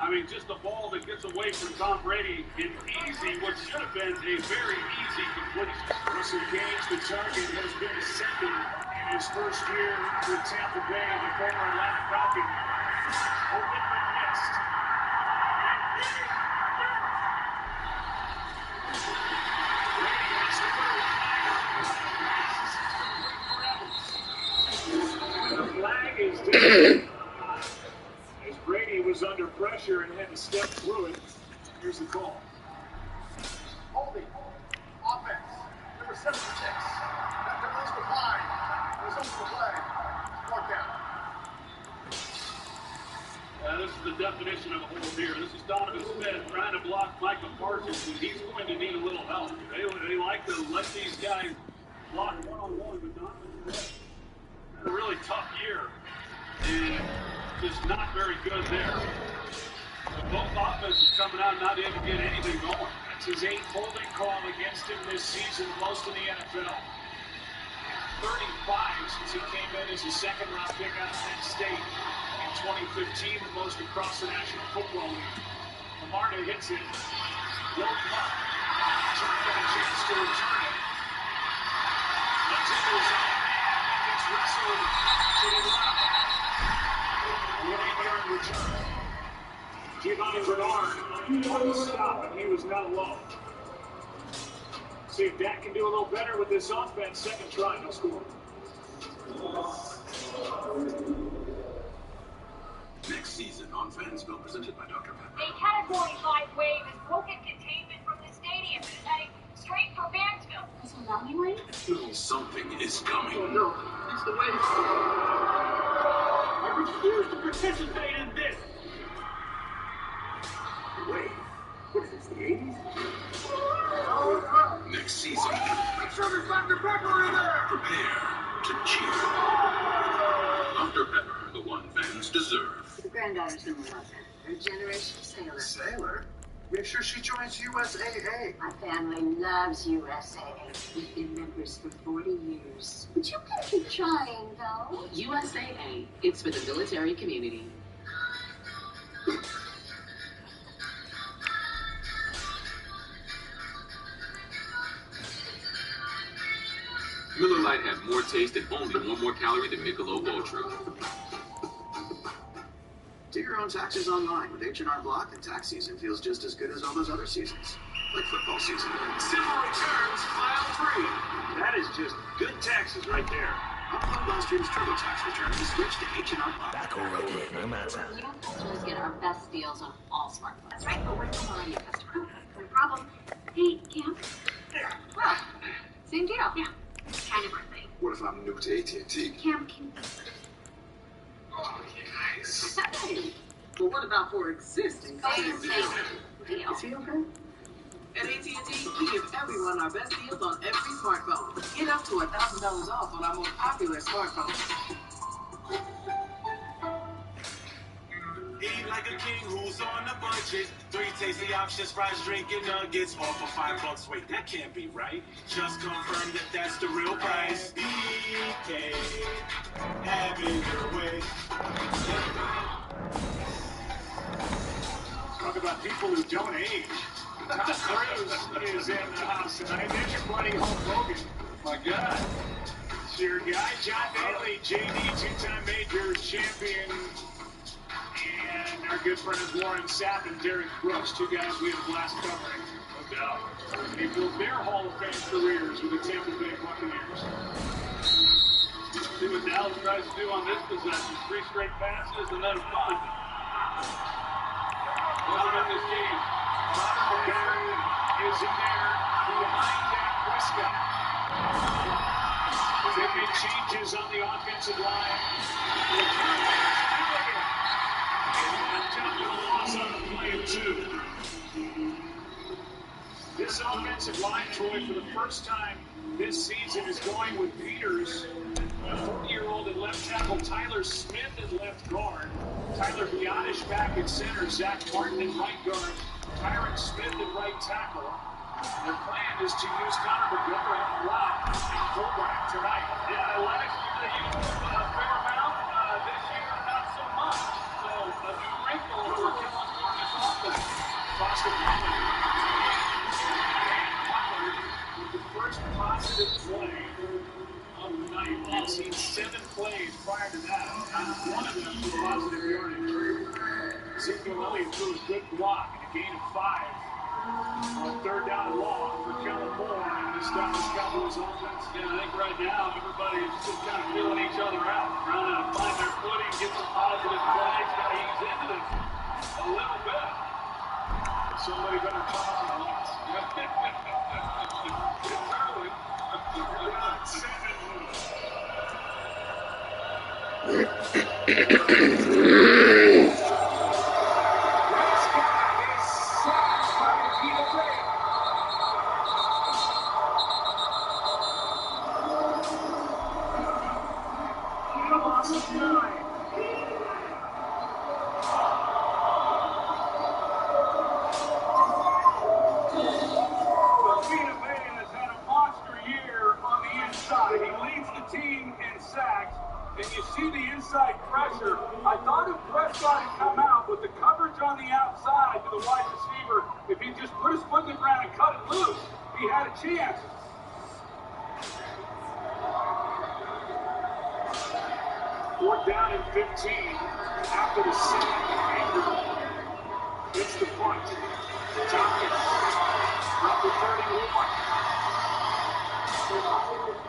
I mean, just a ball that gets away from Tom Brady in easy, what should have been a very easy completion. Russell Gage, the target, has been ascending in his first year with Tampa Bay, the former Atlanta Falcon. Open but missed. The flag is down. As Brady was under pressure and had to step through it. Here's the call. Holding. Offense. Number 76. That released the flag. Resumes the flag. 4th down. This is the definition of a hold here. This is Donovan Smith trying to block Michael Parsons, and he's going to need a little help. They like to let these guys block one-on-one, but Donovan Smith had a really tough year, and just not very good there. But both offenses coming out not able to get anything going. That's his 8th holding call against him this season, most in the NFL. 35 since he came in as a 2nd-round pick out of Penn State. 2015, the most across the National Football League. Lamarda hits it. Low puck. Trying to get a chance to return it. Runs into his own man and gets wrestled to the left. Winning here in return. Giovanni Bernard on the stop, and he was not long. See if Dak can do a little better with this offense. 2nd try, no score. Next season on Fansville, presented by Dr. Pepper. A Category 5 wave has broken containment from the stadium and is heading straight for Fansville. A tsunami wave? Something is coming. Oh no, it's the wave. I refuse to participate in this. Wait, what is this, the 80s? Next season, Make sure there's Dr. Pepper in there. prepare to cheer. Dr. Pepper, the one fans deserve. The granddaughter's gonna love it. Her generation sailor. Sailor? Make sure she joins USAA. My family loves USAA. We've been members for 40 years. But you can keep trying, though. USAA. It's for the military community. Miller Lite has more taste and only 1 more calorie than Michelob Ultra. Do your own taxes online with H&R Block, and tax season feels just as good as all those other seasons, like football season. Civil returns, file 3. That is just good taxes right there. Upload last year's TurboTax return and switch to H&R Block. Back already, no matter. You customers get our best deals on all smartphones. That's right, but we're still not your customer. No problem. same deal. Yeah, kind of our thing. What if I'm new to AT&T? Cam can... Oh, yes. Hey, well, what about for existing customers? Deal. Is he okay? At AT&T, we give everyone our best deals on every smartphone. Get up to $1,000 off on our most popular smartphones. Eat like a king who's on a budget. 3 tasty options, fries, drink, and nuggets. All for $5. Wait, that can't be right. Just confirm that that's the real price. BK, have it your way. Talk about people who don't age. Tom Cruise is in the house tonight. There's your buddy Hulk Hogan. My God. It's your guy, John Daly, JD, two-time majors champion. And our good friends Warren Sapp and Derek Brooks, two guys we had a blast covering. No doubt. They built their Hall of Fame careers with the Tampa Bay Buccaneers. See what Dallas tries to do on this possession. 3 straight passes and then 5. Look at this game. Is in there behind Dak Prescott. Big changes on the offensive line. Loss on the play of 2. This offensive line, Troy, for the first time this season is going with Peters, a 40-year-old at left tackle, Tyler Smith at left guard, Tyler Biadasz back at center, Zach Martin at right guard, Tyron Smith at right tackle. Their plan is to use Connor McGovern at lock and fullback tonight. Yeah, last year they used him a fair amount. This year, not so much. So, a new wrinkle for Kellen Moore's offense. Foster with the first positive play of the night. We've seen 7 plays prior to that, and 1 of them was positive yardage. Ezekiel Elliott threw a good block and a gain of 5 on 3rd down and long for Kellen Moore and this Dallas Cowboys offense. Yeah, I think right now everybody's just kind of feeling each other out, trying to find their footing, get some positive plays, got to ease into this a little bit. Somebody better come on the loss. It's early. We're on 7. And you see the inside pressure. I thought if Prescott had come out with the coverage on the outside to the wide receiver, if he just put his foot in the ground and cut it loose, he had a chance. Fourth down and 15 after the sack. It's the punt. Tompkins, number 31.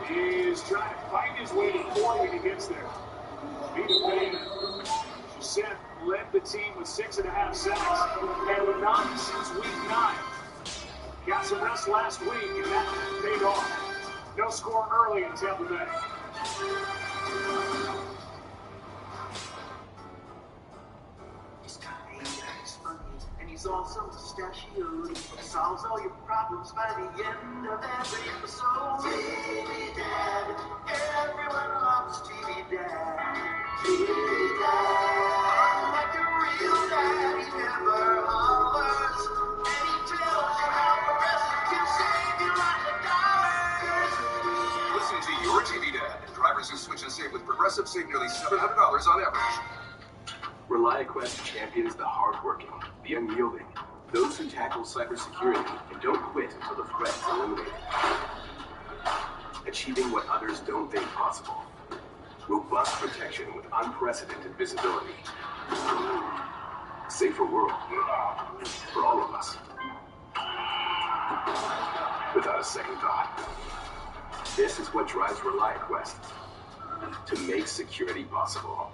He's trying to fight his way to 40 when he gets there. Vita Vea, Giuseppe led the team with 6.5 sacks and with 9 since week 9. Got some rest last week, and that paid off. No score early in Tampa Bay. And he's also mustachioed. Solves all your problems by the end of every episode. TV Dad, everyone loves TV Dad. TV Dad, unlike a real dad, he never hollers. And he tells you how progressive can save you like $1. Listen to your TV Dad. Drivers who switch and save with Progressive save nearly $700 on average. ReliaQuest champions the hardworking, the unyielding, those who tackle cybersecurity and don't quit until the threat is eliminated. Achieving what others don't think possible. Robust protection with unprecedented visibility. Safer world for all of us. Without a second thought. This is what drives ReliaQuest. To make security possible.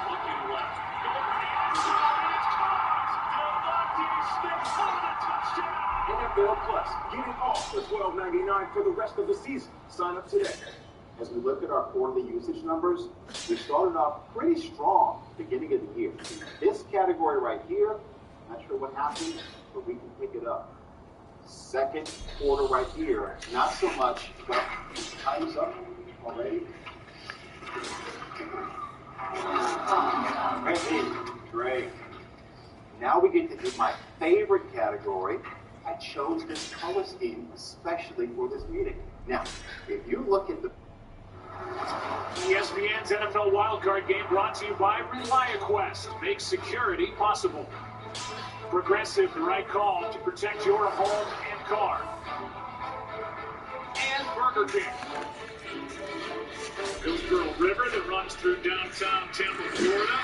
Looking left. NFL Plus. Get it all for $12.99 for the rest of the season. Sign up today. As we look at our quarterly usage numbers, we started off pretty strong beginning of the year. This category right here, not sure what happened, but we can pick it up. Second quarter right here, not so much, but time's up already. Great. Now we get to do my favorite category. I chose this color scheme especially for this meeting. Now, if you look at the ESPN's NFL Wildcard Game brought to you by ReliaQuest. Make security possible. Progressive, the right call to protect your home and car. And Burger King. Hillsborough River that runs through downtown Tampa, Florida.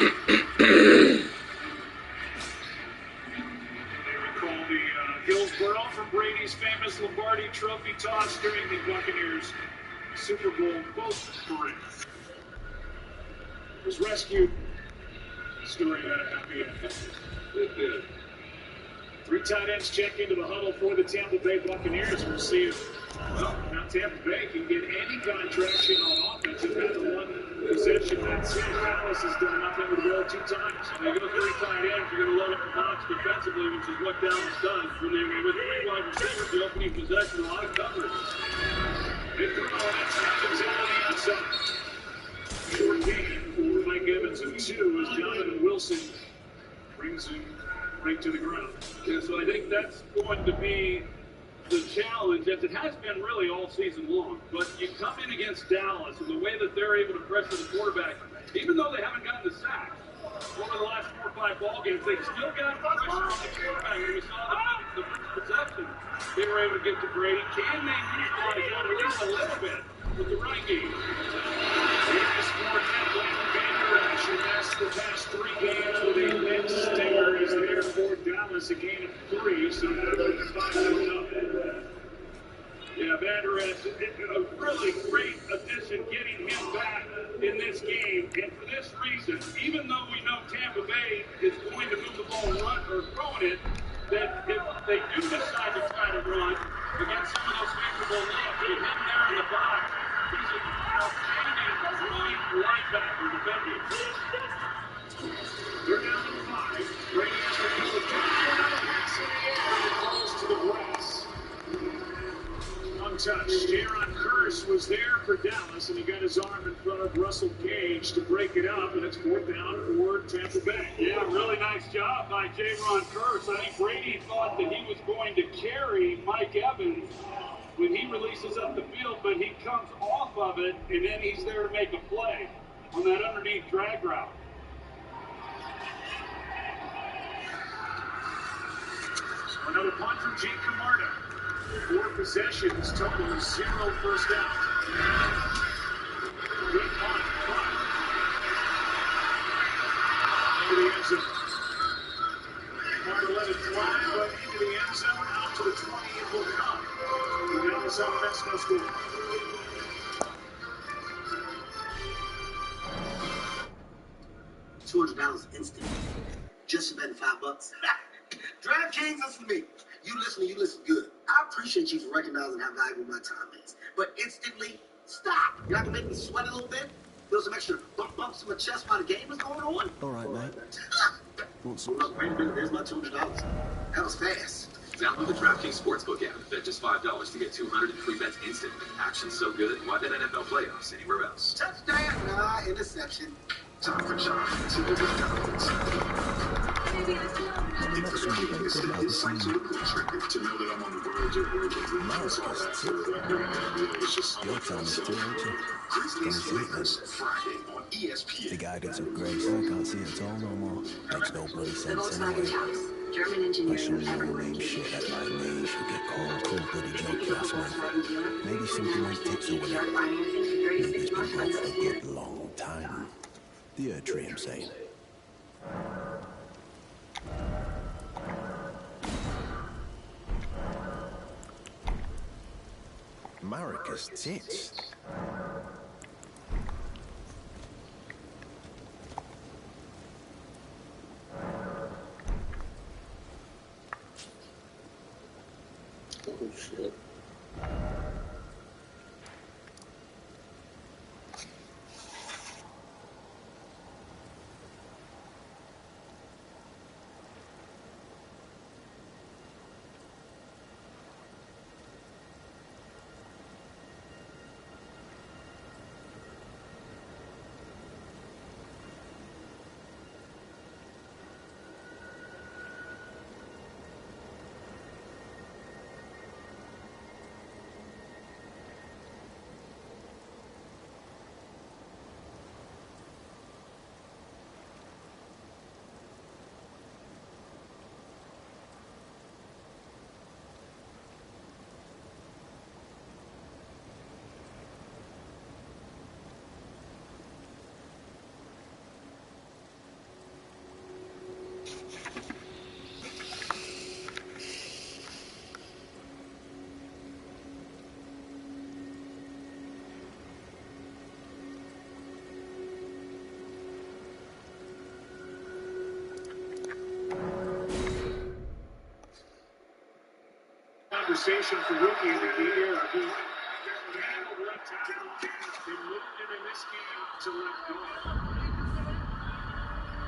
They recall the Hillsborough from Brady's famous Lombardi Trophy toss during the Buccaneers Super Bowl both parades. Was rescued. Story had a happy ending. It did. Three tight ends check into the huddle for the Tampa Bay Buccaneers. We'll see if now Tampa Bay can get any kind of traction on offense. They've had the one possession that Dallas has done nothing with the ball 2 times. They go three tight ends, you're going to load up the box defensively, which is what Dallas does. When they were with 3 wide receivers, the opening possession, a lot of coverage. They throw it, it's happens out on the outside. Short game for Mike Evans of 2 as Jonathan Wilson brings him right to the ground. Yeah, so I think that's going to be the challenge, as it has been really all season long. But you come in against Dallas, and the way that they're able to pressure the quarterback, even though they haven't gotten the sack over the last 4 or 5 ball games, they still got pressure on the quarterback. When we saw the first possession, they were able to get to Brady. Can they utilize that at least a little bit with the running game? That's the past 3 games with a net stinger is there for Dallas, a gain of 3, so that's 5-0. Yeah, Vanderest, a really great addition getting him back in this game, and for this reason, even though we know Tampa Bay is going to move the ball run or throwing it, that if they do decide to try to run against some of those favorable looks, with him there in the box, he's an outstanding running linebacker defender. They're down to 5. Brady has to go with pass in the air, and it falls to the grass. Untouched. Jaron Curse was there for Dallas, and he got his arm in front of Russell Gage to break it up, and it's 4th down for Tampa Bay. Yeah, really nice job by Jaron Curse. I think Brady thought that he was going to carry Mike Evans when he releases up the field, but he comes off of it, and then he's there to make a play on that underneath drag route. So another punt from Jake Camarda. 4 possessions, total 0 first down. Good punt. Into the end zone. Camarda let it fly, but into the end zone, out to the 20, it will come. The Dallas offense no score. $200 instant. Just spend $5. DraftKings, listen to me. You listen good. I appreciate you for recognizing how valuable my time is. But instantly, stop. You're not going to make me sweat a little bit? Feel some extra bumps in my chest while the game is going on? All right, mate. There's my $200. That was fast. Download the DraftKings Sportsbook app. Bet just $5 to get 200 in free bets instantly. Action's so good, why bet NFL playoffs anywhere else? Touchdown. Nah, interception. Time for John to overdose. It's the insight to the culture to know that I'm on the verge of it's just your time is too, ain't you? Grizzlies Lakers Friday on ESPN. The guidance of grace, I can't see it all no more. Makes no bloody sense anyway. German engineering Name shit at my name should get called cold bloody junk last month. Maybe something like tips over there. Nobody's been broke for a good long time. The Earth Tree, I'm saying. Marcus tits. Oh shit. Conversation for rookie of the year. He handled one tackle. They moved him in this game to left guard.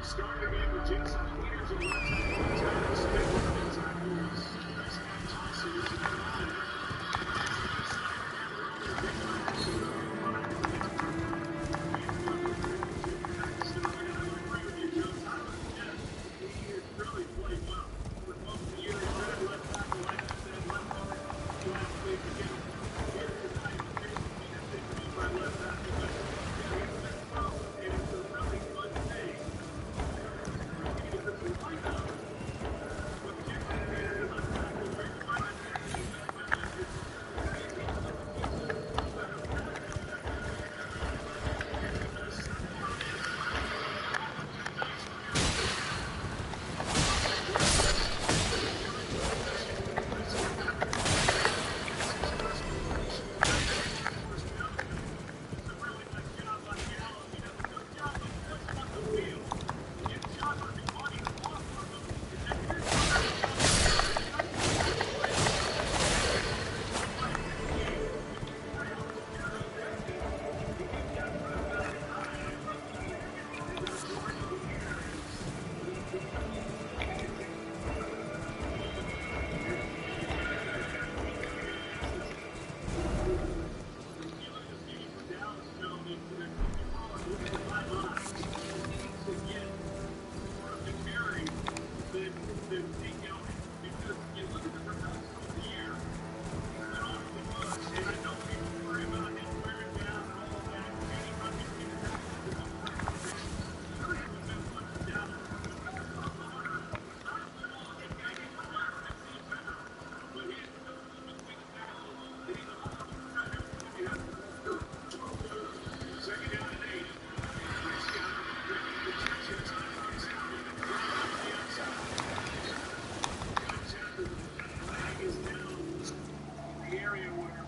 Starting the game with Jason Peters and left tackle and Terrence. Big running tackles. Prescott Johnson is in line. He has really played well. For most of the year, he's been left tackle, like I said, left guard. Last week again, here tonight, Jason Peters taking over at left tackle. But yeah, he's been well, and it's a really good thing. It's a lineup with Jason Peters at left tackle, Rick Wright at defensive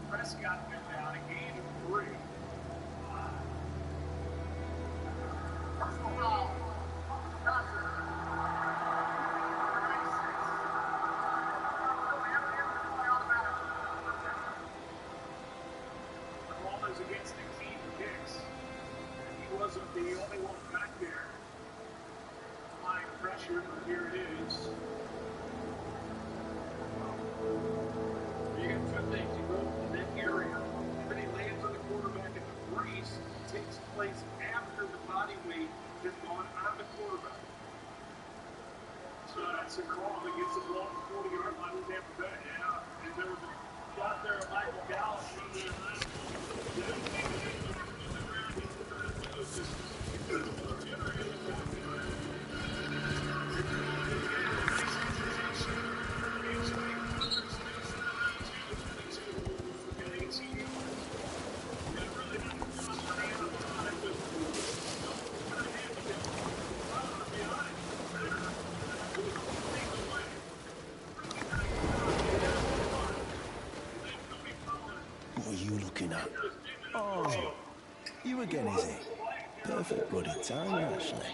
Prescott been down a gain of 3. The ball is against the Keith Hicks. He wasn't the only one back there. Applying pressure, but here it is. You got two things. You go in that area, and then he lands on the quarterback, and the brace takes place after the body weight has gone on the quarterback. So that's a call that gets the ball to the 40-yard line with Tampa Bay. Yeah, and there was a shot there of Michael Gallup. What are you looking at? Oh, you again, is it? Perfect bloody timing, actually.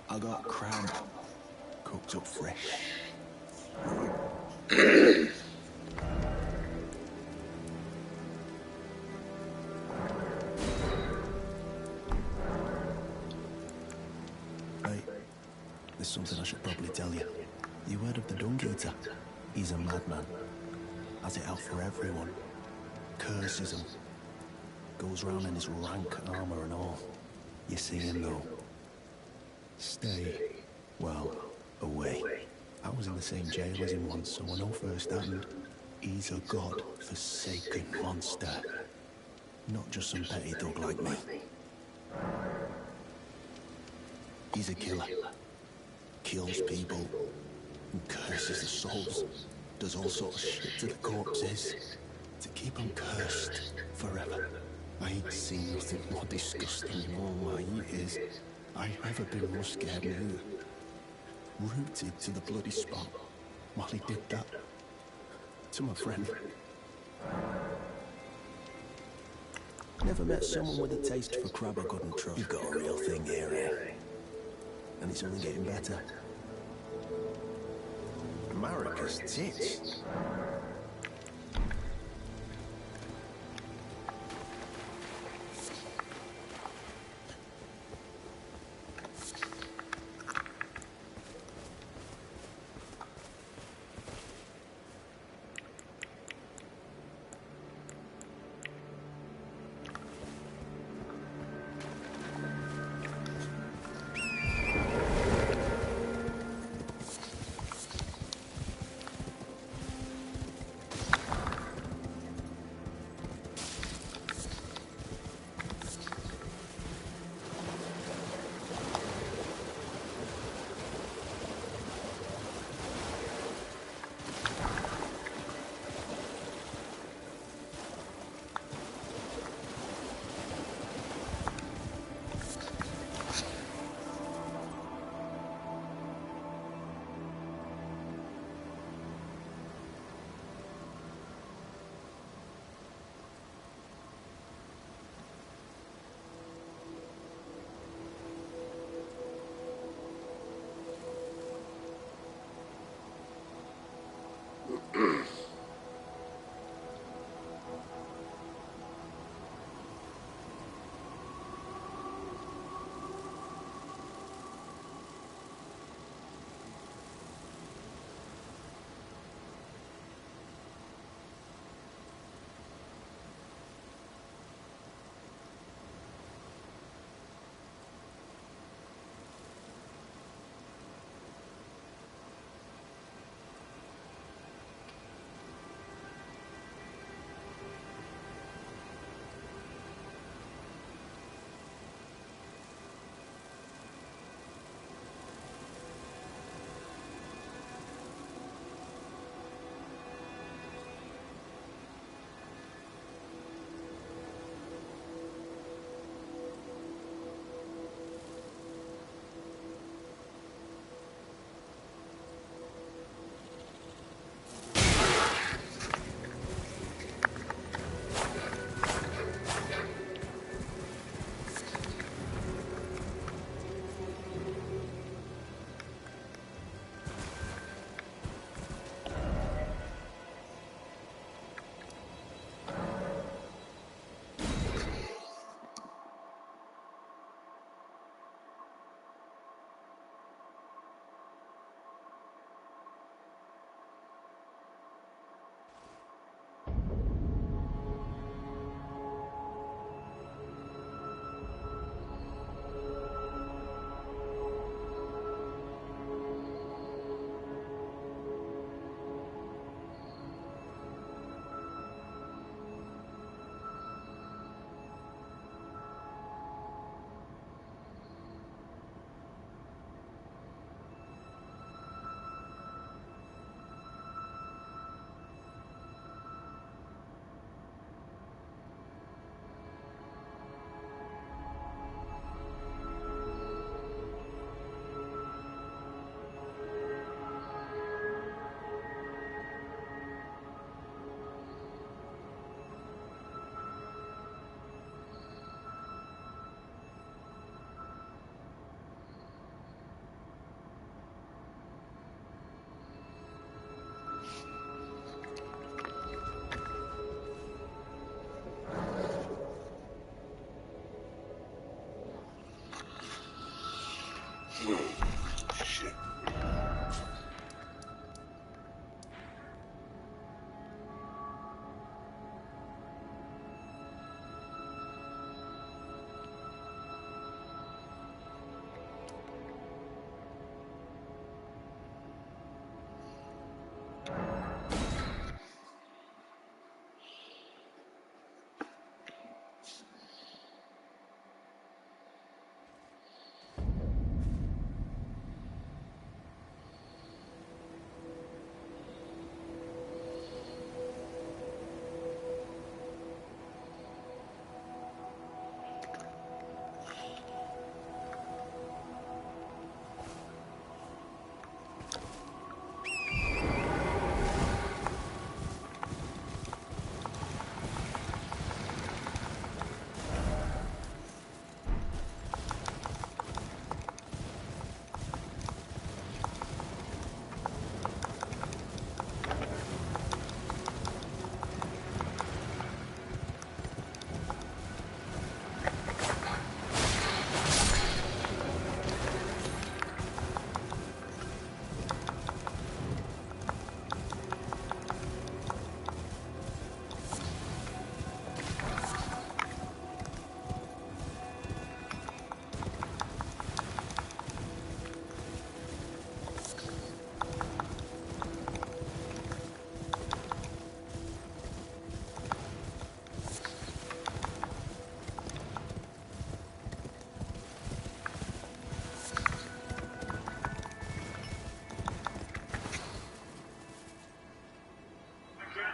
I got crab cooked up fresh. There's something I should probably tell you. You heard of the Dung Eater? He's a madman. Has it out for everyone. Curses them. Goes round in his rank armor and all. You see him though. Stay, well, away. I was in the same jail as him once, so I know firsthand. He's a god-forsaken monster. Not just some petty thug like me. He's a killer. Kills people. And curses the souls. Does all sorts of shit to the corpses. To keep them cursed forever. I ain't seen nothing more disgusting in all my years. I've never been more scared than him. Rooted to the bloody spot while he did that to my friend. Never met someone with a taste for crab I couldn't trust. You've got a real thing here, eh? And it's only getting better. America's tits.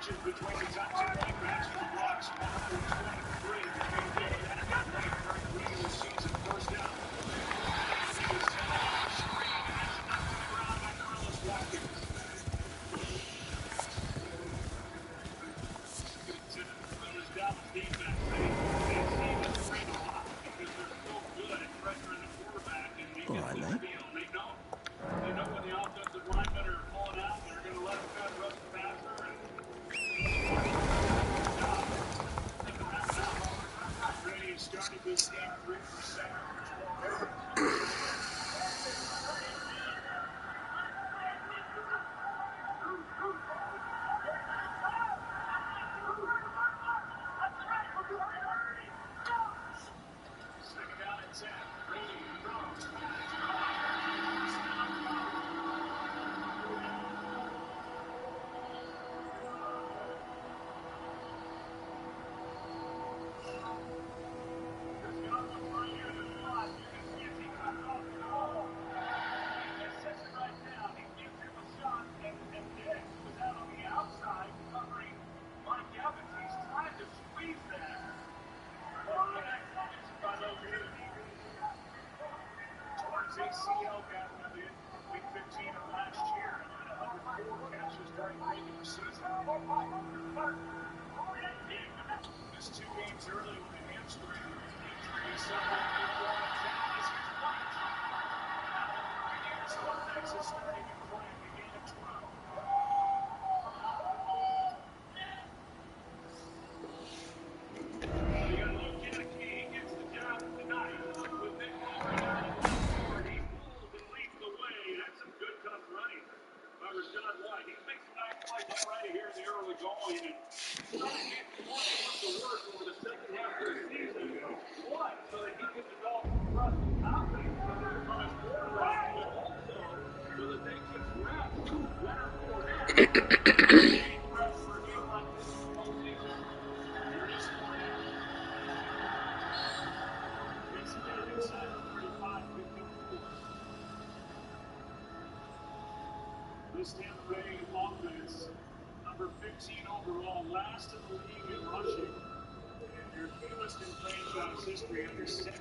interceptions between the top two running backs for the Bucs. 123 between Gill and Ray during the regular season. First down. He was sent off the screen, and that's knocked to the ground by Carlos Watkins. Those Dallas defense, they see this screen a lot because they're so good at pressuring the quarterback and making All right, it mate. field. They know when the offensive linemen are pulling out, they're going to let them try to rush the passer. And Brady has started this game 3 for 7 for 12 yards. Second down and 10. Brady throws. ACL got him in week 15 of last year and had 104 catches during the regular season. Missed 2 games early with a hamstring injury. He suffered before the Dallas was right. Texas starting to play the game at 12. They got Luke Kennedy. He gets the job tonight with Nick Lover down at left guard. He pulls and leads the way. That's some good tough running by Rashad White. He makes a nice play right here in the early going and trying to get more to work over the second half of the season. One, so that he can develop trust and confidence from his quarterback, but also so that they can rest Leonard Fournette. Rest for a game like this in the postseason. Ernest Fournette. Gets it in inside the 35, picked up 4. This Tampa Bay offense, number 15 overall, last in the league in rushing. And their fewest in franchise history, under 77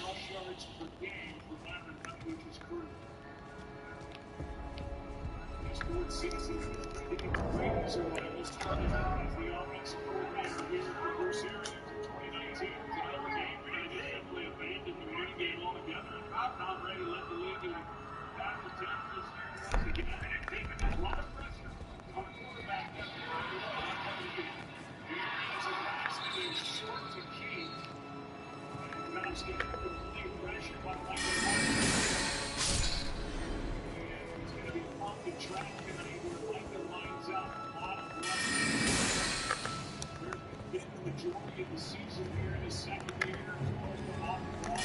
rush yards per game for Byron Leftwich's crew. This fourth season, Brady's arrival started as the offensive coordinator here for Bruce Arians in 2019. Another game, Brady just simply abandoned the running game altogether. And Tom Brady led the league in pass attempts this year once again, and taking a lot of pressure on the quarterback left and right away. That's what he did. He is a pass that is short to King. And bounced it complete pressure by Michael Martin. It's going to be fun to track tonight where Micah lines up. A lot of rushing. There's been the majority of the season here in his second year. Close to off the ball.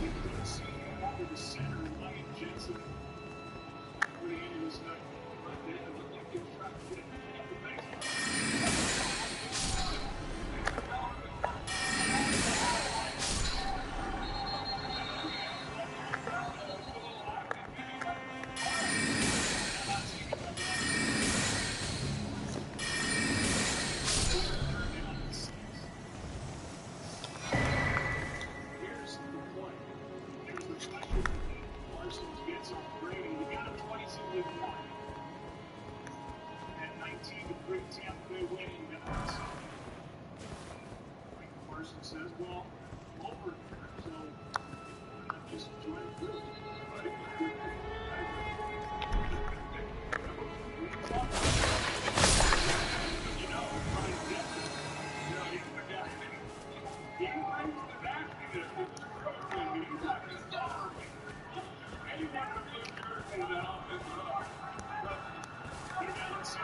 We could see him over the center, Ryan Jensen, for the end of this night. But then it looked like he was trying to get the base. Here's the play. Here's the pressure that Parsons gets on Brady. He got him twice in week 1. And 19-3 Tampa Bay winning that. Like Parsons says, well, I'm over here, so I'm just joining the group. Right? You know, Brian Denver, he's the guy. He brings the basket to the program. He's not just celebrating. Anyone with blue jersey in that offensive line. They're down 6.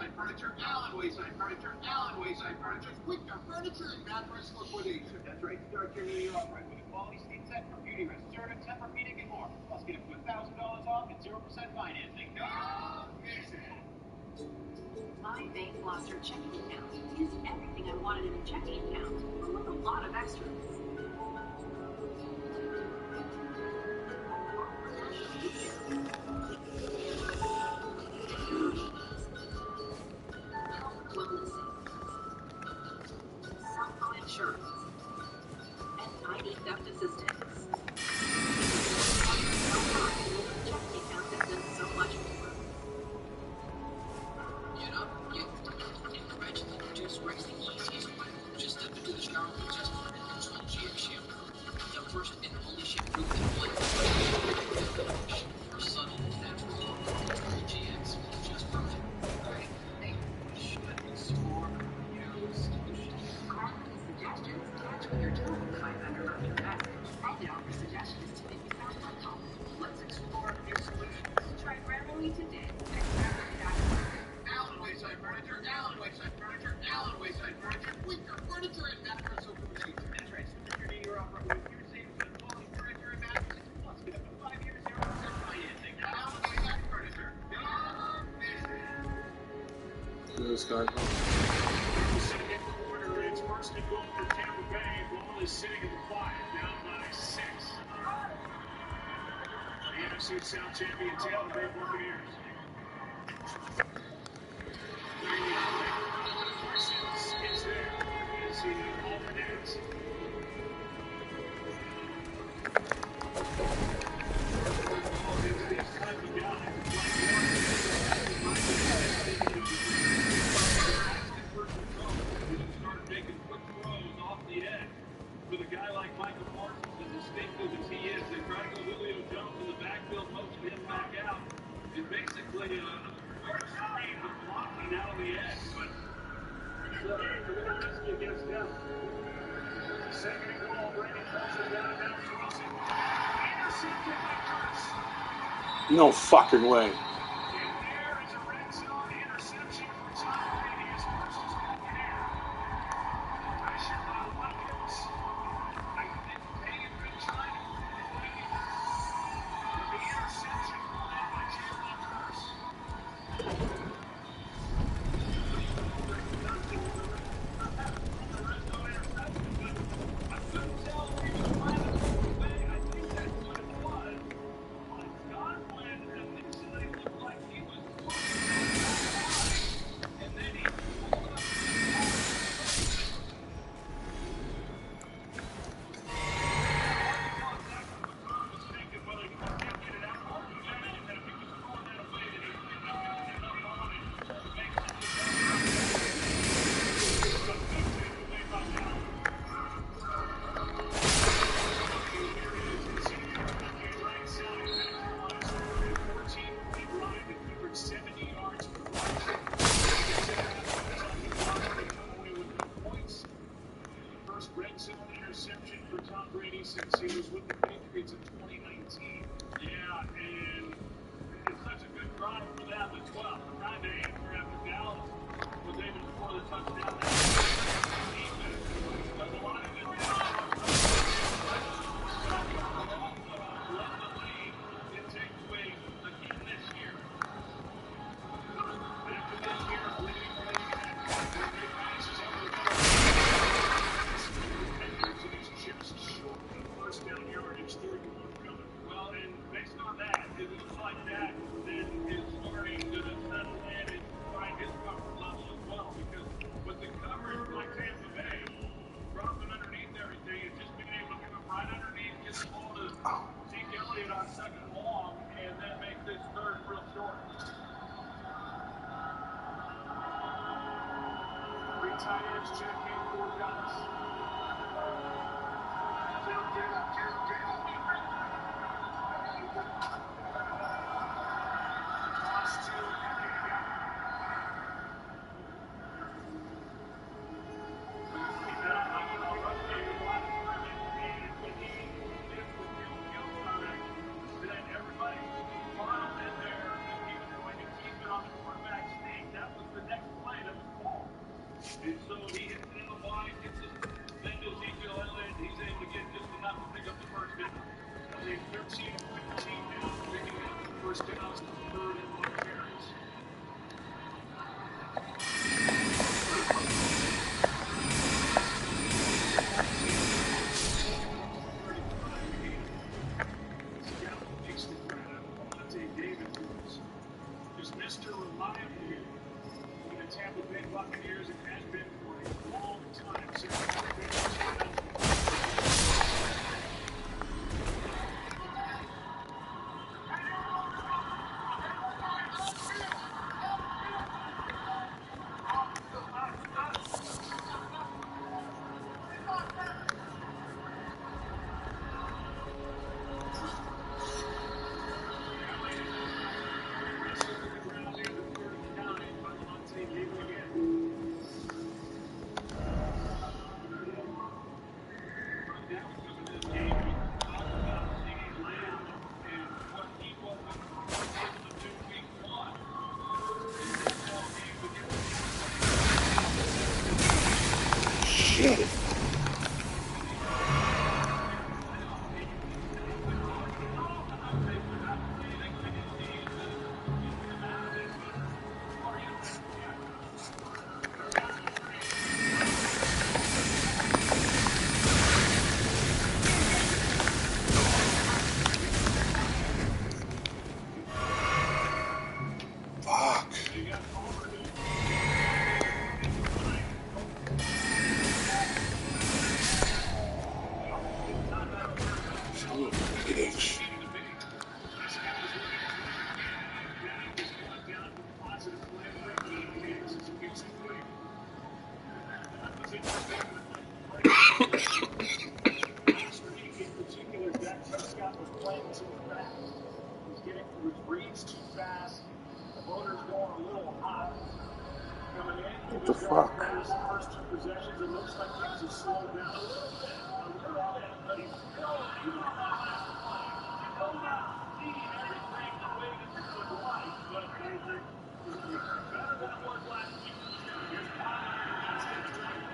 Wayside Furniture, Allen Wayside Furniture, Allen Wayside Furniture. Winter furniture and mattress liquidation. That's right. Start your new year off right with a quality sleep set for beauty rest, Assertive, Tempur-Pedic, and more. Plus, get up to $1,000 off and 0% financing. Don't miss it. My Bank Blaster checking account is everything I wanted in a checking account, but with a lot of extras. Health wellness savings, cell phone insurance, and ID theft assistance. Checking account that does so much more. Get up, get incrementally reduce racing easiest way. Just step into the shower with just and control GX shampoo. The first and only shampoo that blends for subtle, natural look. Control GX, just perfect. Great. Hey, should explore new solutions. Quality suggestions catch with your tone kind under your message. And now for suggestions to make you sound like home. Let's explore new solutions. Try Grammarly today at Grammarly.com. Allen Wayside Furniture, Allen Wayside Furniture, Allen Wayside Furniture. Winter furniture and mattress liquidation. That's right. Start your new year off right with your savings on quality furniture and mattresses. Plus, get up to 5 years 0% financing. Allen Wayside Furniture. Don't miss it. This guy. Second quarter, it's first and goal for Tampa Bay. Ball is sitting at the 5, down by 6. The NFC South champion Tampa Bay Buccaneers. Parsons is there as he alternates. It's kind of a guy. Start making quick throws off the edge. With a guy like Michael Parsons, as distinctive as he is, they try to go Julio Jones in the backfield, motion him back out. It's basically a screen with blocking out of the edge, but it's a little risky against them. Second and goal, Brady calls it down now to Wilson. Intercepted by Curtis. No fucking way. And there is a red zone interception for Tom Brady, his first as Buccaneer. Pressure by Watkins. I think they have been trying to move away. But the interception led by Jalen Curtis. I couldn't tell if he was trying to move away. I think that's what it was. But Godwin initially looked like he was looking and then he pulled up. First red zone interception for Tom Brady since he was with the Patriots in 2019. Yeah, and it's such a good drive for them as well. Trying to answer after Dallas was able to score the touchdown. Does a lot of good led the league in takeaways again this year. Back to this year, leading the league in big passes over the middle. And he's just short of first down yardage, third and one coming. Well, and based on that, it looks like that then is starting to settle in and find his comfort level as well. Because with the coverage by Tampa Bay, dropping underneath everything and just being able to come right underneath, get the ball to Zeke Elliott on second long, and then make this third real short. Three tight ends check in for Dallas. Everybody filed in there that he was going to keep it on the quarterback sneak. That was the next And so he hits it in the wide, gets it then to Ezekiel Elliott. He's able to get just enough to pick up the first down. They 13 and 15 now, picking up the first downs, third and long carries. Just Mr. Reliable for the Tampa Bay Buccaneers. It has been for a long time since Shit. Fuck. Son of a bitch. What the fuck? First two possessions, it looks like things have slowed down a little bit. But he's still, even on that last play, still not seeing everything the way that you would like. But better than it was last week. Here's Connor against the strike.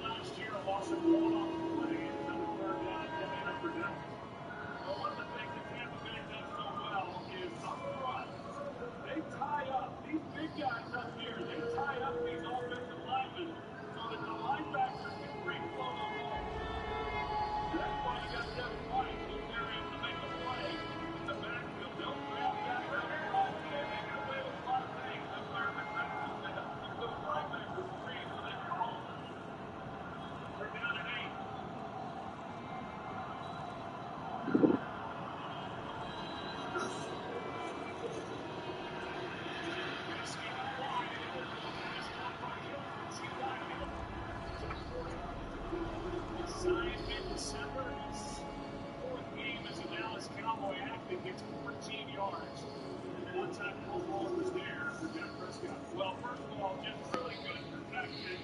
Last year, a loss of one on the play, and another third down coming up for them. But one of the things that Tampa Bay does so well is up front, they tie up these big guys up here. They tie up these offensive linemen so that the linebackers can free flow the ball. That's why you got Devin White who's there able to make a play in the backfield. They'll grab that up front, and they get away with a lot of things. That's why in the backfield they have to keep those linebackers free so they can roll. They're down at 8. Signed mid-December. His fourth game as a Dallas Cowboy active gets 14 yards. And then one time Paul Wall was there for Dak Prescott. Well, first of all, just really good protection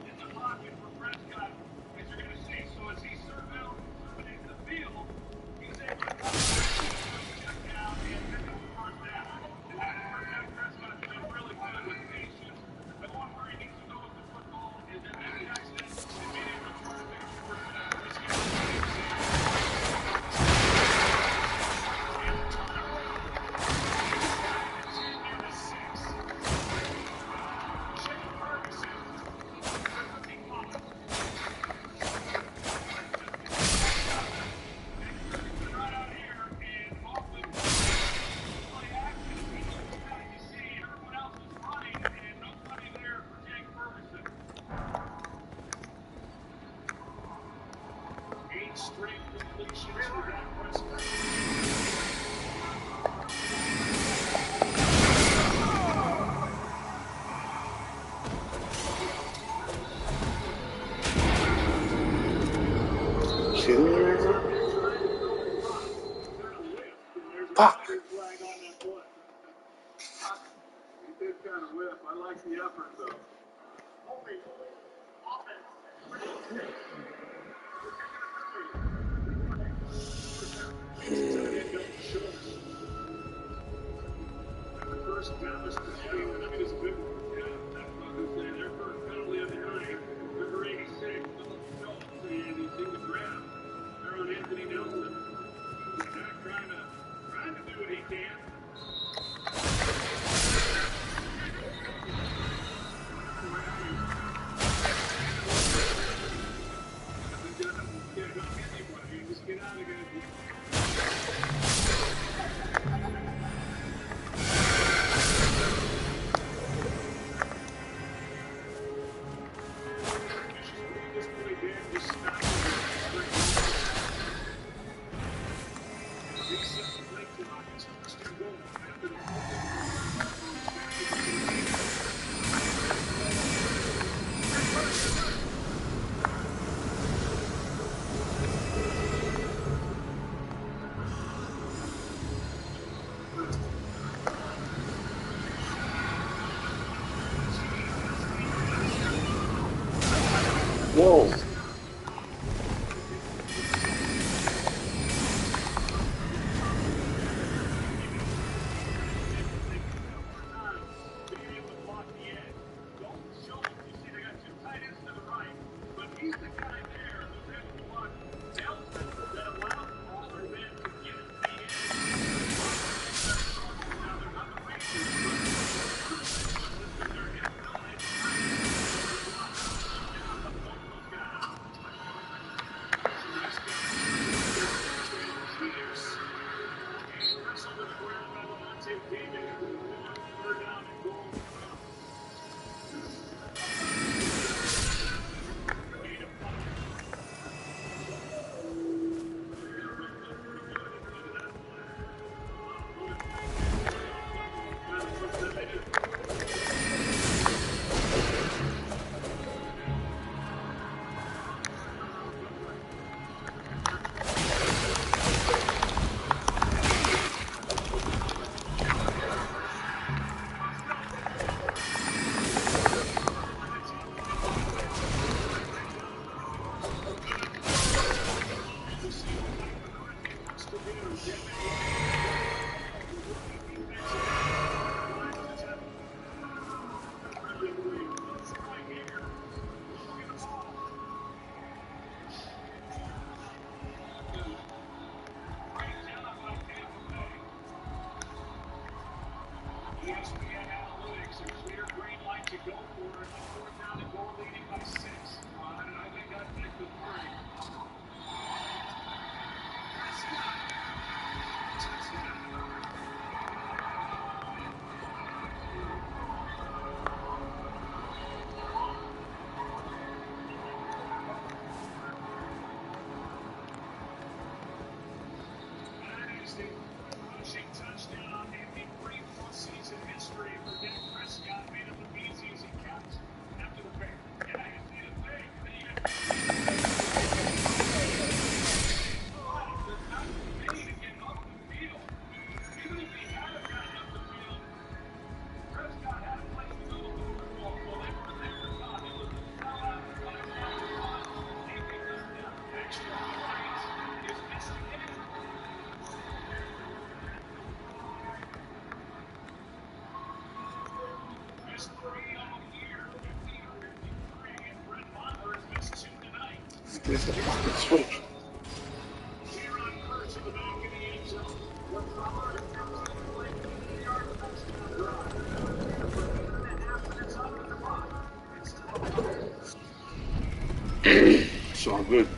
in the pocket for Prescott, as you're going to see. So as he surveys the field, he's able to come check down and pick up the first down. And that's where Dak Prescott's been really good with patience. The one where he needs to go with the football is in that Jackson and being able to try to make sure that he's straight completions for Dak Prescott. Fuck. He did kind of whip. I like the effort, though. First down is the game, and I mean, it's a big one. Whoa. ESPN analytics, a clear green light to go for it. On 4th down and goal, leading by 6. And I think I'd make the 3. That is the rushing touchdown in the brief postseason history for Dak Prescott. Made it look easy as he kept after the pick. Yeah, you see the thing. This is a fucking switch. It's all good.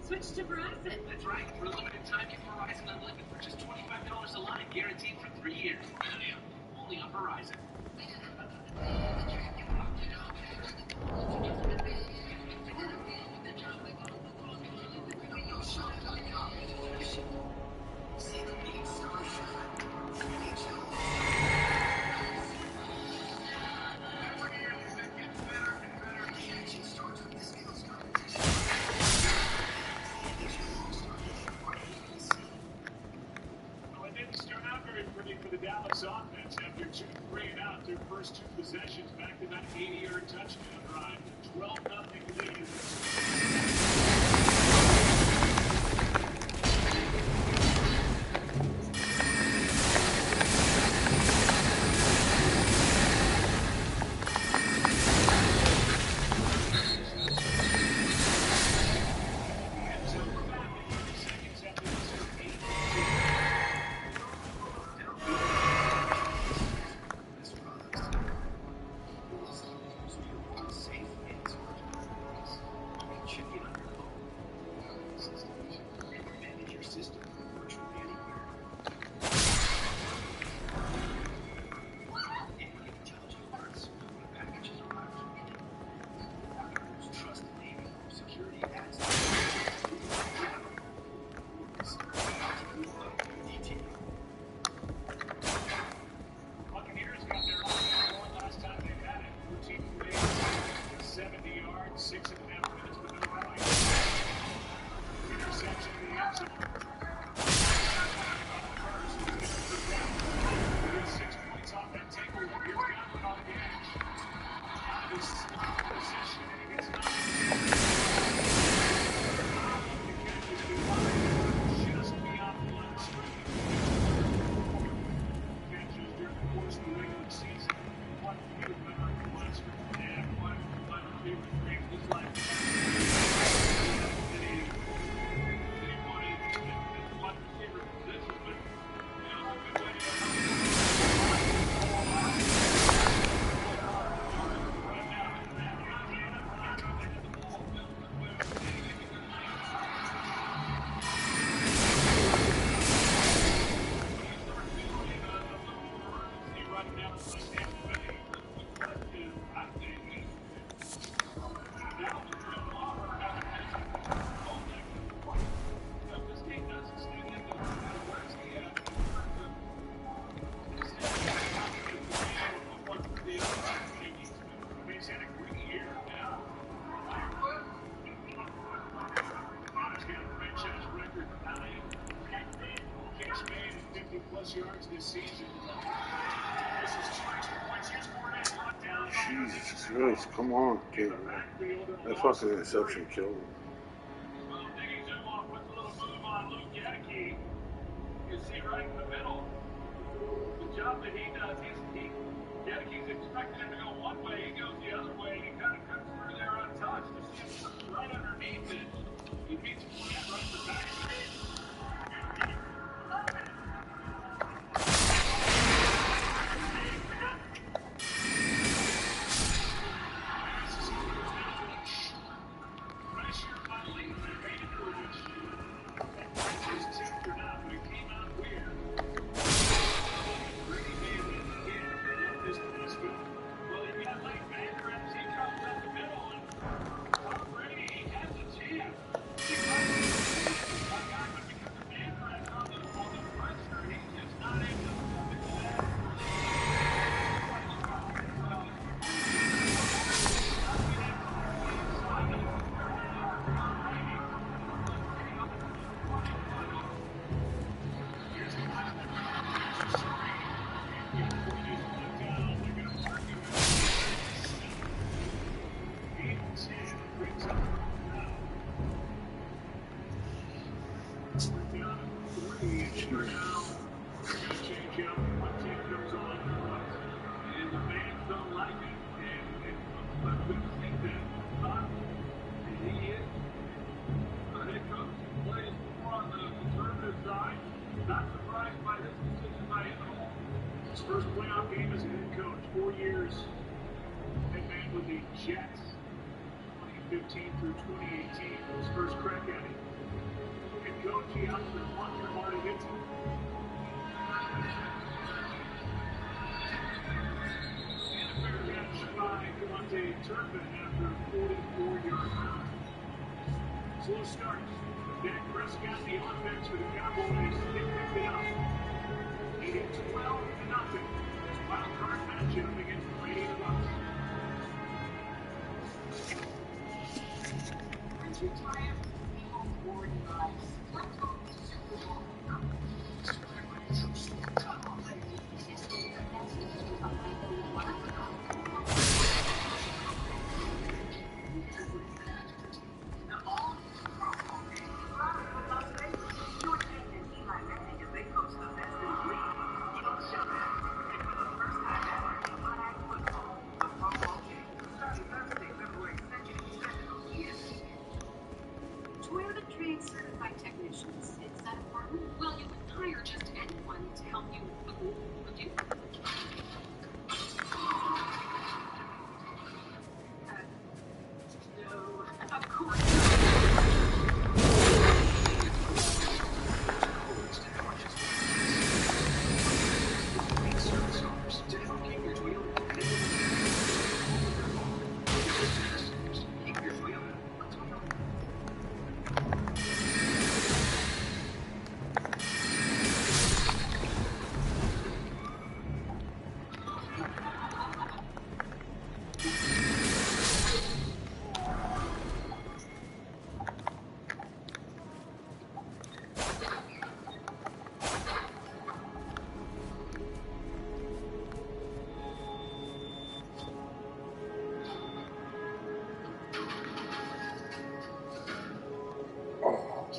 Switch to Verizon. That's right. For a limited time, get Verizon Unlimited for just $25 a line, guaranteed for 3 years. Only on Verizon. 6.5 minutes, but no point. Interception in the end zone. Within 6 points off that takeaway. Here's Godwin on the edge. Out of his position, and he gets knocked. The catch is good. Just beyond the line of scrimmage. Catches during the course of the regular season. One favorite memory from last year. And one favorite dream of his life. One favorite position, but you know, it's a good way to yards this season. This is 22 points. Here's Fournette locked down. Jesus Christ, come on, kid, man. That fucking interception killed him. Well, Diggy Zumoff puts a little move on Luke Gedeke. You see right in the middle. The job that he does, Gedeke's expecting him to go one way, he goes the other way, and he kind of cuts through there untouched. You see him right underneath it. He beats Fournette right in the back. First playoff game as a head coach, 4 years head man with the Jets, 2015 through 2018, his first crack at it. Head coach, he out for one year, Marty Hinton. And a fair catch by Devontae Turpin after a 44-yard run. Slow start. Dak Prescott, the offense for the Cowboys, they picked it up. He hit 12-0. Wild card matchup against the Lady of the Bucks. Once you triumph, we home forward in life. Let's go to Super Bowl. Certified Technical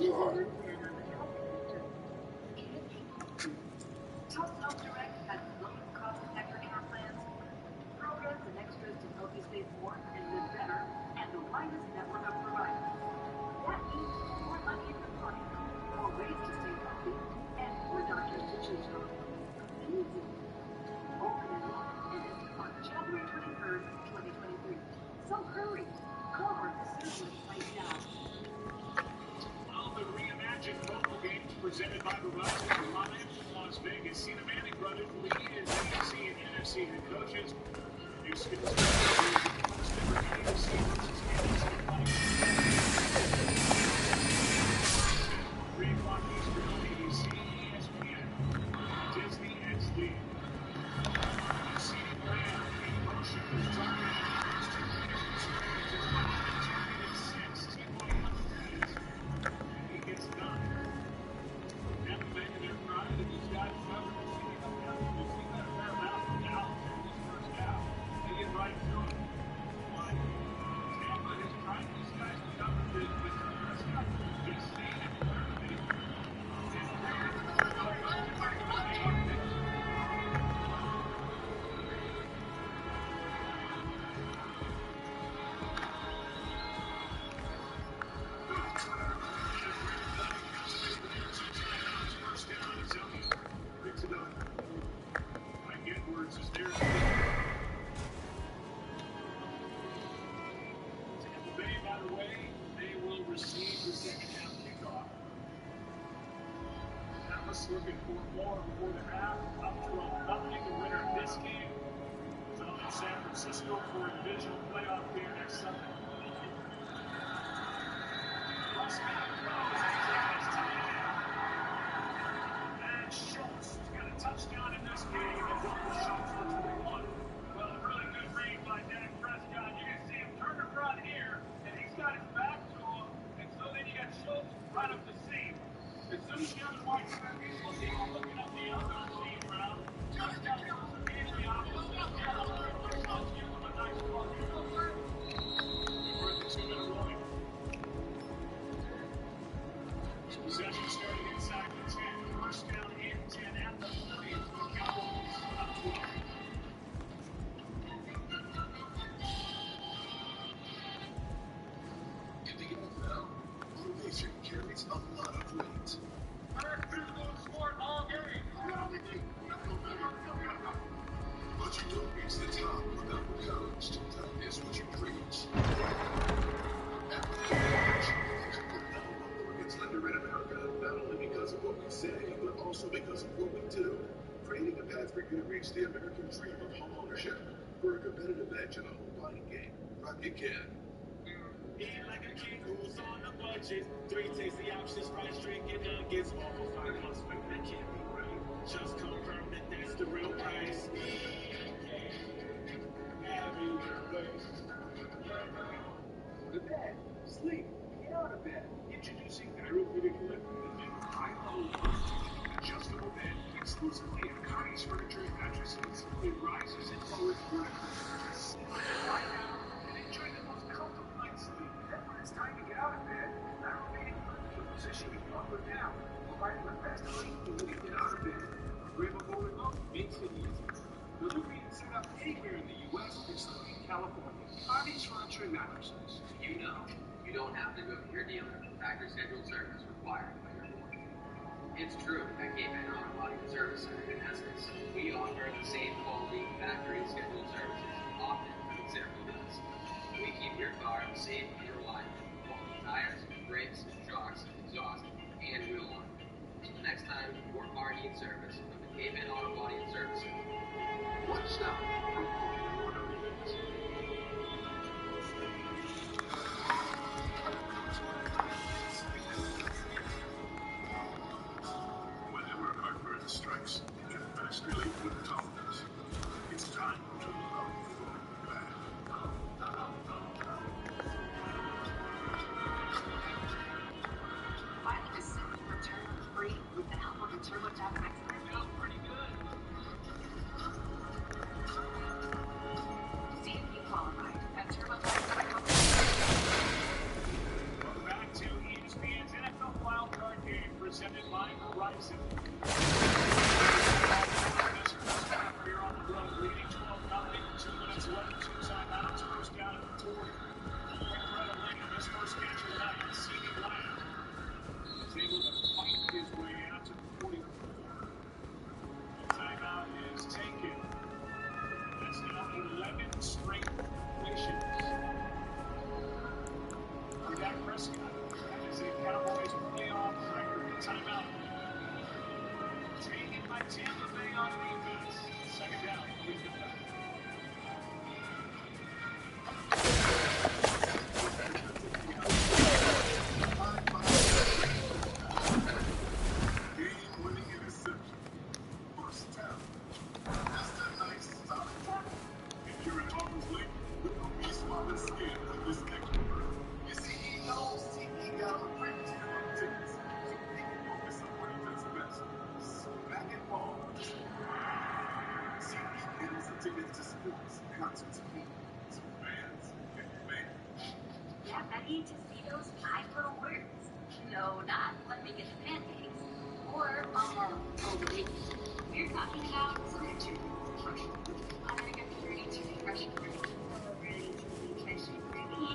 Trust Health Direct has the lowest cost protector in our plans. Programs and extras to help you save more and live better, and the widest network of providers. That means more money in your pocket, more ways to stay healthy, and more doctors to choose from. Easy. Open enrollment ends on January 23rd, 2023. So hurry. Call our facility right now. Well, the reimagined mobile games presented by Verizon are live from Las Vegas. See the Manning brothers lead as AFC and NFC head coaches. New skills first ever AFC versus NFC fight. 3 o'clock Eastern on ABC, ESPN, Disney XD. CeeDee Lamb in motion is driving the first 2 minutes to targeted 6 T-Boy Hutchinson. He gets done. Now making their pride that these guys covered the city of Dallas. We've seen that a fair amount from Dallas in this first half. They get right to it. But Tampa has tried these guys to cover this, but Prescott just saying it clearly. First down, it's Elliott. Picks it up. Mike Edwards is there. Tampa Bay, by the way, they will receive the second half kickoff. Dallas looking for more before the half. Up to 0-0. The winner of this game is on in San Francisco for a divisional playoff game next Sunday. And Schultz got a touchdown in this game and double shots for 21. Well, a really good read by Dak Prescott. You can see him turn to front here, and he's got his back to him. And so then you got Schultz right up the seam. As soon as the other wide receivers looking up the other seam route, touchdown goes immediately opposite. Schultz gives him a nice plug. We're at the 2-minute line. Possession starting inside the 10. First down and 10 at the 40. Cowboys up 12. In the NFL, motivation carries a lot of weight. But you don't reach the top without the courage to practice what you preach. At DaddyDaughterGaming, the number one mortgage lender in America, not only because of what we say, but also because of what we do. Creating a path for you to reach the American dream of home ownership. For a competitive edge in the home buying game, Rock Again. Eat like a king who's on a budget. 3 tasty options, fries, drinking nuggets, all for $5. Wait, that can't be right. Just confirm that that's the real price. Go to bed. Sleep. Get out of bed. Introducing therapeutic lift, the new high-low adjustable bed, exclusively in Connie's Furniture and Mattresses. It rises and lowers vertically. Sit, lie down, and enjoy the most comfortable night's sleep. Then when it's time to get out of bed, not only the position you can up or down, providing the best sleep when you get out of bed. Agreeable remote makes it easy. Delivery and set up anywhere in the U.S., excluding California. Connie's Furniture and Mattresses. You know, you don't have to go to your dealer for factory scheduled service required by your board. It's true at Caveman Auto Body and Service Center in Estes. We offer the same quality factory scheduled services often considerably less. We keep your car safe and reliable. Quality tires, brakes, shocks, exhaust, and wheel line. So the next time your car needs service, come to Caveman Auto Body and Service Center. One stop for all your auto needs. Whenever heartburn strikes, get fast relief with Tolerance. It's time to love your back. Finally, a simple return for free with the help of the TurboTax expert. Feels pretty good. need to see those 5 little words. No, not let me get the pancakes. Or, over baby. We're talking about fruity tooty fresh and fruity. I'm gonna get fruity tooty fresh and fruity. Fruity tooty fresh and fruity.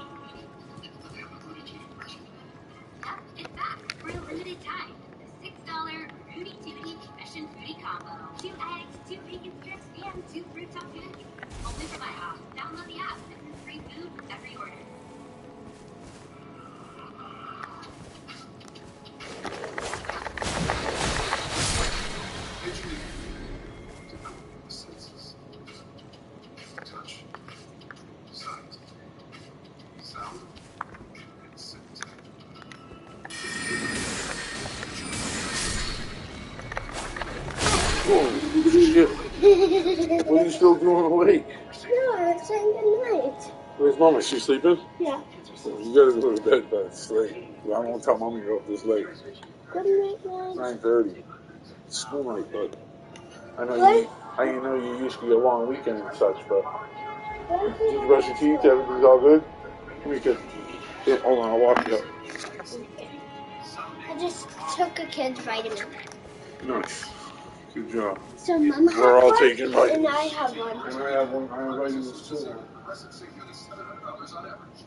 Yep, it's back for a limited time. The $6 Fruity Tooty Fresh and Fruity combo. 2 eggs, 2 bacon strips, and 2 fruit top candy. Only for my app. Download the app and then free food with every order. Senses. Touch. Sight. Sound. And scent. Oh, shit. What are you still doing awake? No, I'm saying good night. Where's Mama? Is she sleeping? Yeah. Well, you gotta go to bed, but it's late. I don't want to tell Mommy you're up this late. Good night, Mom. 9:30. It's school night, bud. I know you used to be a long weekend and such, but did you brush your teeth? Everything's all good? Come here, kid. Here, hold on, I'll walk you up. I just took a kid's vitamin. Nice. Good job. So Mom has We're all one, taking vitamins. and I have one. And I have one. I have vitamins too. $700 on average.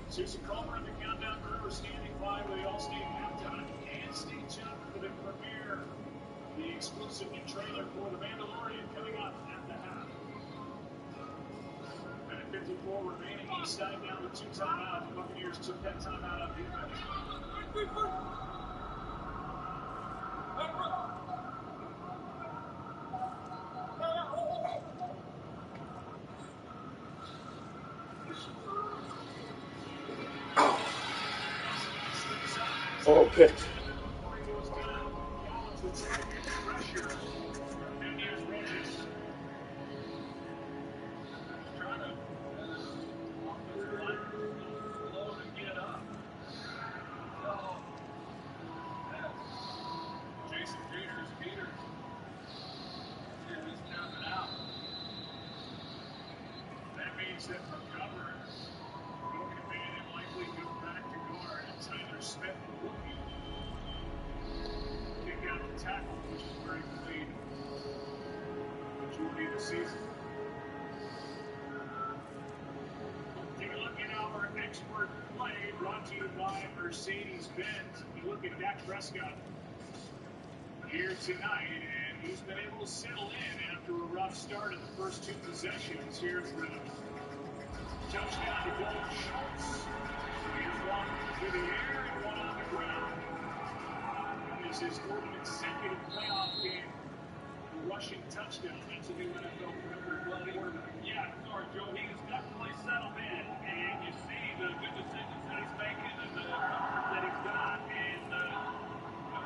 Susan Culver and the Countdown crew are standing by with the All-State halftime and stay tuned for the premiere of the exclusive new trailer for The Mandalorian coming up at the half. At 54 remaining, each side down with 2 timeouts. The Buccaneers took that timeout on defense. All picked. That means that for cover, Broken Man and likely go back to guard, and Tyler Smith will kick out the tackle, which is where he played the majority of the season. Take a look at our expert play brought to you by Mercedes-Benz. You look at Dak Prescott here tonight, and he's been able to settle in after a rough start in the first 2 possessions. Here's the touchdown to Golden Schultz. Here's one through the air and one on the ground. This is his 4th consecutive playoff game. A rushing touchdown. That's a new NFL record. Yeah, sorry, Joe. He's definitely settled in, and you see the good decisions that he's making and the comfort that he's got. And that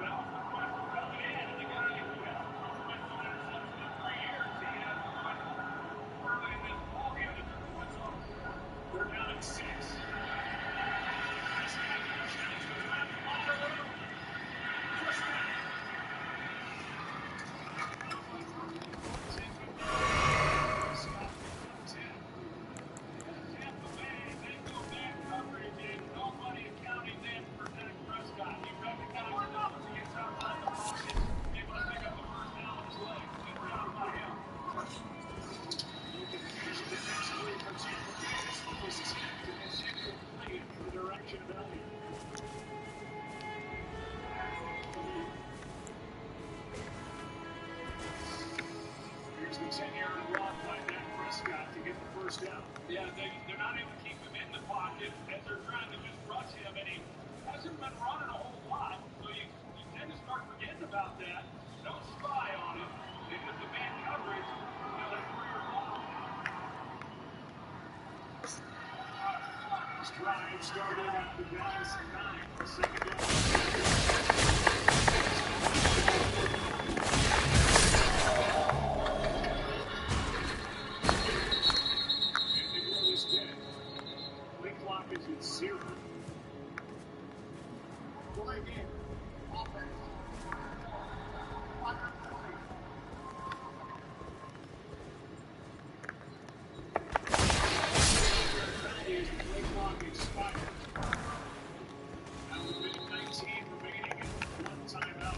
was the question coming in. And the guy who hasn't thrown so many interceptions in 3 years, he has won early in this ballgame. They're down at 6. Here's the 10-yard run by Dak Prescott to get the first down. Yeah, they're not able to keep him in the pocket as they're trying to just rush him, and he hasn't been running a whole lot, so you tend to start forgetting about that. No spy on him, and with the man coverage, that's where you're wrong. This drive started at the Dallas 9, second down. Play clock is at 0. Play game. Offense. Penalties, the play clock expired. Now with 19 remaining and one timeout.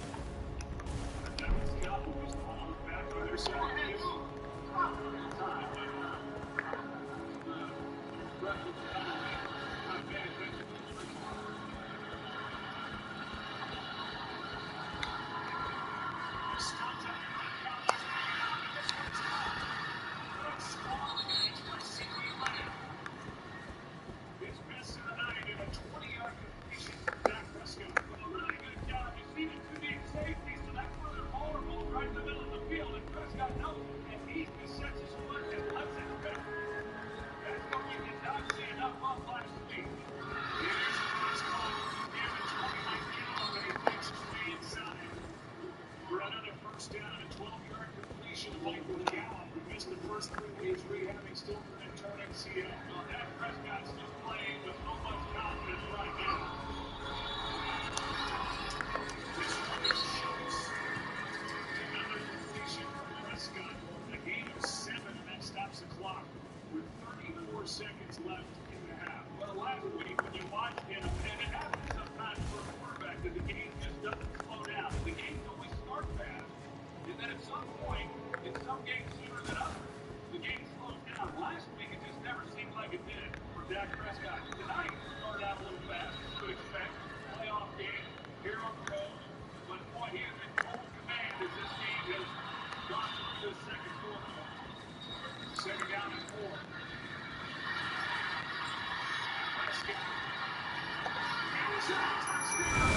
That was the Cowboys followed back on their side of the field. Time. Ref with the penalty. Not paying attention to the play clock. This contact by the Cowboys. This one's up. Good strong catch by C.D. Lamb. His best of the night in a 20-yard completion from Dak Prescott. With a really good job. You see the two deep safety, so that's where they're vulnerable, right in the middle of the field. And Prescott knows it, and he just sets his foot and lets it rip. That's what we did not see enough of last week. Here's the first call. Give it 20 like Galloway makes his way inside. For another first down, a 12-yard completion to Michael Gallup, who missed the first 3 weeks rehabbing still for an torn MCL. Well, Dak Prescott's just playing with so much confidence right now. This one is Schultz. Another completion from Prescott. A gain of 7, and that stops the clock with 34 seconds left in the half. Well, last week when you watched him, and it happens sometimes for a quarterback that the game just doesn't slow down. The games always start fast, and then at some point, in some games sooner than others, the game slows down. Last week it just never seemed like it did for Dak Prescott. Tonight started out a little fast, as you would expect. Playoff game here on the road. But boy, he is in full command as this game has gone through the second quarter. Second down and 4. Prescott. It's a touchdown.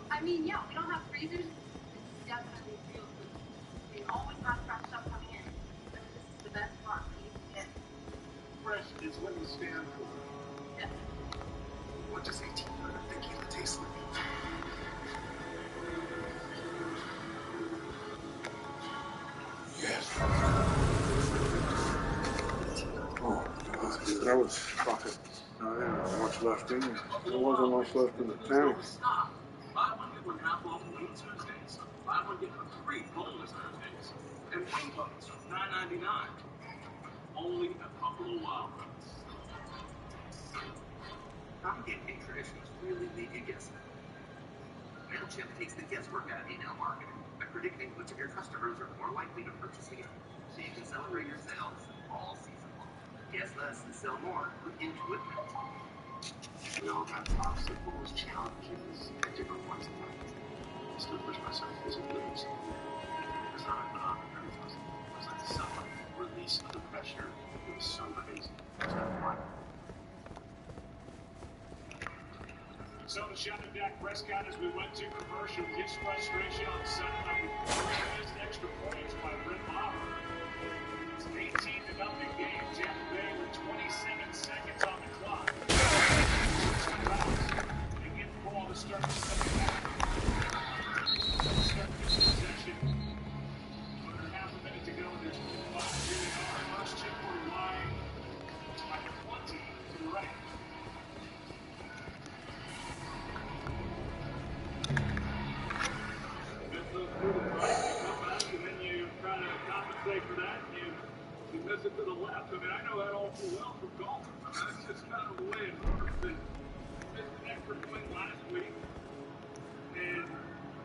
I mean, yeah, we don't have freezers. It's definitely real food. They always have fresh stuff coming in. But this is the best part you can get. Fresh is what you stand for. Yeah. What does 1800 tequila taste like? Yes. Oh, God, dude, that was fucking. I didn't have much left in there. There wasn't much left in the tank. Stop. Buy one, get one half off Wing Tuesdays. Buy one, get one free boneless Thursdays. And wing buckets from $9.99. Only at Buffalo Wild Wings. Propagating traditions really leave you guessing. MailChimp takes the guesswork out of email marketing by predicting which of your customers are more likely to purchase again, so you can celebrate your sales all season long. Guess less and sell more with Intuit MailChimp. We all have obstacles, challenges at different points in life. I still push myself physically. It's not a phenomenon. It was like some release of the pressure. It was so crazy. It's not fun. So the shot of Dak Prescott as we went to commercial. His frustration on the sideline with 3 missed extra points by Brett Maher. It's an 18-0 game. Tampa Bay with 27 seconds on the clock. They get the ball to start the second half. Start this possession. Under half a minute to go, and there's 5. Here they are. First 2 were wide. By 20 to the right. For that, you miss it to the left. I mean, I know that all too well from golf. I mean, that's just kind of the way it works. They missed an extra point last week, and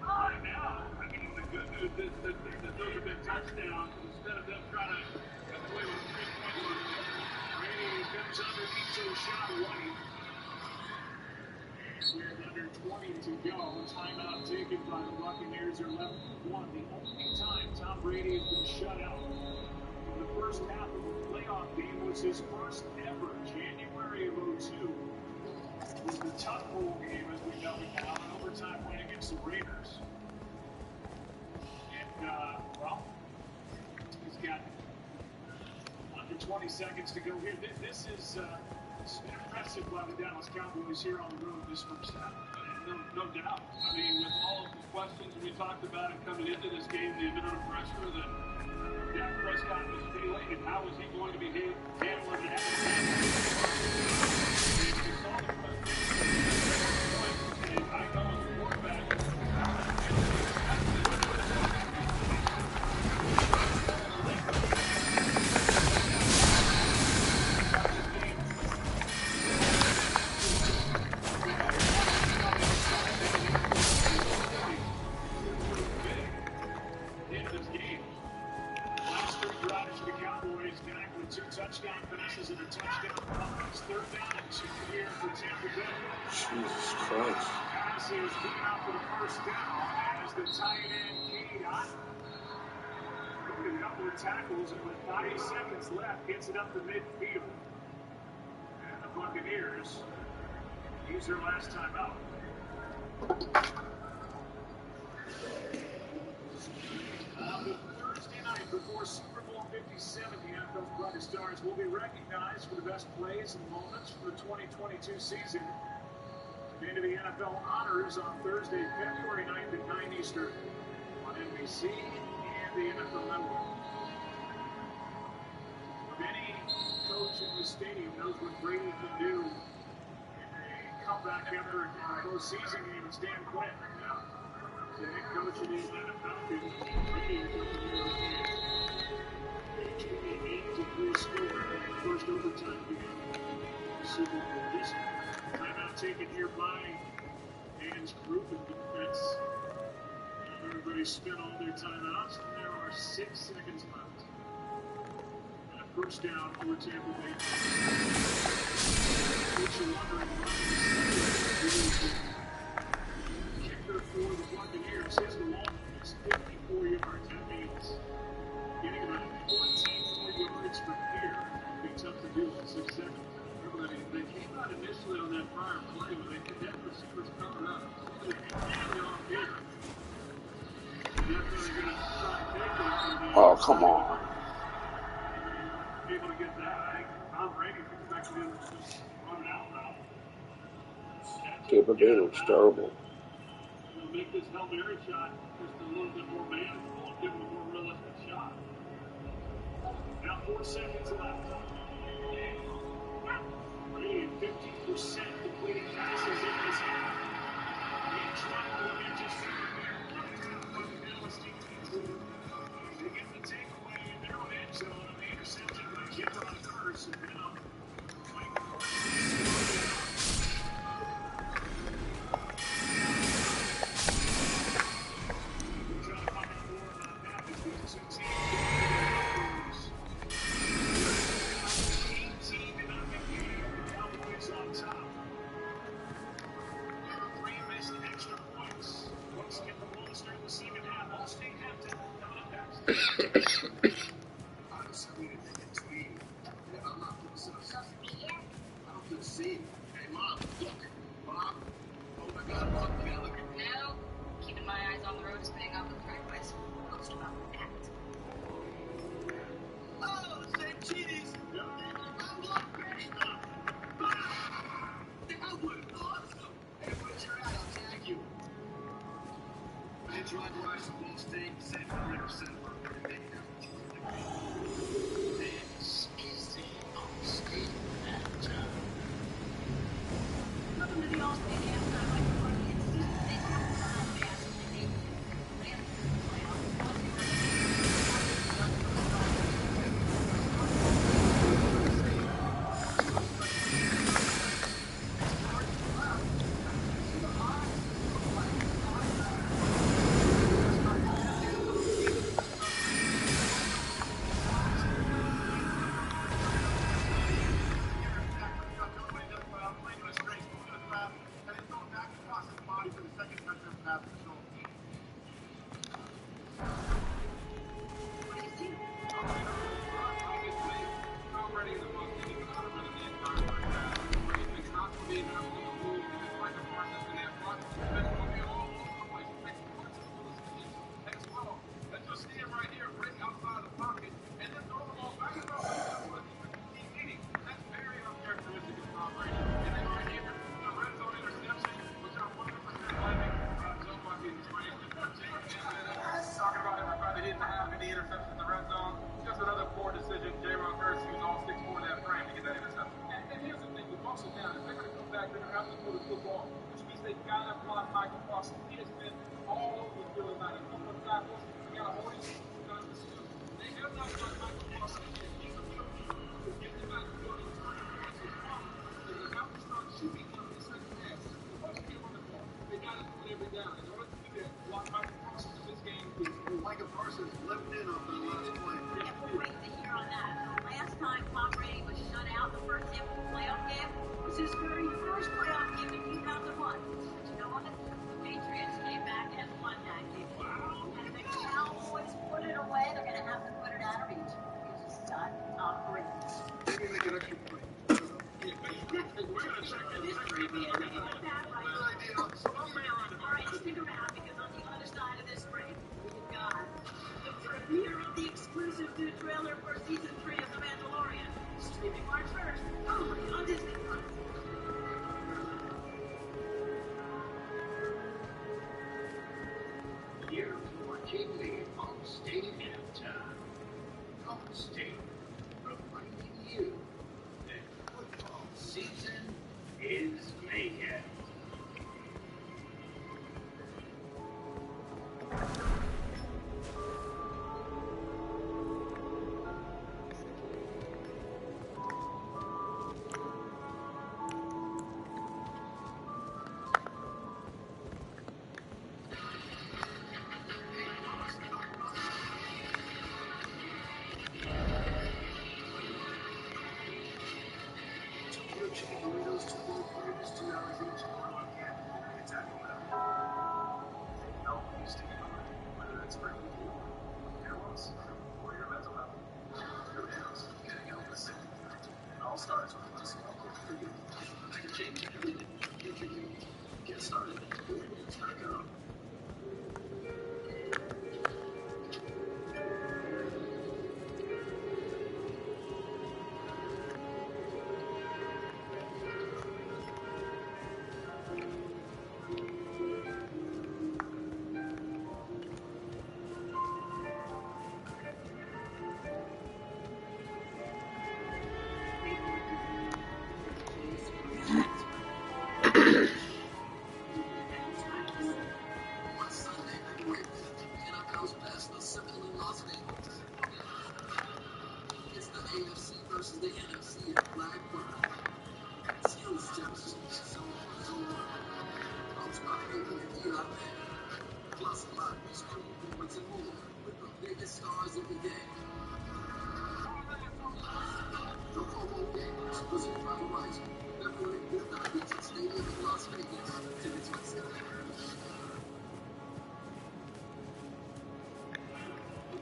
right now, I mean, the good news is that those have been touchdowns instead of them trying to get away with a 3-point lead. Brady comes underneath to a shot White. With under 20 to go, timeout taken by the Buccaneers. They're left with 1. The only time Tom Brady has been shut out in the first half of a playoff game was his first ever, January of 2002. It was the Tough Bowl game, as we know it now, an overtime win against the Raiders. And, well, he's got under 20 seconds to go here. This is impressive by the Dallas Cowboys here on the road this first half. No doubt. I mean, with all of the questions we talked about it coming into this game, the amount of pressure that Dak Prescott was feeling, and how is he going to be handling that? And I know as a quarterback, Jesus Christ. Pass is being out for the first down as the tight end, K-Dot, with a couple of tackles, and with 90 seconds left, gets it up to midfield. And the Buccaneers use their last time out. The Thursday night before Super Bowl 57, the NFL's brightest stars will be recognized for the best plays and moments for the 2022 season. The end of the NFL honors on Thursday, February 9th at 9 Eastern on NBC and the NFL Network. Any coach in the stadium knows what Brady can do in a comeback effort in a postseason game. It's Dan Quinn. The head coach of the Atlanta Falcons, Brady is looking here a 28-3 score in the first overtime game of the Super Bowl this year. Timeout taken here by Dan's group in defense. Everybody spent all their timeouts, and there are 6 seconds left. And a first down for Tampa Bay. What you're wondering about the kicker for the Buccaneers is the long one. It's 54 yards. That means getting about 14 more yards from here would be tough to do in 6 seconds. They came out initially on that prior play, but they could that receiver's coming up. So they can get off here. Definitely going to try and take it. Oh, come on. Able to get that. I think Tom Brady expected him to just run it out now. Tampa Bay looks terrible. They'll make this Hail Mary shot just a little bit more manageable and give him a more realistic shot. Now 4 seconds left. 50% completing passes in this half. In trouble, they're just sitting there. They get the takeaway in their own end zone on the interception by Jim Curse, and now Mike we're trying to find out more about that as these two teams on top. Honestly, it's me. And I'm not putting stuff. I don't feel seen. Hey, Mom. Look. Mom. Oh my God, Mom. You gotta look at me. No. Keeping my eyes on the road is paying off with the right place. Most about that. Oh, say cheese. I love Betty. That was awesome. Hey, where's your at? I'll tag you. I drive rice from all state, save 40% of our everyday average. This is the Allstate Manager. Welcome to the Allstate halftime microphone. It's season big fast and they land the playoffs. Micah Parsons left in on the last play. Yeah, we'll wait to hear on that. Last time Tom Brady was shut out the first half of the playoff game was his very first playoff game in 2001. But you know what? The Patriots came back and won that game. And if the Cowboys put it away, they're going to have to put it out of reach. Because it's not Tom Brady. Maybe make an extra point. We're going to check in. All right, stick around because on the other side of this break, we've got the premiere of the exclusive new trailer for season 3 of The Mandalorian, streaming March 1st, only on Disney+. Here for Kingly Allstate Halftime. Allstate, reminding you that football season is mayhem. Chicken burritos, 2 bowl burgers, $2 each. Order on campus. It's at home now. No, you stick it on it. Whether it's for you, hair loss, or your mental health. Who knows? Getting help is simple. It all starts with just one look for you. I can change everything. Get your needs. Get started at DaddyDaughterGaming.com.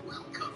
Welcome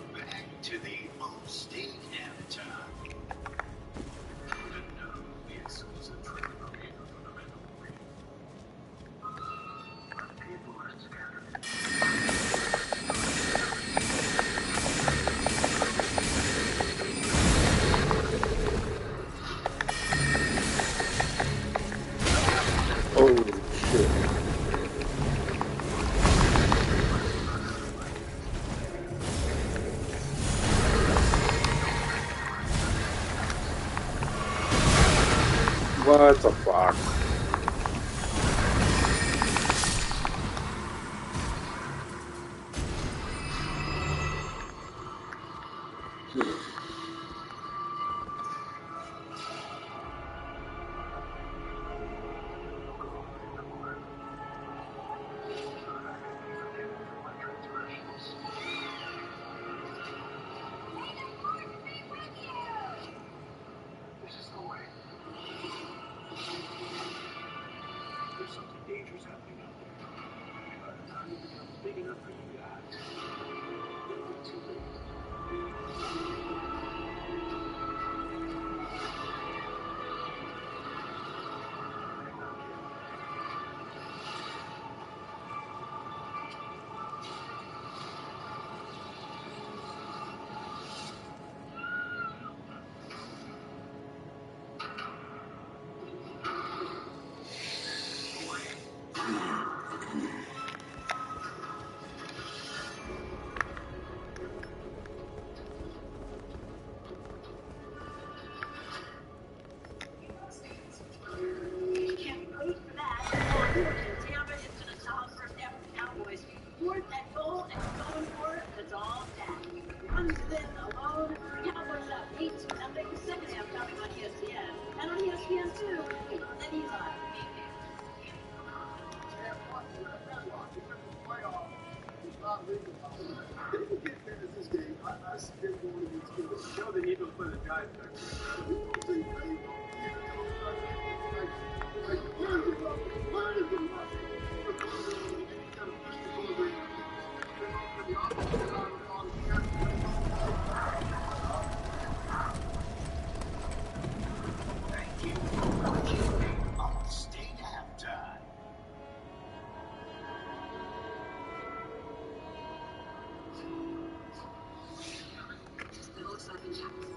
What the fuck? This is the way. There's something dangerous happening out there. By the time it becomes big enough for you guys, it'll be too late. You can't post for that. Damn it, it's gonna tell us first half of the Cowboys. Fourth and goal, and going for it, it's all that. Runs it in alone. Cowboys up 8-2. Now make the second half coming on ESPN. And on ESPN too. Then he's on. Show the Eagles play the Giants next week. Thank you for watching on State Halftime. It looks like a jacket.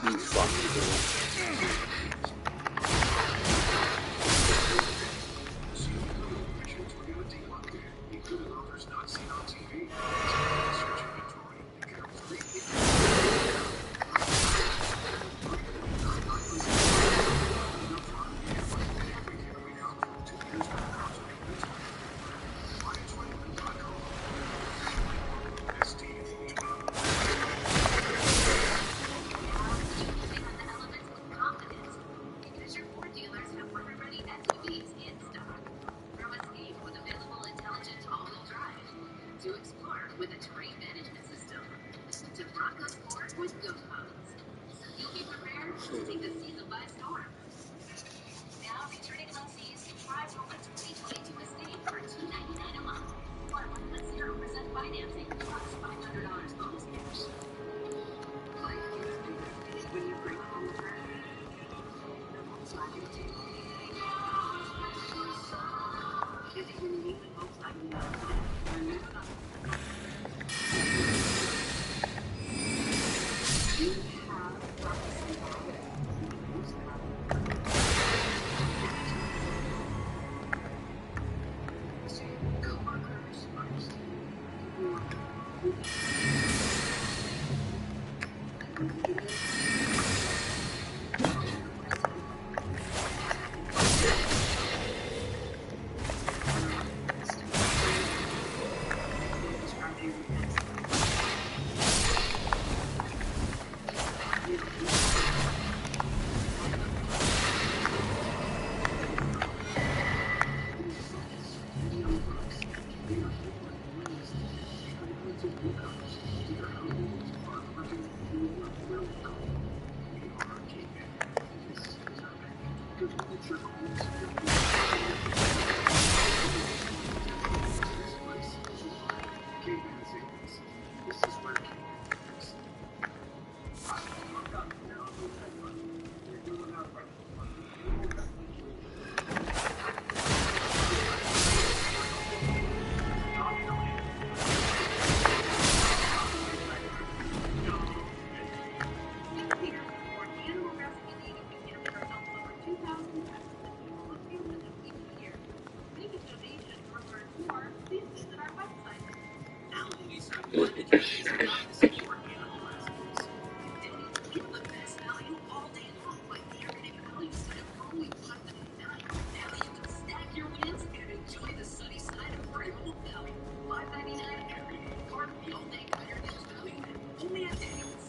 You fucking Including offers not seen on TV. Search inventory. Because your Ford dealers have weather-ready SUVs in stock. From Escape with available intelligent all-wheel drive, to Explorer with a terrain management system, to Bronco Sport with ghost modes. So you'll be prepared to take the season by storm. Now returning lessees try home a 2022 Escape for $299 a month, or with 0% financing plus $500 bonus cash. Life gets bigger when you bring home a friend. The Volkswagen too. If you need a Volkswagen now today, when you come, you have privacy now. You used to have coworkers first. Get the best value all day long, like the everyday value side for only $5.99. Now you can stack your wins and enjoy the sunny side of great old value. $5.99 every day. Part of the all day Diner Deals value menu. Only at Daniels.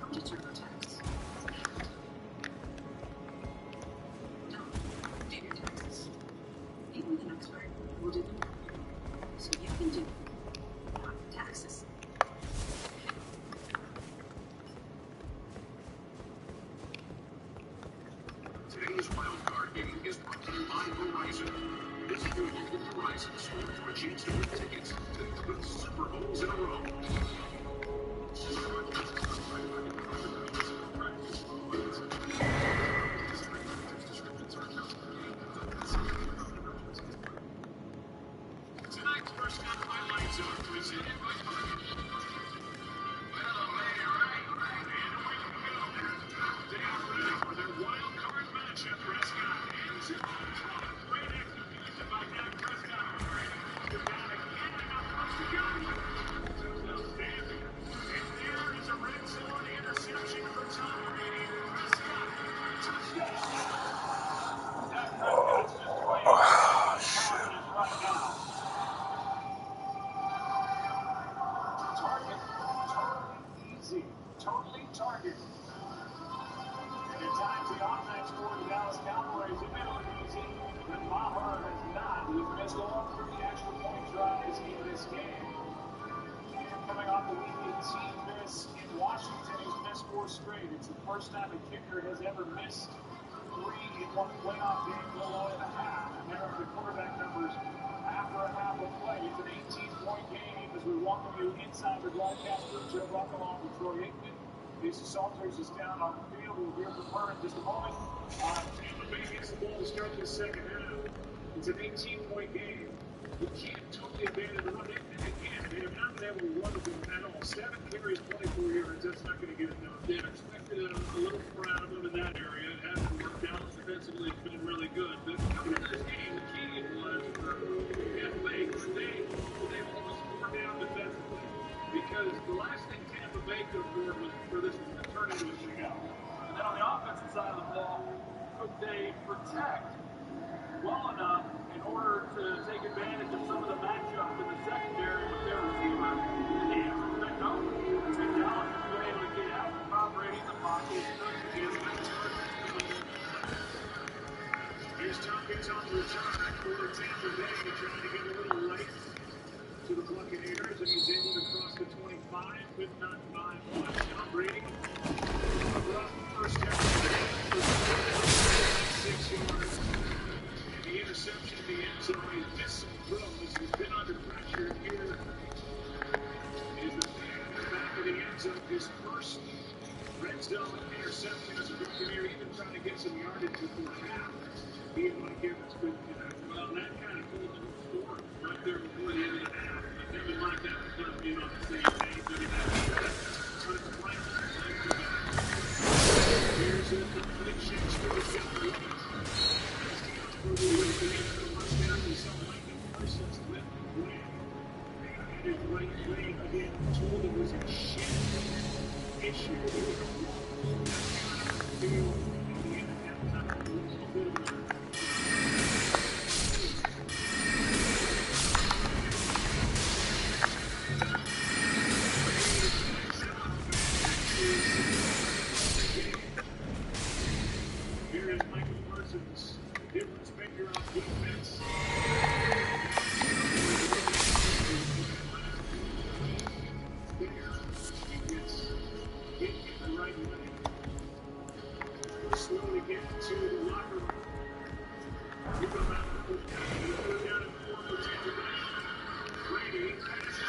Come to TurboTax. Don't do your taxes. Even with an expert, we'll do them for you. So you can do taxes. Today's wildcard game is brought to you by Verizon. Visit your local Verizon store for a chance to win tickets to 3 Super Bowls in a row. Tonight's first half highlights are presented by Target. For their wild card matchup, Prescott ends it. Great execution by Dak Prescott. They're down again and not much to go. That's outstanding. And there is a red zone interception for Tom Brady. Prescott, touchdown. Dak Prescott's just playing with confidence right now. Target, totally easy. Totally target. And at times the offense for the Dallas Cowboys, it may look easy, but Maher has not. He's missed all 3 extra point tries in this game. And coming off the week 18 miss in Washington, he's missed 4 straight. It's the first time a kicker has ever missed 3 in one playoff game, let alone in a half. And there are the quarterback numbers after a half of play. It's an 18-point game as we welcome you inside the broadcast booth. Joe Buck along with Troy Aikman. Casey Salters is down on the field. We'll hear from her in just a moment. Tampa Bay gets the ball to start the second half. It's an 18-point game. You can't totally abandon the run. And again, they have not been able to run the ball at all. 7 carries, 24 yards. That's not going to get it done. They expected a little more out of them in that area. It hasn't worked out. Defensively, it's been really good. But in this game, the key was for Tampa Bay. They almost wore down defensively. Because the last thing Tampa Bay could afford was for this to turn into a shootout. And then on the offensive side of the ball, could they protect well enough in order to take advantage of some of the matchup in the secondary with their receiver? And the answer has been no. And Dallas has been able to get out from Tom Brady in the pocket. Here's Tompkins on the return for Tampa Bay, trying to get a little light to the Buccaneers, and he's able to cross the 25, but not by much. Tom Brady across the first half for 6 yards. And the interception at the end zone, he's missed some throws. He's been under pressure here. Is the back of the end zone, his first red zone interception as a Buccaneer, even trying to get some yardage before half. He and Mike Evans could well, that kind of told the story right there before the end of the half. But him and Mike Evans not being on the same page. But it's right. Here's a complete change to the John Lewis. For the first down, we saw Michael Parsons with the play. And his right leg again told it was a shin issue. It was a wrong field. And the end of that time, a little bit of a here is Michael Parsons, difference maker on defense. He gets hit in the right leg. We're slowly getting to the locker room. We go out and put down and 4 for Tampa Bay. Brady passes it.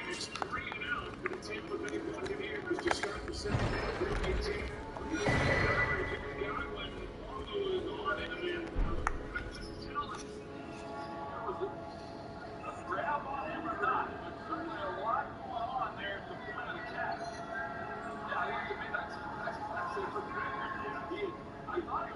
And it's 3 and out for the Tampa Bay Buccaneers to start the second half of 18. Godwin is on in a minute. A grab on him or not, but certainly a lot going on there at the point of the catch. Yeah, to me, that's a pretty good one. I thought he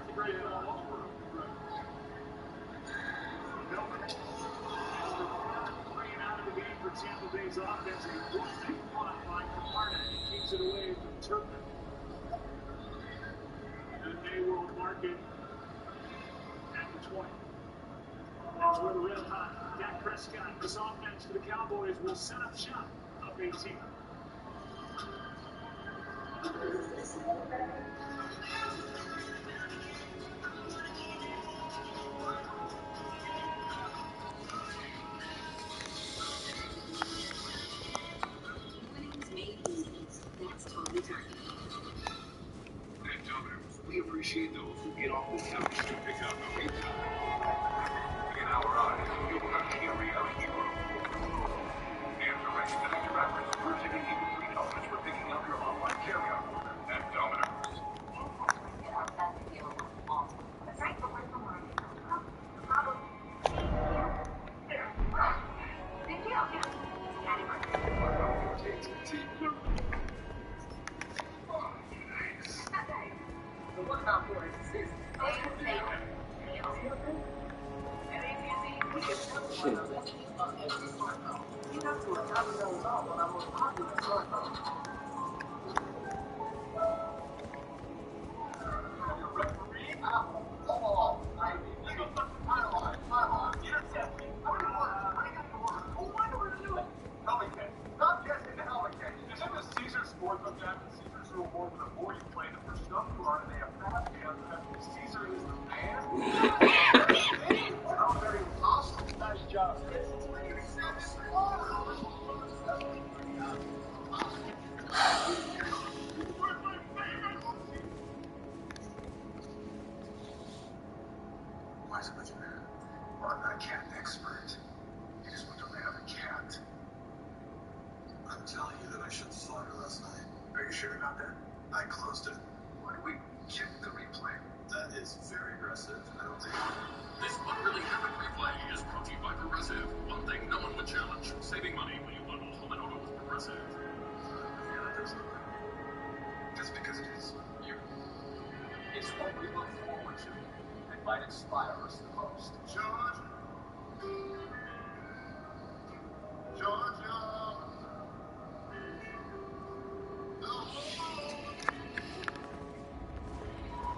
market at the 20. That's where the red hot Dak Prescott, this offense for the Cowboys, will set up shop up 18. Winning's made easy. That's totally targeted. At Domino's, we appreciate those who get off the couch to pick up a pizza. In our eyes, you're a carry-out hero. And to recognize your efforts, we're tipping you $3 for picking up your online carry-out order at Domino's. But what about for assistance? At AT&T, we give everyone the best deal on every smartphone. Get up to $1,000 off on our most popular smartphones. Nice job, Chris. Why is it with you? Well, I'm not a cat expert. I just wonder if I have a cat. I'm telling you that I shouldn't saw her last night. Are you sure about that? I closed it. Why do we check the replay? That is very aggressive. I don't think. This What Really Happened replay is brought to you by Progressive. One thing no one would challenge: saving money when you bundle home and auto with Progressive. Yeah, that does look like me. Just because it is you. It's what we look forward to and might inspire us the most. Georgia. Georgia.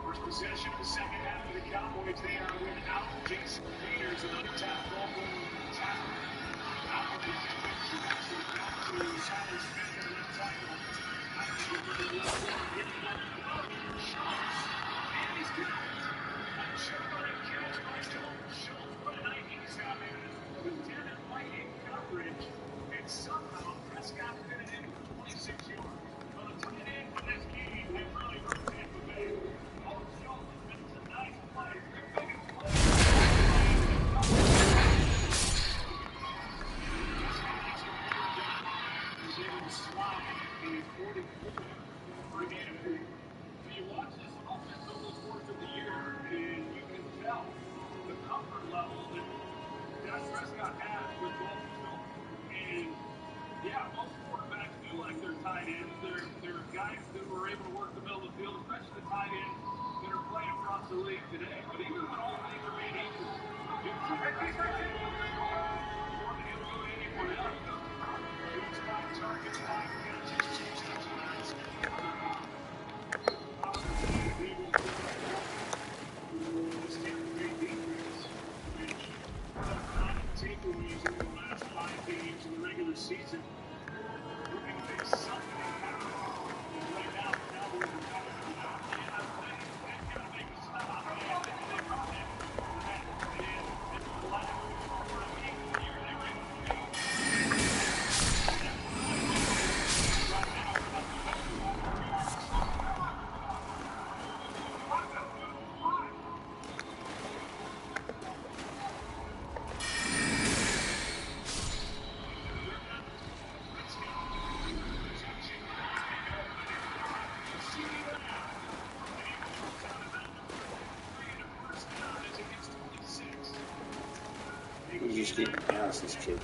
First possession of the second half of the Cowboys. They are without Jason Peters, another tackle from tackle. Out of the defense, back to Silas Smith on left tackle. I don't know where he left it. Getting up the road. Schultz. And he's got it. A charging catch by Dalton Schultz. What a night he's having. Lieutenant fighting coverage. And somehow Prescott fit it in for 26 yards. Well, the tight end for this game has really hurt Tampa Bay. Dalton Schultz has been some nice plays. Their biggest play. He's able to slide a 44 for him. If you watch this offense over the course of the year, and you can tell the comfort level that Dak Prescott has with Dalton Schultz. And yeah, most quarterbacks feel like they're tight ends. They're guys that were able to work the middle of the field, especially the tight ends that are playing across the league today. But even when all things remain equal, you see more than he'll go to anyone else. He's 5 targets, 5 catches, 2 touchdowns. Obviously, able to this Tampa Bay defense, which has 9 takeaways in the last 5 games in the regular season. We're going to make something happen. And right now, the Cowboys are coming out. They're going to make a stop. And they run it. And it's the last 4 games of the year. They win the game. Right now, we're not the best. He's just getting past this kid.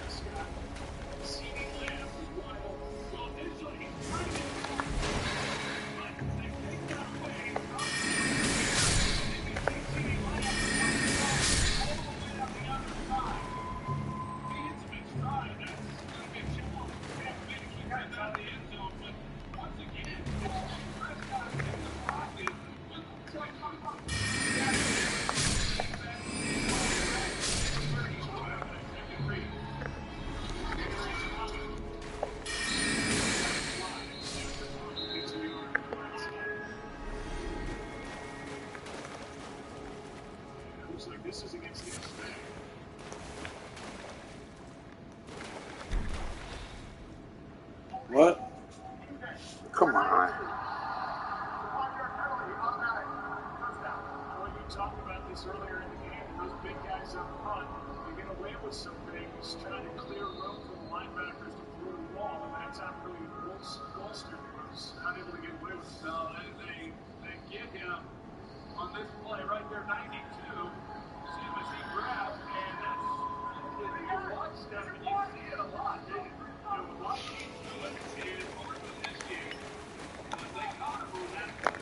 looks like this is against the expect. What? Come on. Well, you talked about this earlier in the game. Those big guys up front, they get away with some things, trying to clear room for the linebackers to throw the ball. And that time, really, Wolster was unable to get away with it. No, they get him on this play right there, 92. See him as he grabs, and that's if you watch stuff, and you see it a lot. A lot of teams are limited over this game. They caught him on that play.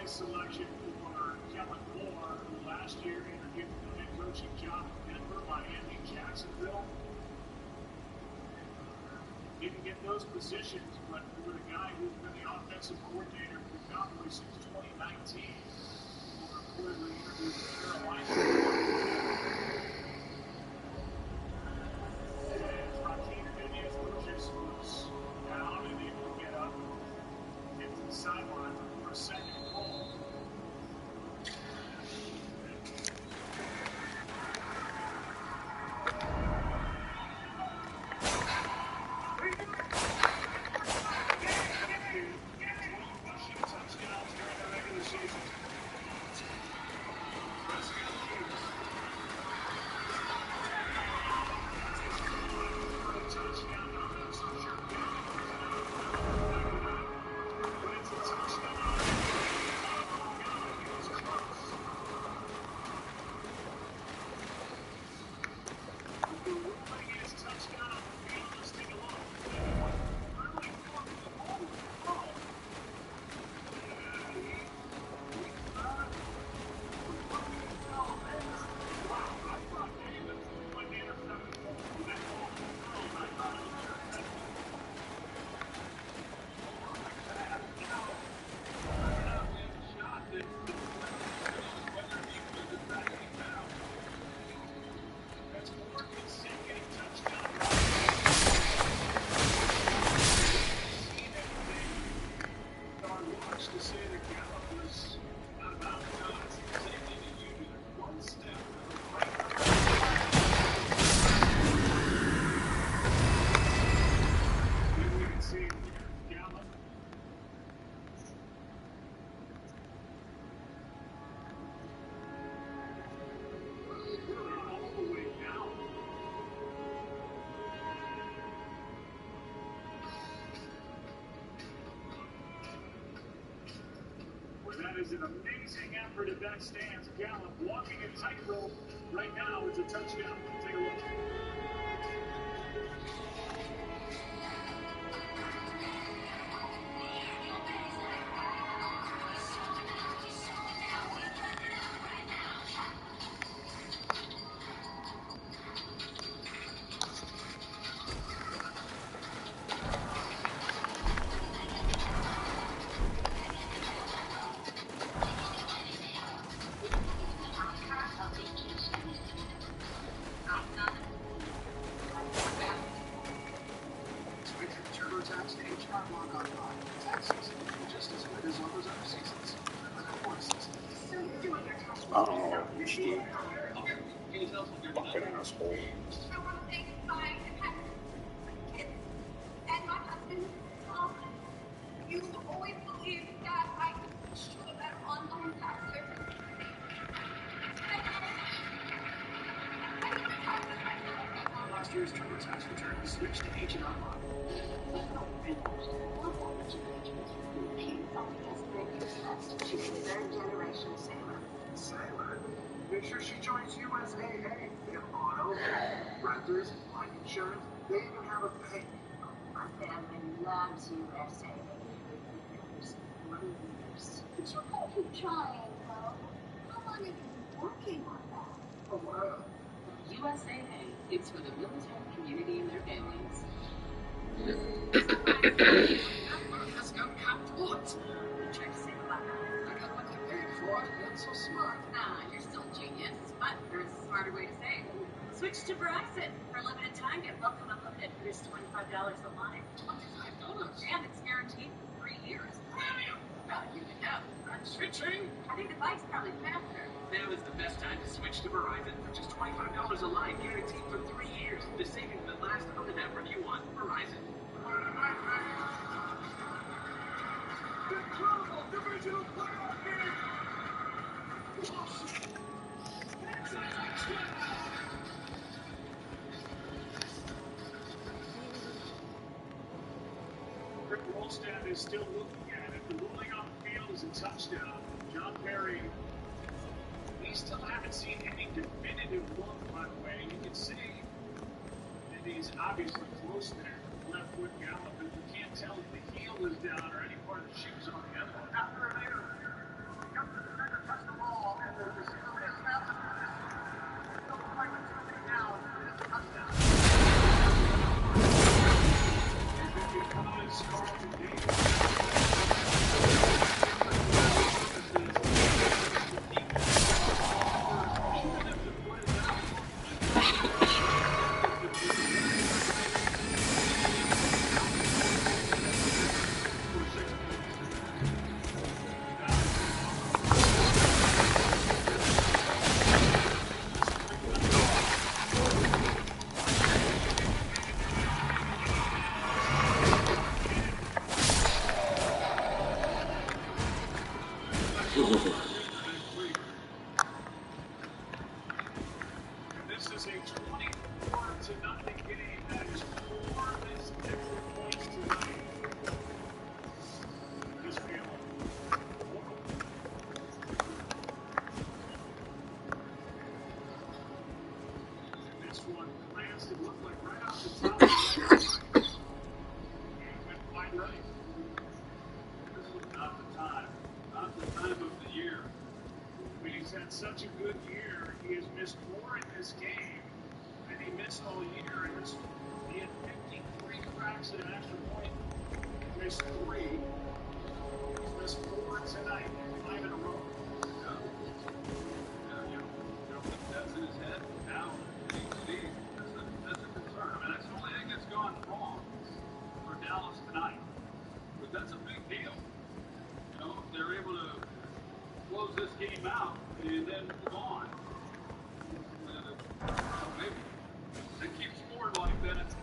Selection for Kellen Moore, who last year interviewed the head coaching job in Denver, Miami, Jacksonville. Didn't get those positions, but for the guy who's been the offensive coordinator for the Cowboys since 2019, who reportedly interviewed with Carolina. And Raheem Rodgers was down and able to get up, get to the sideline for a second goal. That is an amazing effort if that stands. Gallup walking a tightrope. Right now, it's a touchdown. Take a look. Oh, Steve. Fucking asshole. And my husband, you always believed that I should have been online faster. Last year's TurboTax return, switch to H&R Block. She's a third-generation sailor. Sailor? Make sure she joins USAA. They have auto, renters, life insurance. They even have a bank. My family loves USAA. But you gotta keep trying, though. How long have you been working on that? A while. USAA is for the military community and their families. Has got capped what? You tried to say about that. I got what I paid for. Not so smart. Nah, you're still a genius. But there's a smarter way to save. Switch to Verizon. For a limited time, get welcome unlimited for just $25 a line. $25? And it's guaranteed for 3 years. You can know. I'm switching. I think the bike's probably faster. Now is the best time to switch to Verizon for just $25 a line, guaranteed for 3 years. The savings that last forever you want. Verizon. The Global Divisional Playoff Game! Rick Rolstad is still looking at it. The ruling on the field is a touchdown. John Perry, we still haven't seen any definitive look, by the way. You can see that he's obviously close there. Left foot gallop, but you can't tell if the heel is down or any part of the shoes on the other. After a later, the defender touched the ball, and the receiver snaps it. It looks like it's coming down. It's a touchdown. Because Carlton Davis This is a 24-0 game that is for this extra points tonight. This field. This one glanced, it looked like right off the top. Went wide right. This was not the time. Not the time of the year. But he's had such a good year. He has missed more in this game than he missed all year. And he had 53 cracks at an extra point. He missed 3. He's missed 4 tonight. 5 in a row. That's in his head. Now, that's a concern. I mean, that's the only thing that's gone wrong for Dallas tonight. But that's a big deal. You know, if they're able to close this game out and then move on, maybe they keep scoring like that.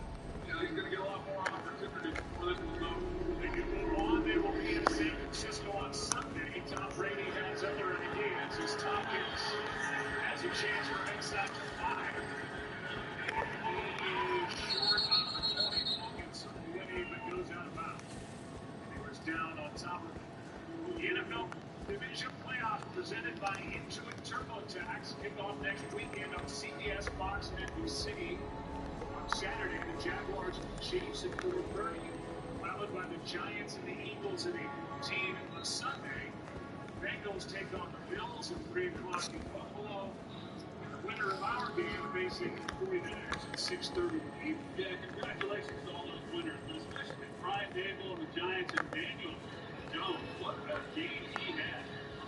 You know, he's going to get a lot more opportunity for this to move. They can move on. They will be in San Francisco on Sunday. Tom Brady has other ideas. As Tompkins has a chance for inside the 5. He is short on the 20. Gets away, but goes out of bounds. He was down on top of it. The NFL Division Playoffs presented by Intuit TurboTax kick off next weekend on CBS, Fox, and NBC. On Saturday, the Jaguars and the Chiefs at 4:30, followed by the Giants and the Eagles at 8:15. On Sunday, Bengals take on the Bills at 3 o'clock in Buffalo. And the winner of our game facing the 49ers at 6:30. Yeah, congratulations to all those winners, but especially Brian Dable and the Giants and Daniel Jones. What a game he had.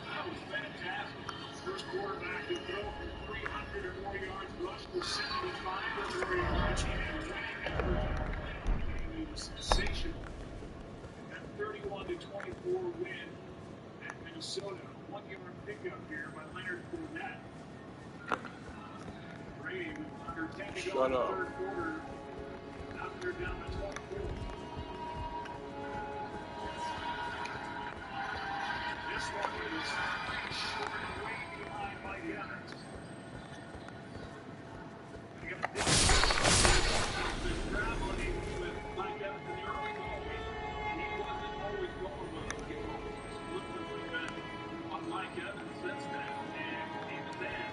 That was fantastic. First quarterback to throw for 300 or more yards, rushed for 75 or more yards, and winning effort. It was sensational. That 31-24 win at Minnesota. 1 yard pickup here by Leonard Fournette. Brady with under 10 to go in the third quarter. Now they're down to 24. This one is short and way behind Mike Evans. They're going to dig the traveling with Mike Evans in the early ball game. And he wasn't always going well. He exclusively been on Mike Evans since then. And even then,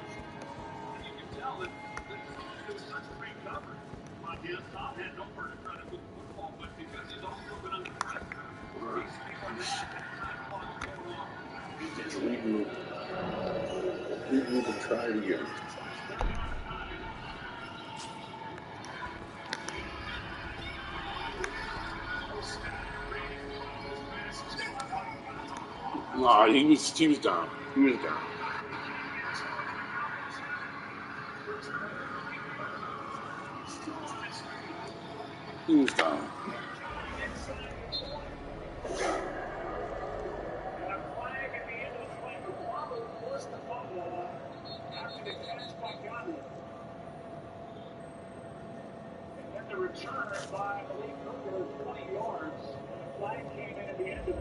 you can tell that it was such great coverage. Montez Tom had nowhere to try to put the football, but because he's also been under pressure, he's feeling that time clock's going on. Regroup and try it again. Nah, he was down. He was down. He was down. The return by Malik Hooker was 20 yards, and a flag came in at the end of it.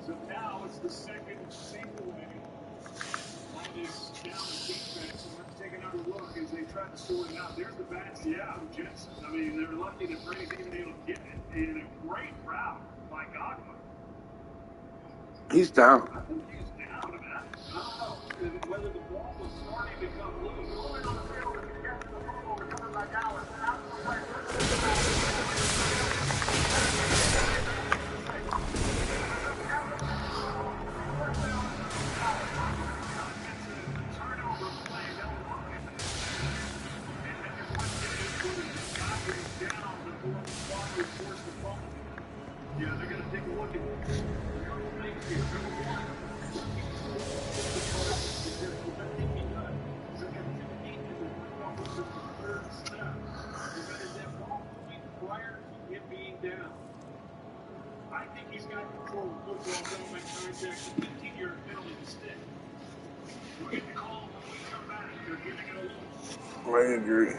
So now it's the second takeaway. That is down the defense, and let's take another look as they try to sort it out. There's the bad from Jensen. I mean, they're lucky that Brady's even able to get it. And a great route by Godwin. He's down. I think he's down. I don't know whether the ball was starting to come loose. Moving on the field as he gets to the football, recovered by Dallas. Out to the right. Turnover play. They'll look at it. And your question is, whether this guy is down before the clock would force the fumble. Yeah, they're going to take a look at this. Couple things here. Number one, prior to him being down, I think he's got control of football, don't make contact, 15-yard penalty instead. We'll get the call when we come back. They're giving it a look. I agree.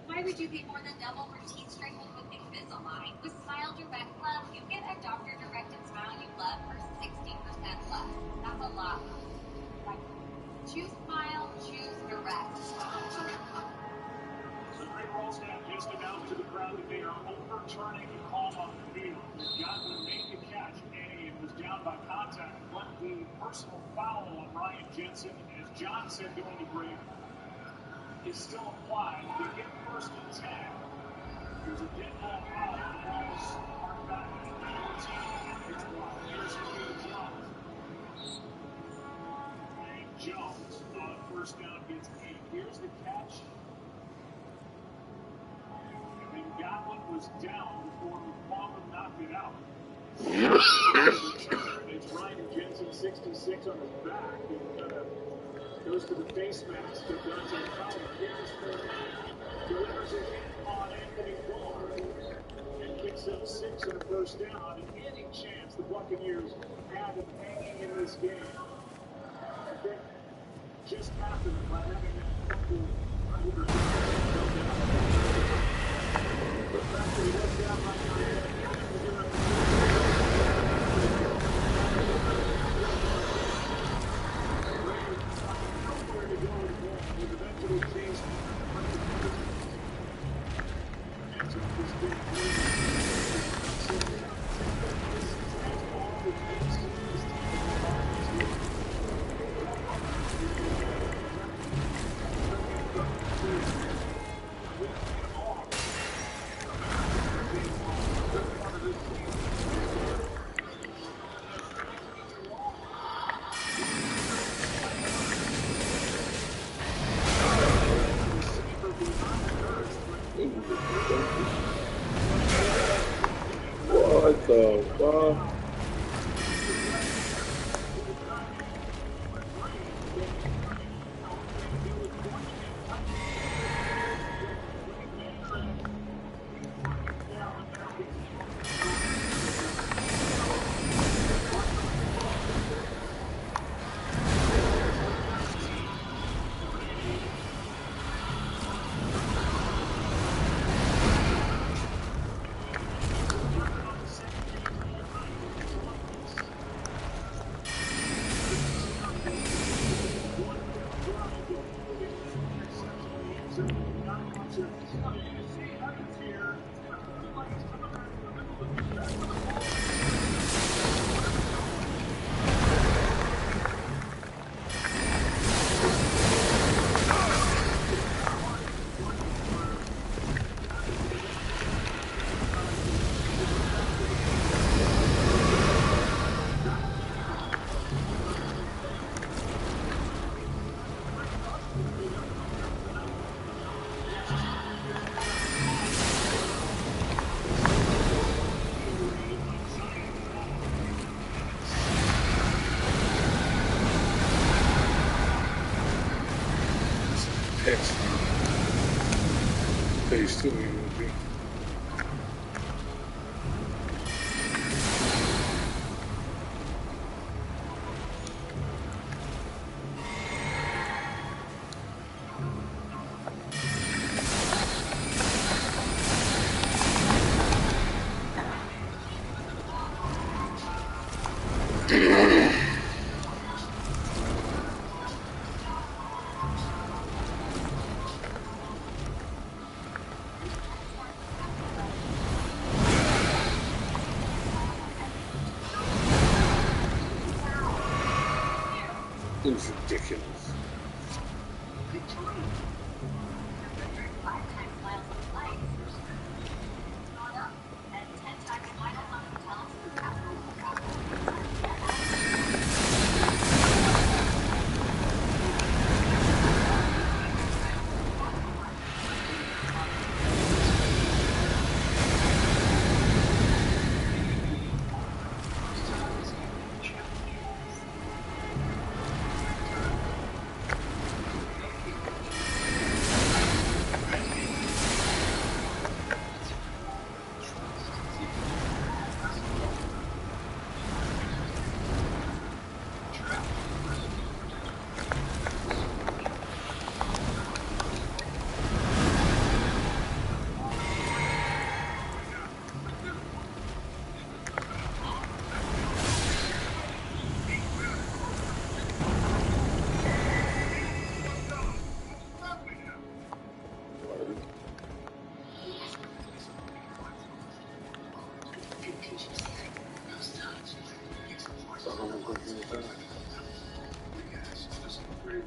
Why would you pay more than double for teeth straightening with Invisalign? With Smile Direct Love, you get a doctor-directed smile you love for 60% less. Choose file, choose direct. So Greg Rolstad just announced to the crowd that they are overturning the call on the field. Godwin made the catch, and was down by contact, but the personal foul on Ryan Jensen, as John said during the break, is still applied. They get first and 10. There's a dead ball foul. The ball is marked back at 14. It's blocked. Here's Julio Jones. And Jones on first down gets 8. Here's the catch. And then Godwin was down before McClellan knocked it out. It's Ryan Jensen, 66 on his back. He goes to the face mask of Dante Fowler. Delivers it in on Anthony Barr and picks up 6 on a first down. Any chance the Buccaneers had of hanging in this game? I think just happened by having that fumble the fact that he was down like that. What the fuck? Phase 2 even would be. It was ridiculous.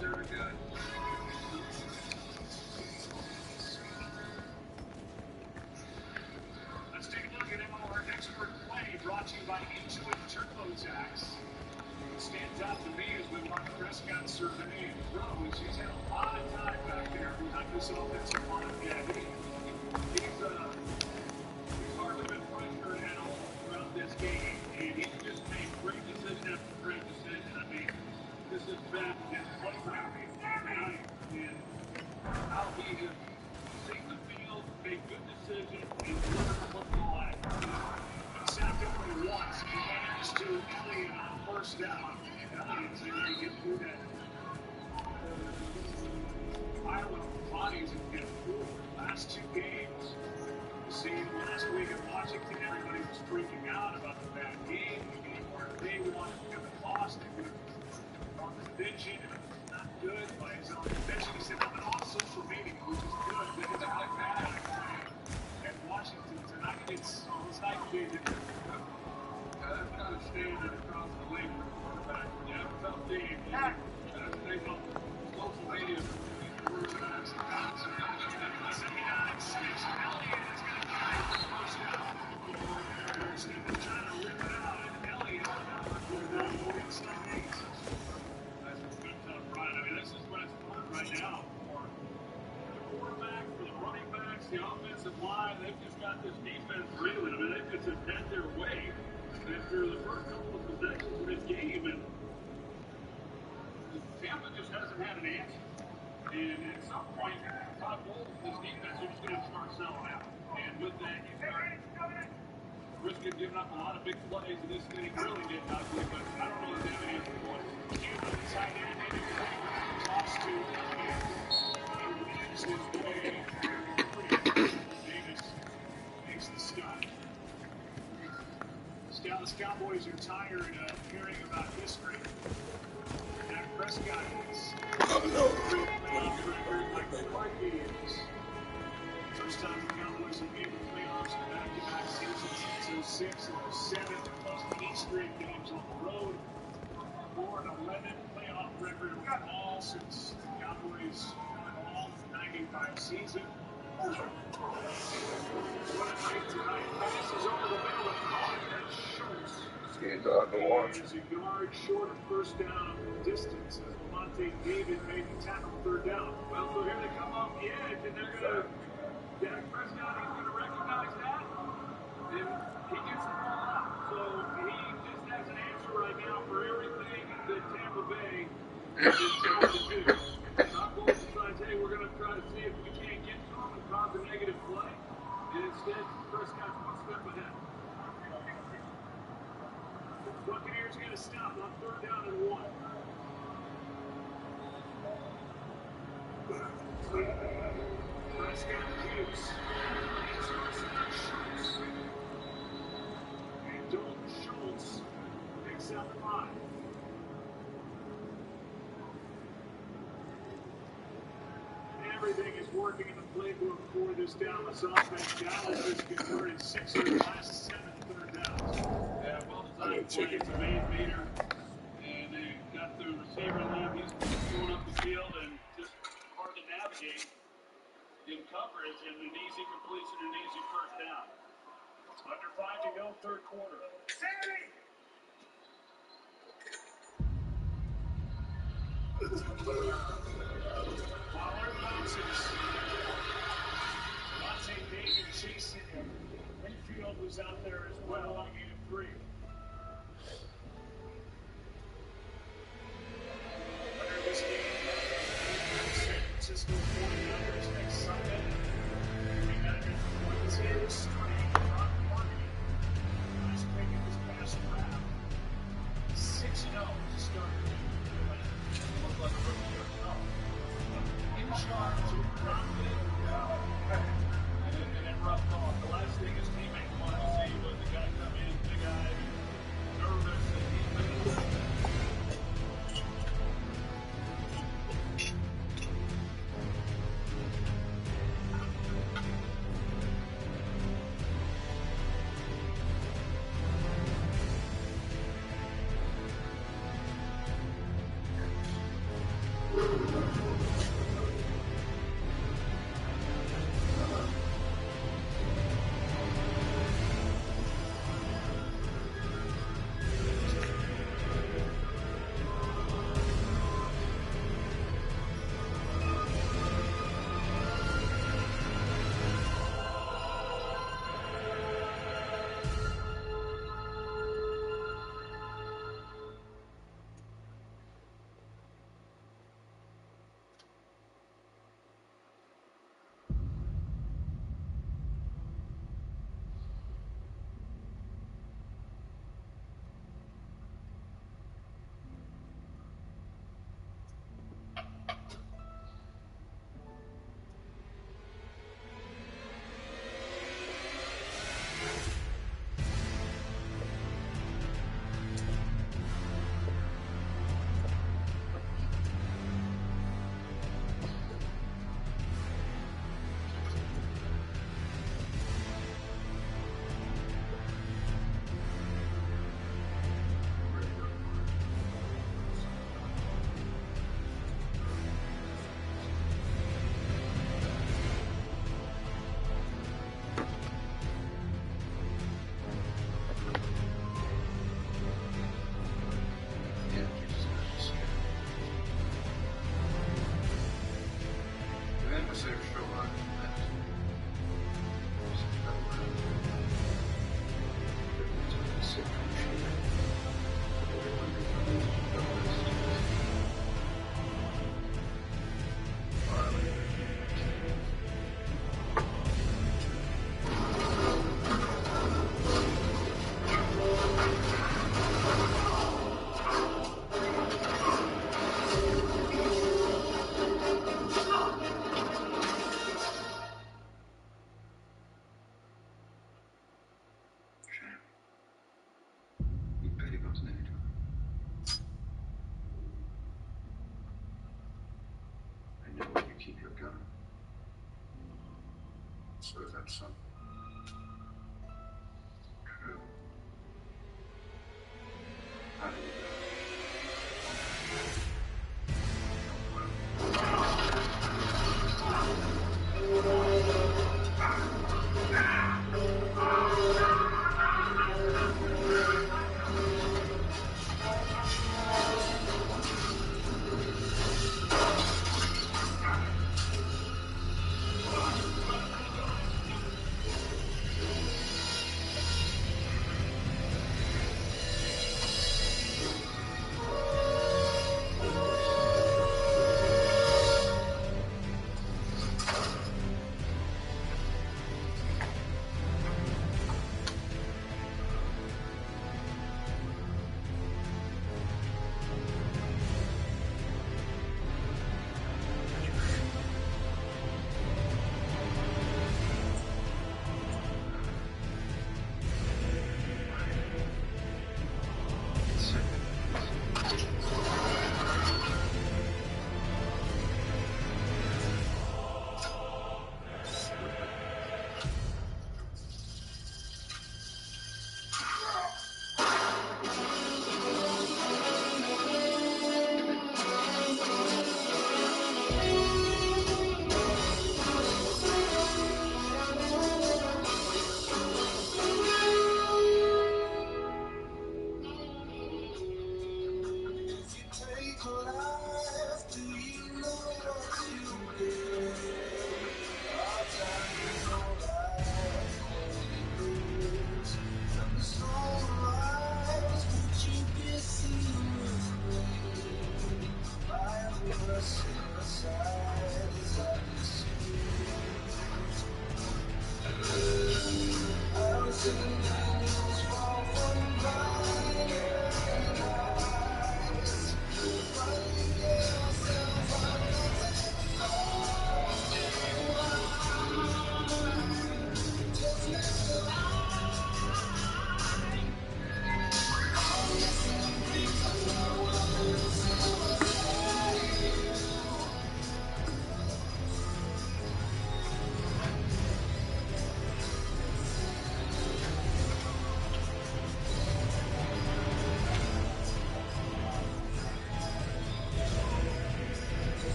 Very good. Let's take a look at MLR Expert Play, brought to you by Intuit TurboTax. What stands out to me as we watch Prescott survey and throws, he's had a lot of time back there behind this offensive line. Yeah, he's hardly been pressured at all throughout this game, and he's just made great decision after great decision. I mean, this has been his playground tonight, and how he has seen the field, made good decisions, and delivered the football at. Sacked him once, he managed to Elliott on first down. Elliott's able to get through that pile of bodies and get through the last two games. You see, last week in Washington, everybody was freaking out about the bad game. The game where they wanted to get lost. They could have on the division, and it's not good by his own admission. He said, I'm on social media, which is good, but it's not bad. And Washington tonight, it's night and day different. That's kind of standard across the league for quarterback. When you have a tough team, you got to stay on social media for these quarterbacks. The offensive line, they've just got this defense reeling. I mean, they've just bent their way after the first couple of possessions of this game, and Tampa just hasn't had an answer. And at some point, Todd Bowles, this defense, are just going to start selling out. And with that, you start risking giving up a lot of big plays, and this inning really did not give, but I don't know if they have an answer for it. Cuban, tight end, toss to Elliott. He his way. Davis makes the stop. Dallas Cowboys are tired of hearing about history. Dak Prescott is like the Vikings. First time the Cowboys have made the playoffs in back-to-back seasons since 06 and 07. Plus 8 straight games on the road. 4-11 playoff record overall since the Cowboys all 95 season. What a night tonight. This is over the middle of the clock. That's Schultz. This game's hard to watch. It's a yard short of first down distance as Lamonte David made the tackle third down. Well, so here they come off the edge, and they're going to, Dak Prescott, he's going to recognize that, and he gets the ball out. So he just has an answer right now for everything that Tampa Bay is trying to do. Todd Bowles decides, hey, we're going to try to see if we can't get to him and cause a negative play. And instead, Prescott's one step ahead. Buccaneers going to stop on third down and 1. Prescott Hughes. And Dalton Schultz picks up 5. Everything is working in the playbook for this Dallas offense. Dallas has converted 6 of the last 7 third downs. Yeah, well-designed play. It's a man beater. And they got the receiver limb. He's going up the field and just hard to navigate in coverage. And an easy completion, an easy first down. Under 5 to go, third quarter. Sammy! Pollard bounces. Lamonte David chasing him. Mayfield was out there as well on game 3. Under this game, San Francisco 49ers next Sunday. 49ers 1-10 straight on marketing. Last pick in this past draft. 6-0 to start the game. Looked like a rookie. In charge of confident, and then roughed off. The last thing his teammate wanted to see was the guy come in, big eyed, together. So that's some. How do you do?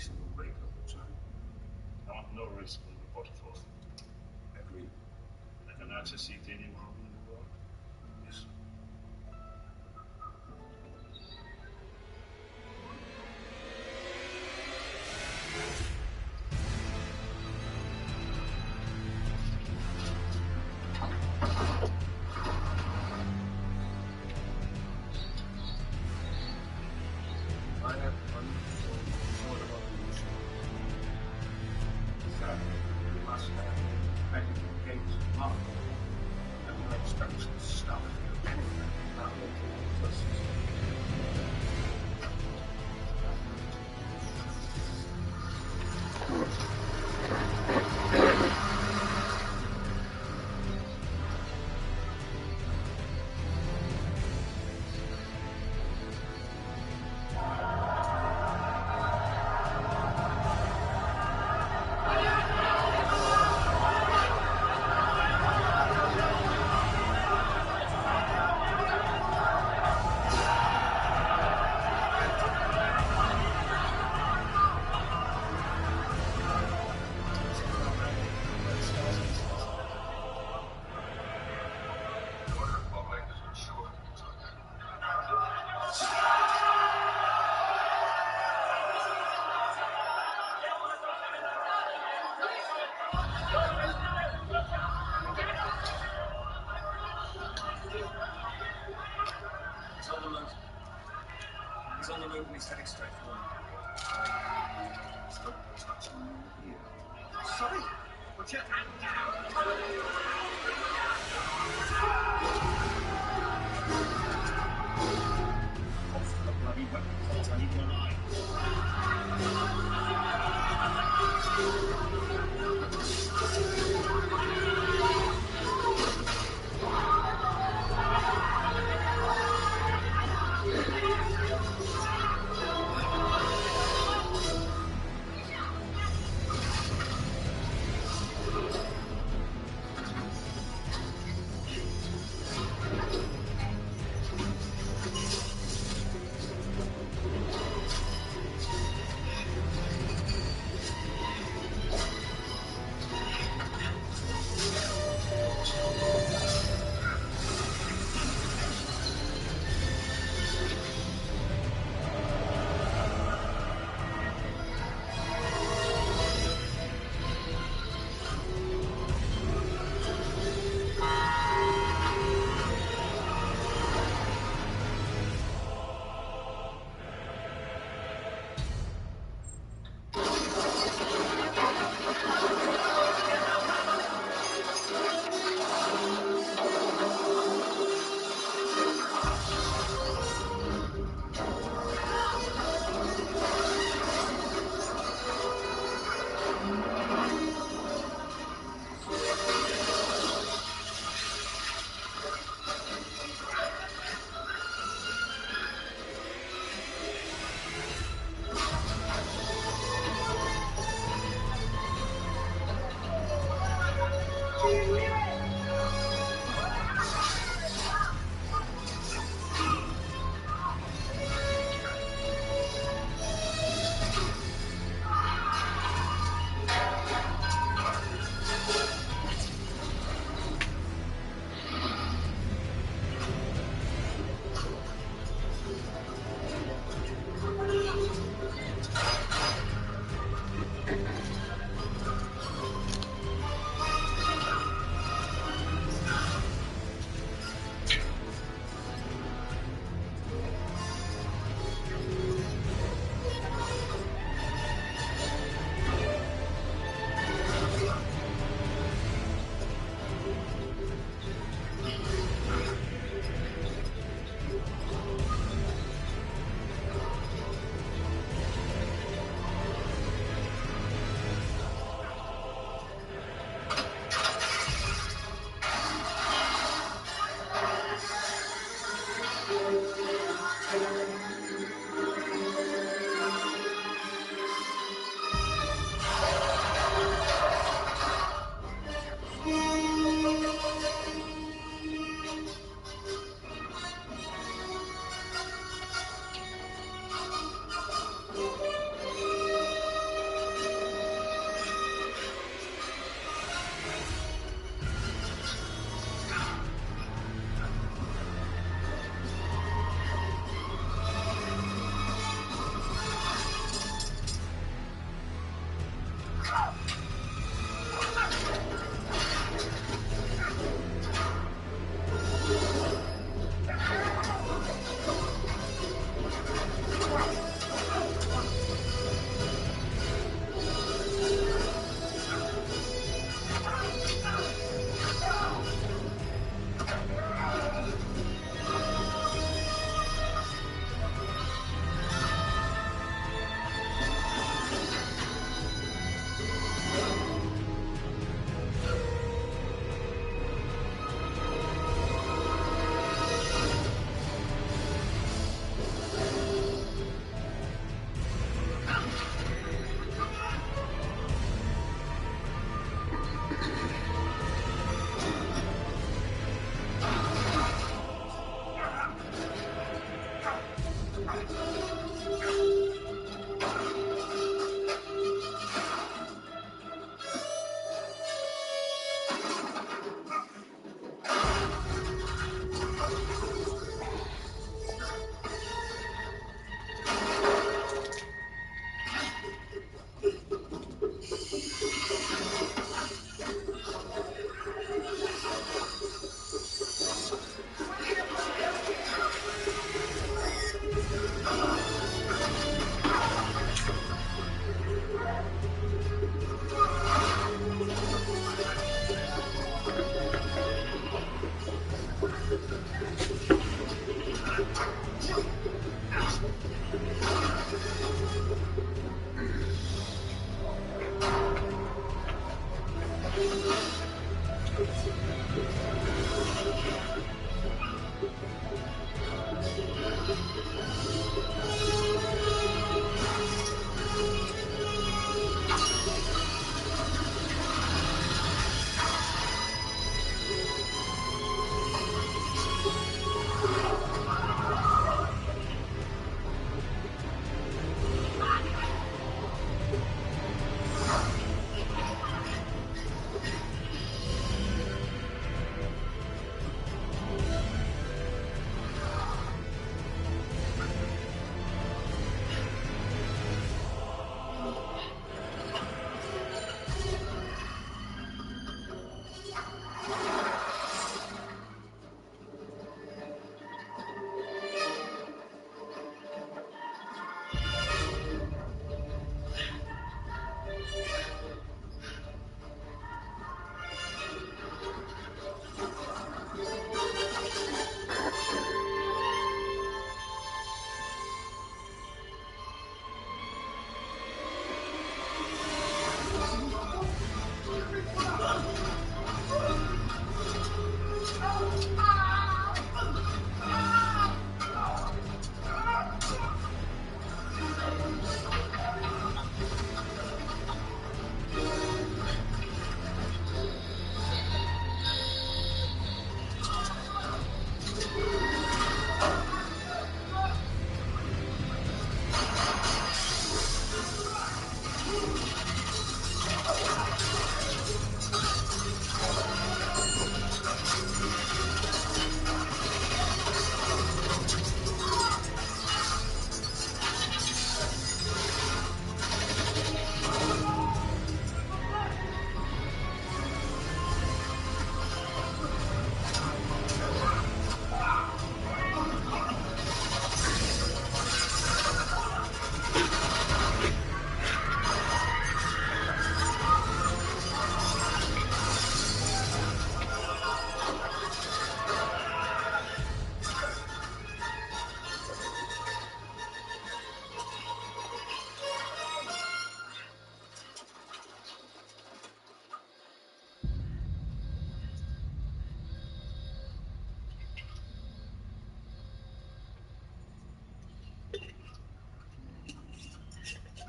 single break of the time. I want no risk on the portfolio. Agreed. I can access it anywhere in the world. Yes. I have one sort of evolution. Sir, you must have medical gates marked. And no instructions stuff. Anything about the process. He's on the move. He's on the move and he's heading straight for me. Stop touching me here. Sorry? Put your hand down. Holster the bloody weapon. I need your line.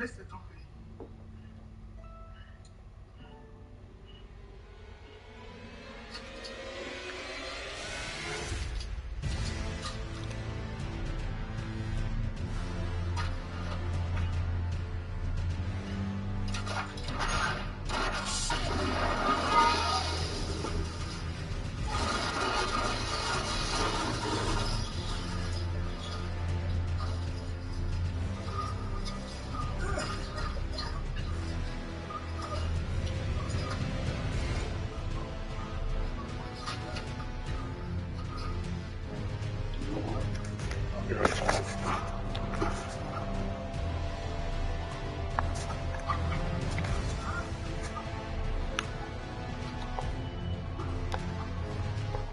Listen to me. Good.